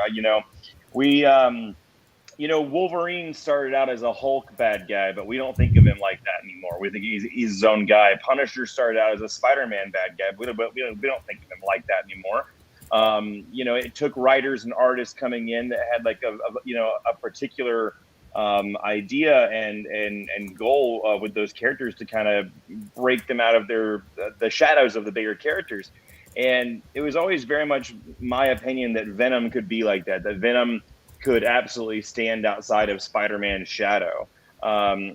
Wolverine started out as a Hulk bad guy, but we don't think of him like that anymore. We think he's his own guy. Punisher started out as a Spider-Man bad guy, but we don't think of him like that anymore. It took writers and artists coming in that had like a particular idea and goal with those characters to kind of break them out of the shadows of the bigger characters. And it was always very much my opinion that Venom could be like that Venom could absolutely stand outside of Spider-Man's shadow.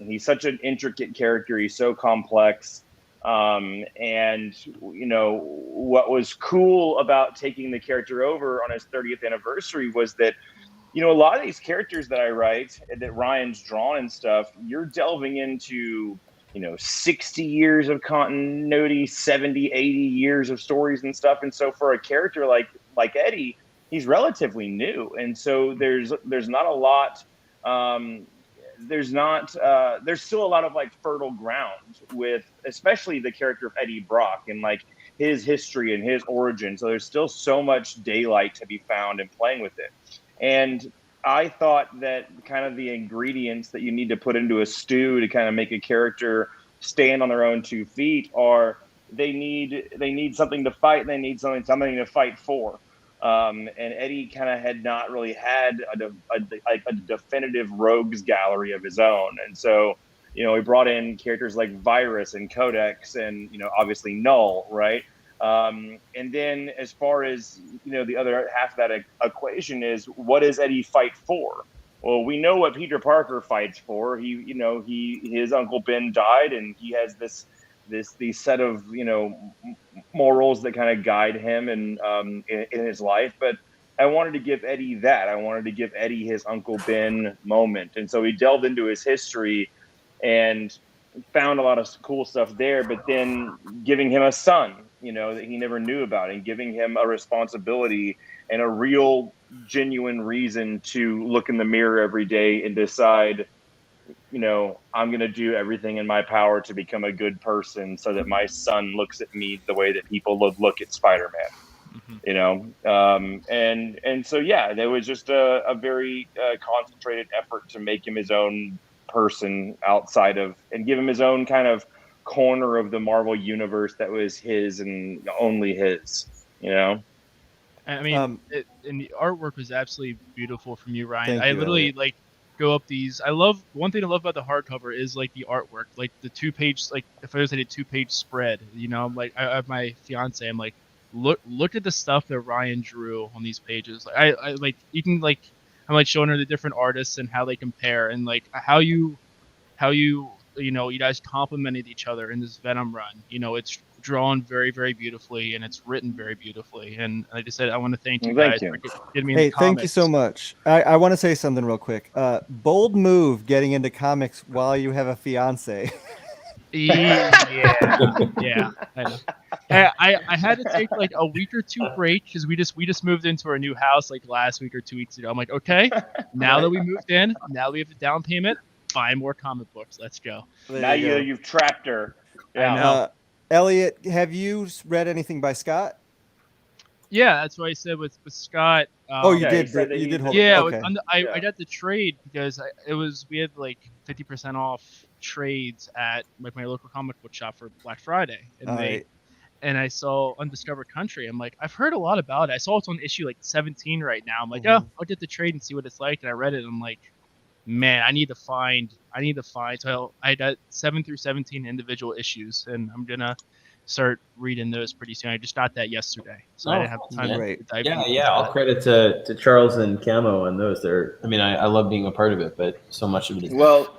He's such an intricate character. He's so complex. And what was cool about taking the character over on his 30th anniversary was that a lot of these characters that I write, that Ryan's drawn and stuff, you're delving into, 60 years of continuity, 70, 80 years of stories and stuff. And so for a character like Eddie, he's relatively new. And so there's not a lot, there's still a lot of like fertile ground with, especially the character of Eddie Brock and like his history and his origin. So there's still so much daylight to be found in playing with it. And I thought that kind of the ingredients that you need to put into a stew to kind of make a character stand on their own 2 feet are they need something to fight, and they need something to fight for. And Eddie kind of had not really had a definitive rogues gallery of his own. And so, he brought in characters like Virus and Codex and, obviously Null, right? And then as far as, the other half of that equation is, what does Eddie fight for? Well, we know what Peter Parker fights for. His Uncle Ben died, and he has these set of, morals that kind of guide him and in his life. But I wanted to give Eddie that. I wanted to give Eddie his Uncle Ben moment. And so he delved into his history and found a lot of cool stuff there, but then giving him a son, that he never knew about, and giving him a responsibility and a real genuine reason to look in the mirror every day and decide, I'm going to do everything in my power to become a good person so that my son looks at me the way that people look at Spider-Man, and so, yeah, there was just a very concentrated effort to make him his own person outside of, and give him his own kind of corner of the Marvel universe that was his and only his, I mean, and the artwork was absolutely beautiful from you, Ryan. Thank I you, literally Elliot. like go up these. One thing I love about the hardcover is like the artwork, like the 2-page, like if I was at a 2-page spread, I'm like, I have my fiance, I'm like, look at the stuff that Ryan drew on these pages. Like I like, you can like, I'm like showing her the different artists and how they compare, and like how you you guys complimented each other in this Venom run. It's drawn very, very beautifully, and it's written very beautifully. And like I said, I want to thank you guys for getting me into comics. Thank you so much. I want to say something real quick. Bold move getting into comics while you have a fiance. Yeah. I know. I had to take like a week or two break because we just moved into our new house like last week or 2 weeks ago. I'm like, okay, now that we moved in, now we have the down payment, buy more comic books. Let's go. Now you've trapped her. Yeah. I know. Elliot, have you read anything by Scott? Yeah, that's what I said with Scott. You did. You did. Yeah, okay. I got the trade because we had like 50% off trades at like my local comic book shop for Black Friday, and I saw Undiscovered Country. I'm like, I've heard a lot about it. I saw it's on issue like 17 right now. I'm like, I'll get the trade and see what it's like. And I read it, and I'm like, man, I need to find. So I got 7 through 17 individual issues, and I'm gonna start reading those pretty soon. I just got that yesterday, so I didn't have time to dive into Yeah. All credit to Charles and Camo and those. I love being a part of it, but so much of it is. Well,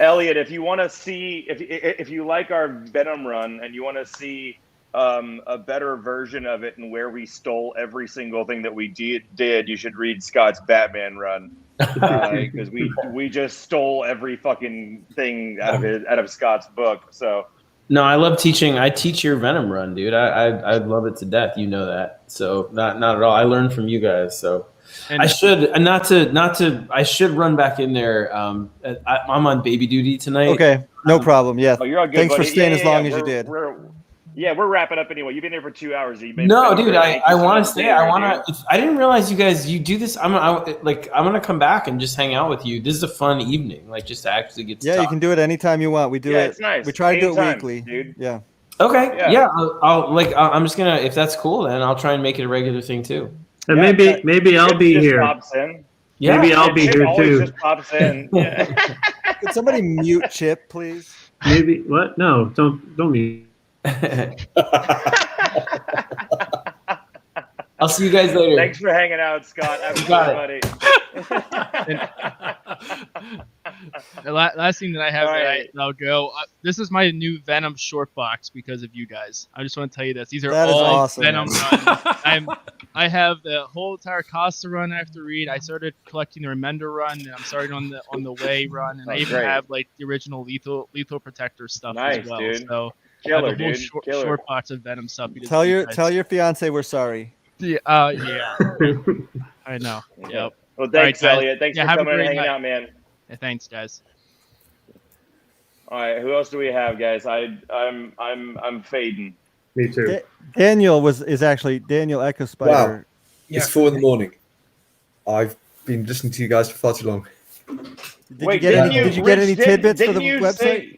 Elliot, if you want to see, if you like our Venom run and you want to see a better version of it and where we stole every single thing that we did, you should read Scott's Batman run. Because we just stole every fucking thing out of Scott's book. So no, I love teaching. I teach your Venom run, dude. I love it to death. You know that. So not at all. I learned from you guys. So I should I should run back in there. I'm on baby duty tonight. Okay, no problem. Yeah. Oh, you're all good, Thanks buddy. for staying as long as you did. We're wrapping up anyway. You've been here for 2 hours. No, dude, I want to stay. I didn't realize you do this. I'm gonna come back and just hang out with you. This is a fun evening, like just to actually get to talk. You can do it anytime you want. We do it. It's nice. We try to do it Anytime, weekly, dude. Yeah. Okay. Yeah. I'm just gonna, if that's cool, then I'll try and make it a regular thing too. And maybe I'll be here. Yeah. Maybe I'll be here too. Just pops in. Yeah. Could somebody mute Chip, please? Maybe what? No, don't mute. I'll see you guys later. Thanks for hanging out, Scott. Have a good buddy. The last thing that I have, I'll go. This is my new Venom short box because of you guys. I just want to tell you this. These are all awesome, Venom runs. I have the whole entire Costa run I have to read. I started collecting the Remender run, and I'm starting on the Way run, and I even have like the original Lethal Protector stuff as well. Dude. So Killer, I have a whole short box of Venom stuff. Tell your fiance we're sorry. Yeah. I know. Yep. Well, thanks, Elliot. Thanks for coming and hanging out, man. Yeah, thanks, guys. All right, who else do we have, guys? I'm fading. Me too. Daniel is actually Daniel Echo Spider. Wow. It's 4 a.m. I've been listening to you guys for far too long. Did you get any tidbits for the website?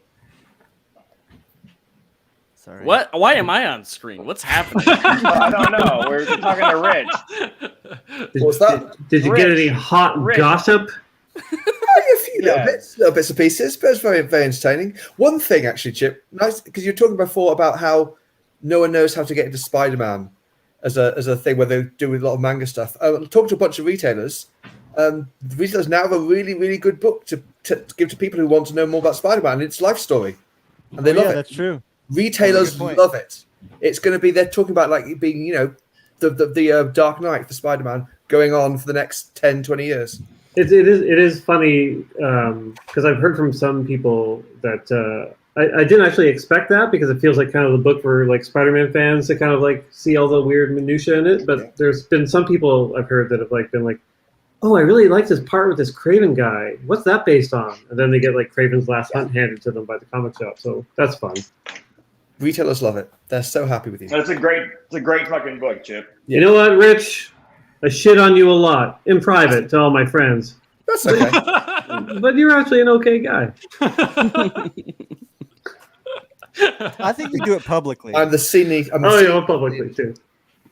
Sorry. What? Why am I on screen? What's happening? I don't know. We're talking to Rich. What's that? Did you get any hot gossip? A few little bits and pieces, but it's very, very entertaining. One thing, actually, Chip, nice because you were talking before about how no one knows how to get into Spider-Man as a thing where they do a lot of manga stuff. I talked to a bunch of retailers. The retailers now have a really, really good book to give to people who want to know more about Spider-Man. It's Life Story, and they love it. That's true. Retailers love it. It's going to be, they're talking about like being, the Dark Knight for Spider-Man going on for the next 10, 20 years. It is funny because I've heard from some people that I didn't actually expect that because it feels like kind of the book for like Spider-Man fans to kind of like see all the weird minutia in it. But there's been some people I've heard that have like been like, oh, I really like this part with this Craven guy. What's that based on? And then they get like Craven's Last Hunt handed to them by the comic shop. So that's fun. Retailers love it. They're so happy with you. It's a great fucking book, Chip. You know what, Rich? I shit on you a lot in private to all my friends. That's okay. But you're actually an okay guy. I think you do it publicly. I'm publicly too.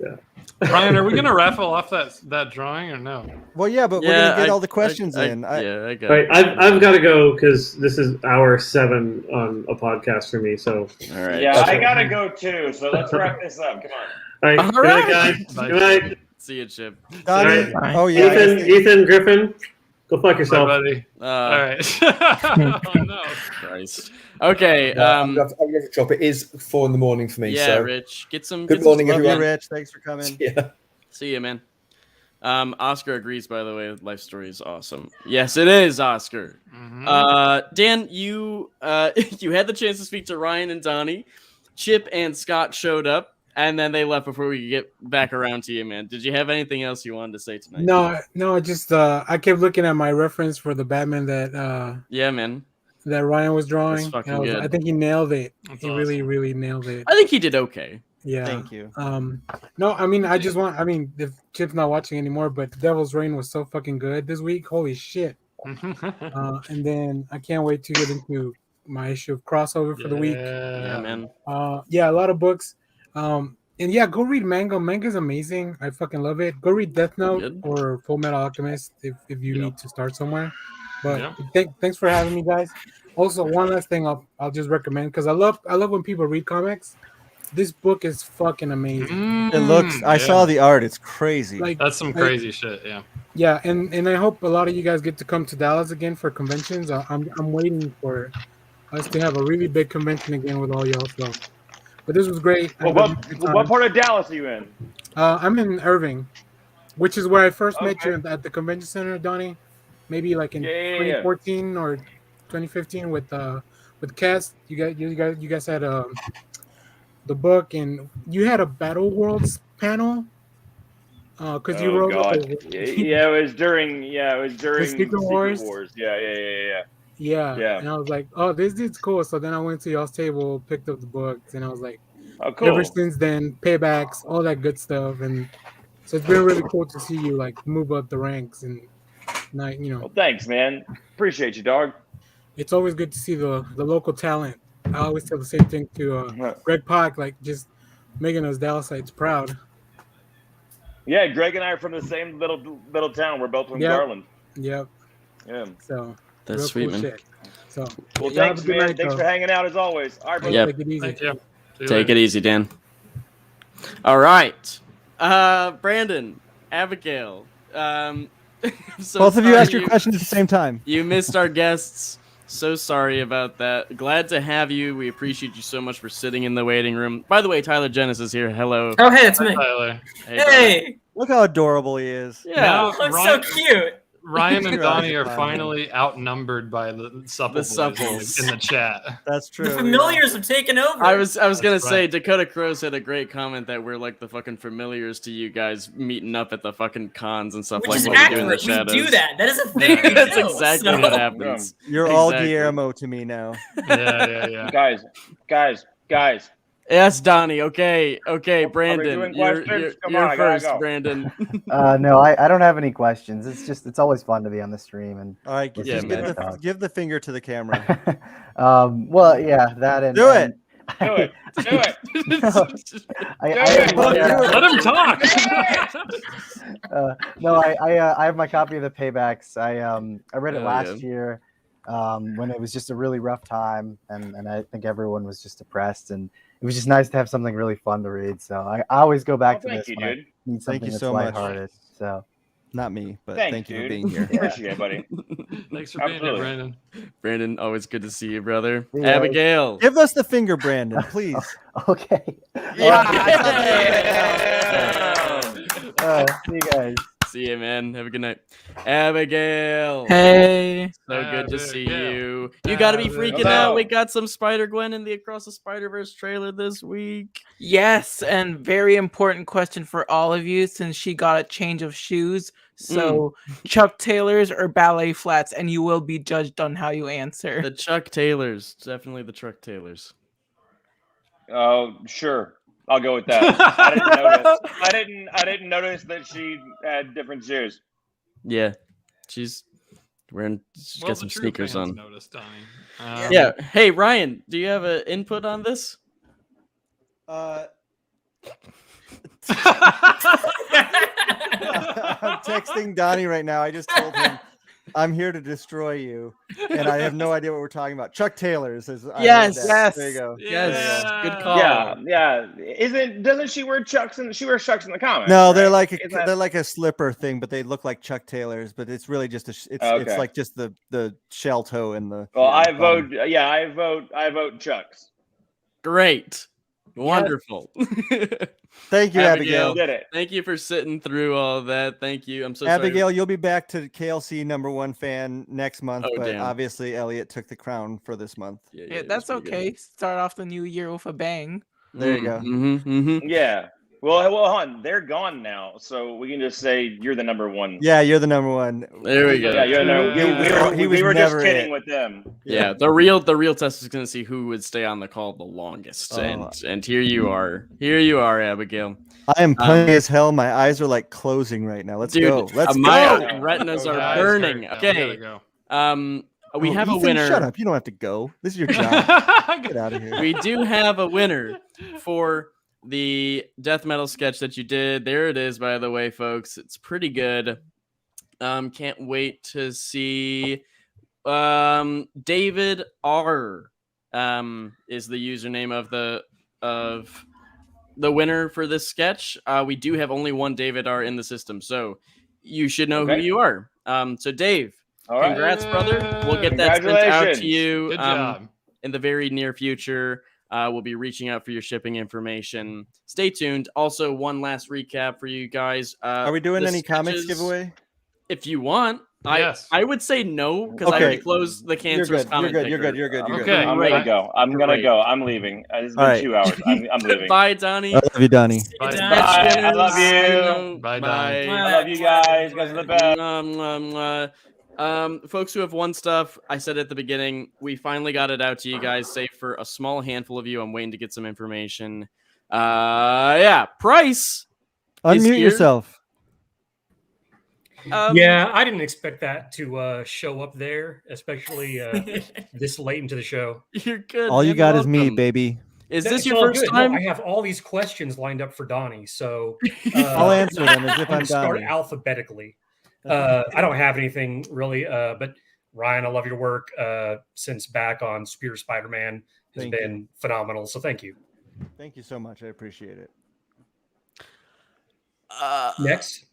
Yeah. Ryan, are we gonna raffle off that drawing or no? Well, yeah, but we're gonna get all the questions in. I got it. I've got to go because this is hour 7 on a podcast for me. So all right. Yeah, I gotta go too. So let's wrap this up. Come on. All right. Good night, guys. Bye. Good night. See you, Chip. Donnie? Sorry. Oh, yeah. I guess they- Ethan Griffin, go fuck yourself, buddy. All right. Oh no. Christ. Okay. I'm gonna have to drop. It is 4 a.m. for me. Yeah, so. Rich. Get some. Good get morning, some everyone. Love you, Rich. Thanks for coming. Yeah. See you, man. Oscar agrees, by the way. Life Story is awesome. Yes, it is, Oscar. Dan, you you had the chance to speak to Ryan and Donnie. Chip and Scott showed up, and then they left before we could get back around to you, man. Did you have anything else you wanted to say tonight? No, just I kept looking at my reference for the Batman that yeah, man, that Ryan was drawing. That's fucking and good. I think he nailed it. That's He really, really nailed it. I think he did okay. Yeah. Thank you. No, I mean, if Chip's not watching anymore, but Devil's Reign was so fucking good this week. Holy shit. And then I can't wait to get into my issue of crossover for the week. Yeah, man. Yeah, a lot of books. And yeah, go read manga. Manga's amazing. I fucking love it. Go read Death Note or Full Metal Alchemist if you need to start somewhere. But thanks for having me, guys. Also, one last thing I'll just recommend, because I love when people read comics. This book is fucking amazing. It looks. I saw the art. It's crazy. That's some crazy shit. Yeah. Yeah, and I hope a lot of you guys get to come to Dallas again for conventions. I'm waiting for us to have a really big convention again with all y'all. So, but this was great. Well, what part of Dallas are you in? I'm in Irving, which is where I first met you at the convention center, Donnie. Maybe like in 2014 or 2015 with Cass. You guys had the book, and you had a Battle Worlds panel. Because you wrote. Yeah, it was during. Secret Wars. Yeah. And I was like, oh, this dude's cool. So then I went to y'all's table, picked up the books, and I was like, oh, cool. Ever since then, paybacks, all that good stuff, and so it's been really cool to see you like move up the ranks and not, Well, thanks, man. Appreciate you, dog. It's always good to see the local talent. I always tell the same thing to Greg Pak, like just making us Dallasites proud. Yeah, Greg and I are from the same little town. We're both from Garland. Yep. Yeah. So that's sweet, cool man. Shit. So well, thanks, man. Night, thanks for hanging out as always. All right, brother. Yep. Take it easy. Thank you. Take it easy, Dan. All right, Brandon, Abigail. So both of you sorry asked your questions at the same time. You missed our guests. So sorry about that. Glad to have you. We appreciate you so much for sitting in the waiting room. By the way, Tyler Jennis is here. Hello. Oh, hey, it's me. Tyler. Hey. Look how adorable he is. Yeah. I'm so cute. Ryan and Donnie are finally outnumbered by the supple boys in the chat. That's true. The familiars have taken over. I was gonna say Dakota Crows had a great comment that we're like the fucking familiars to you guys meeting up at the fucking cons and stuff. Which like is what we do in the accurate. We shadows. do that. That is a thing. We That's do, exactly so. what happens. You're all Guillermo to me now. Yeah. Guys. Yes, Donnie. Okay, Brandon. You're on, first, go. Brandon. No, I don't have any questions. It's always fun to be on the stream and. All right, Yeah, give the finger to the camera. Well, yeah, that and Do it. Let him talk. No, I have my copy of the Paybacks. I read it last year when it was just a really rough time, and I think everyone was just depressed, and it was just nice to have something really fun to read. So I always go back to this when I need something that's lighthearted. So not me, but thank you for dude. being here. Appreciate it, buddy. Thanks for being here, Brandon. Brandon, always good to see you, brother. Yeah. Abigail. Give us the finger, Brandon, please. Okay. See you guys. See you, man. Have a good night. Abigail. Hey. So good to see you. You got to be freaking out. We got some Spider-Gwen in the Across the Spider-Verse trailer this week. Yes, and very important question for all of you since she got a change of shoes. So Chuck Taylors or ballet flats, and you will be judged on how you answer. The Chuck Taylors. Definitely the Chuck Taylors. Oh, sure. I'll go with that. I didn't notice. I didn't notice that she had different shoes. Yeah, she's wearing. She's got some sneakers on. Noticed, Donnie. Yeah. Hey, Ryan, do you have an input on this? I'm texting Donnie right now. I just told him I'm here to destroy you, and I have no idea what we're talking about. Chuck Taylor says, Yes. There you go. Yes. Good call. Yeah. Doesn't she wear chucks? She wears chucks in the comics. No, they're right? they're like a slipper thing, but they look like Chuck Taylors. But it's really just it's like just the shell toe and the. Well, I vote. Yeah, I vote chucks. Great. Wonderful. Thank you, Abigail. Did it. Thank you for sitting through all of that. Thank you. I'm so Abigail, sorry. you'll be back to KLC #1 fan next month, but damn. obviously Elliot took the crown for this month. Yeah, that's okay. Start off the new year with a bang. There you go. Yeah. Well, hon, they're gone now, so we can just say you're the #1. Yeah, you're the #1. There we go. Yeah, you're we were just kidding it. with them. Yeah, the real test is going to see who would stay on the call the longest, and here you are. Here you are, Abigail. I am punny as hell. My eyes are like closing right now. Let's go. Let's my go. retinas are burning. Okay. We have a Ethan, winner. Shut up. You don't have to go. This is your job. Get out of here. We do have a winner for the death metal sketch that you did. There it is, by the way, folks. It's pretty good. Can't wait to see. David R is the username of the winner for this sketch. We do have only one David R in the system, so you should know who you are. So Dave, congrats, brother. We'll get that sent out to you Good job. in the very near future. We'll be reaching out for your shipping information. Stay tuned. Also, one last recap for you guys. Are we doing any comics giveaway? If you want. Yes. I would say no, because I already closed the cancerous comment. You're good. Okay. I'm gonna go. I'm gonna go. I'm leaving. It's been 2 hours. I'm leaving. Bye, Donnie. I love you, Donnie. Bye. Bye. I love you. Bye, Donnie. I love you guys. You guys are the best. Folks who have won stuff, I said at the beginning, we finally got it out to you guys, save for a small handful of you. I'm waiting to get some information. Price. Unmute yourself. Yeah, I didn't expect that to show up there, especially this late into the show. You're good. All you got is me, baby. Is That's this your all first good. time? No, I have all these questions lined up for Donnie, so I'll answer them as if I'm start Donnie. alphabetically. I don't have anything really, but Ryan, I love your work since back on Spear Spider-Man has been phenomenal. So thank you. Thank you so much. I appreciate it. Next.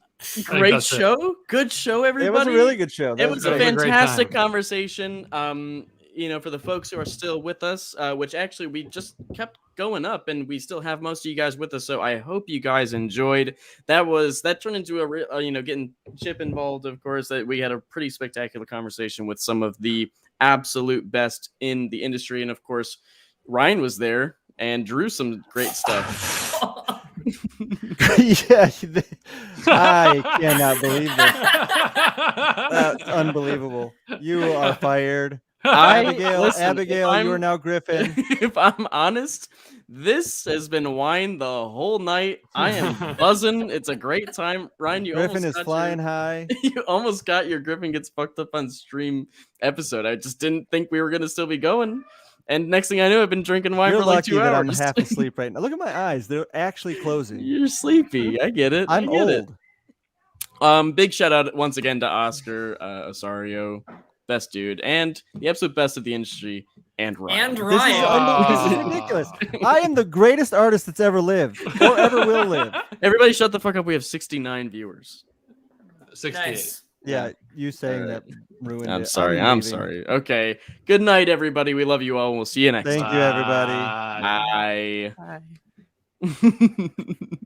Great show. Good show, everybody. It was a really good show. It was a fantastic conversation. For the folks who are still with us, which actually we just kept going up, and we still have most of you guys with us. So I hope you guys enjoyed. That turned into a getting Chip involved. Of course, that we had a pretty spectacular conversation with some of the absolute best in the industry, and of course, Ryan was there and drew some great stuff. Yeah, I cannot believe this. That's unbelievable. You are fired. Abigail, you are now Griffin. If I'm honest, this has been wine the whole night. I am buzzing. It's a great time. Ryan, Griffin is flying high. You almost got your Griffin Gets Fucked Up on Stream episode. I just didn't think we were going to still be going. And next thing I knew, I've been drinking wine You're for like lucky 2 that hours. I'm half asleep right now. Look at my eyes. They're actually closing. You're sleepy. I get it. I'm old. Big shout out once again to Oscar Osario, best dude, and the absolute best of the industry, and Ryan. This is ridiculous. I am the greatest artist that's ever lived or ever will live. Everybody shut the fuck up. We have 69 viewers. 68. Nice. Yeah, you saying that ruined I'm it. sorry. I'm I'm leaving. sorry. Okay. Good night, everybody. We love you all. We'll see you next Thank time. you, everybody. Bye.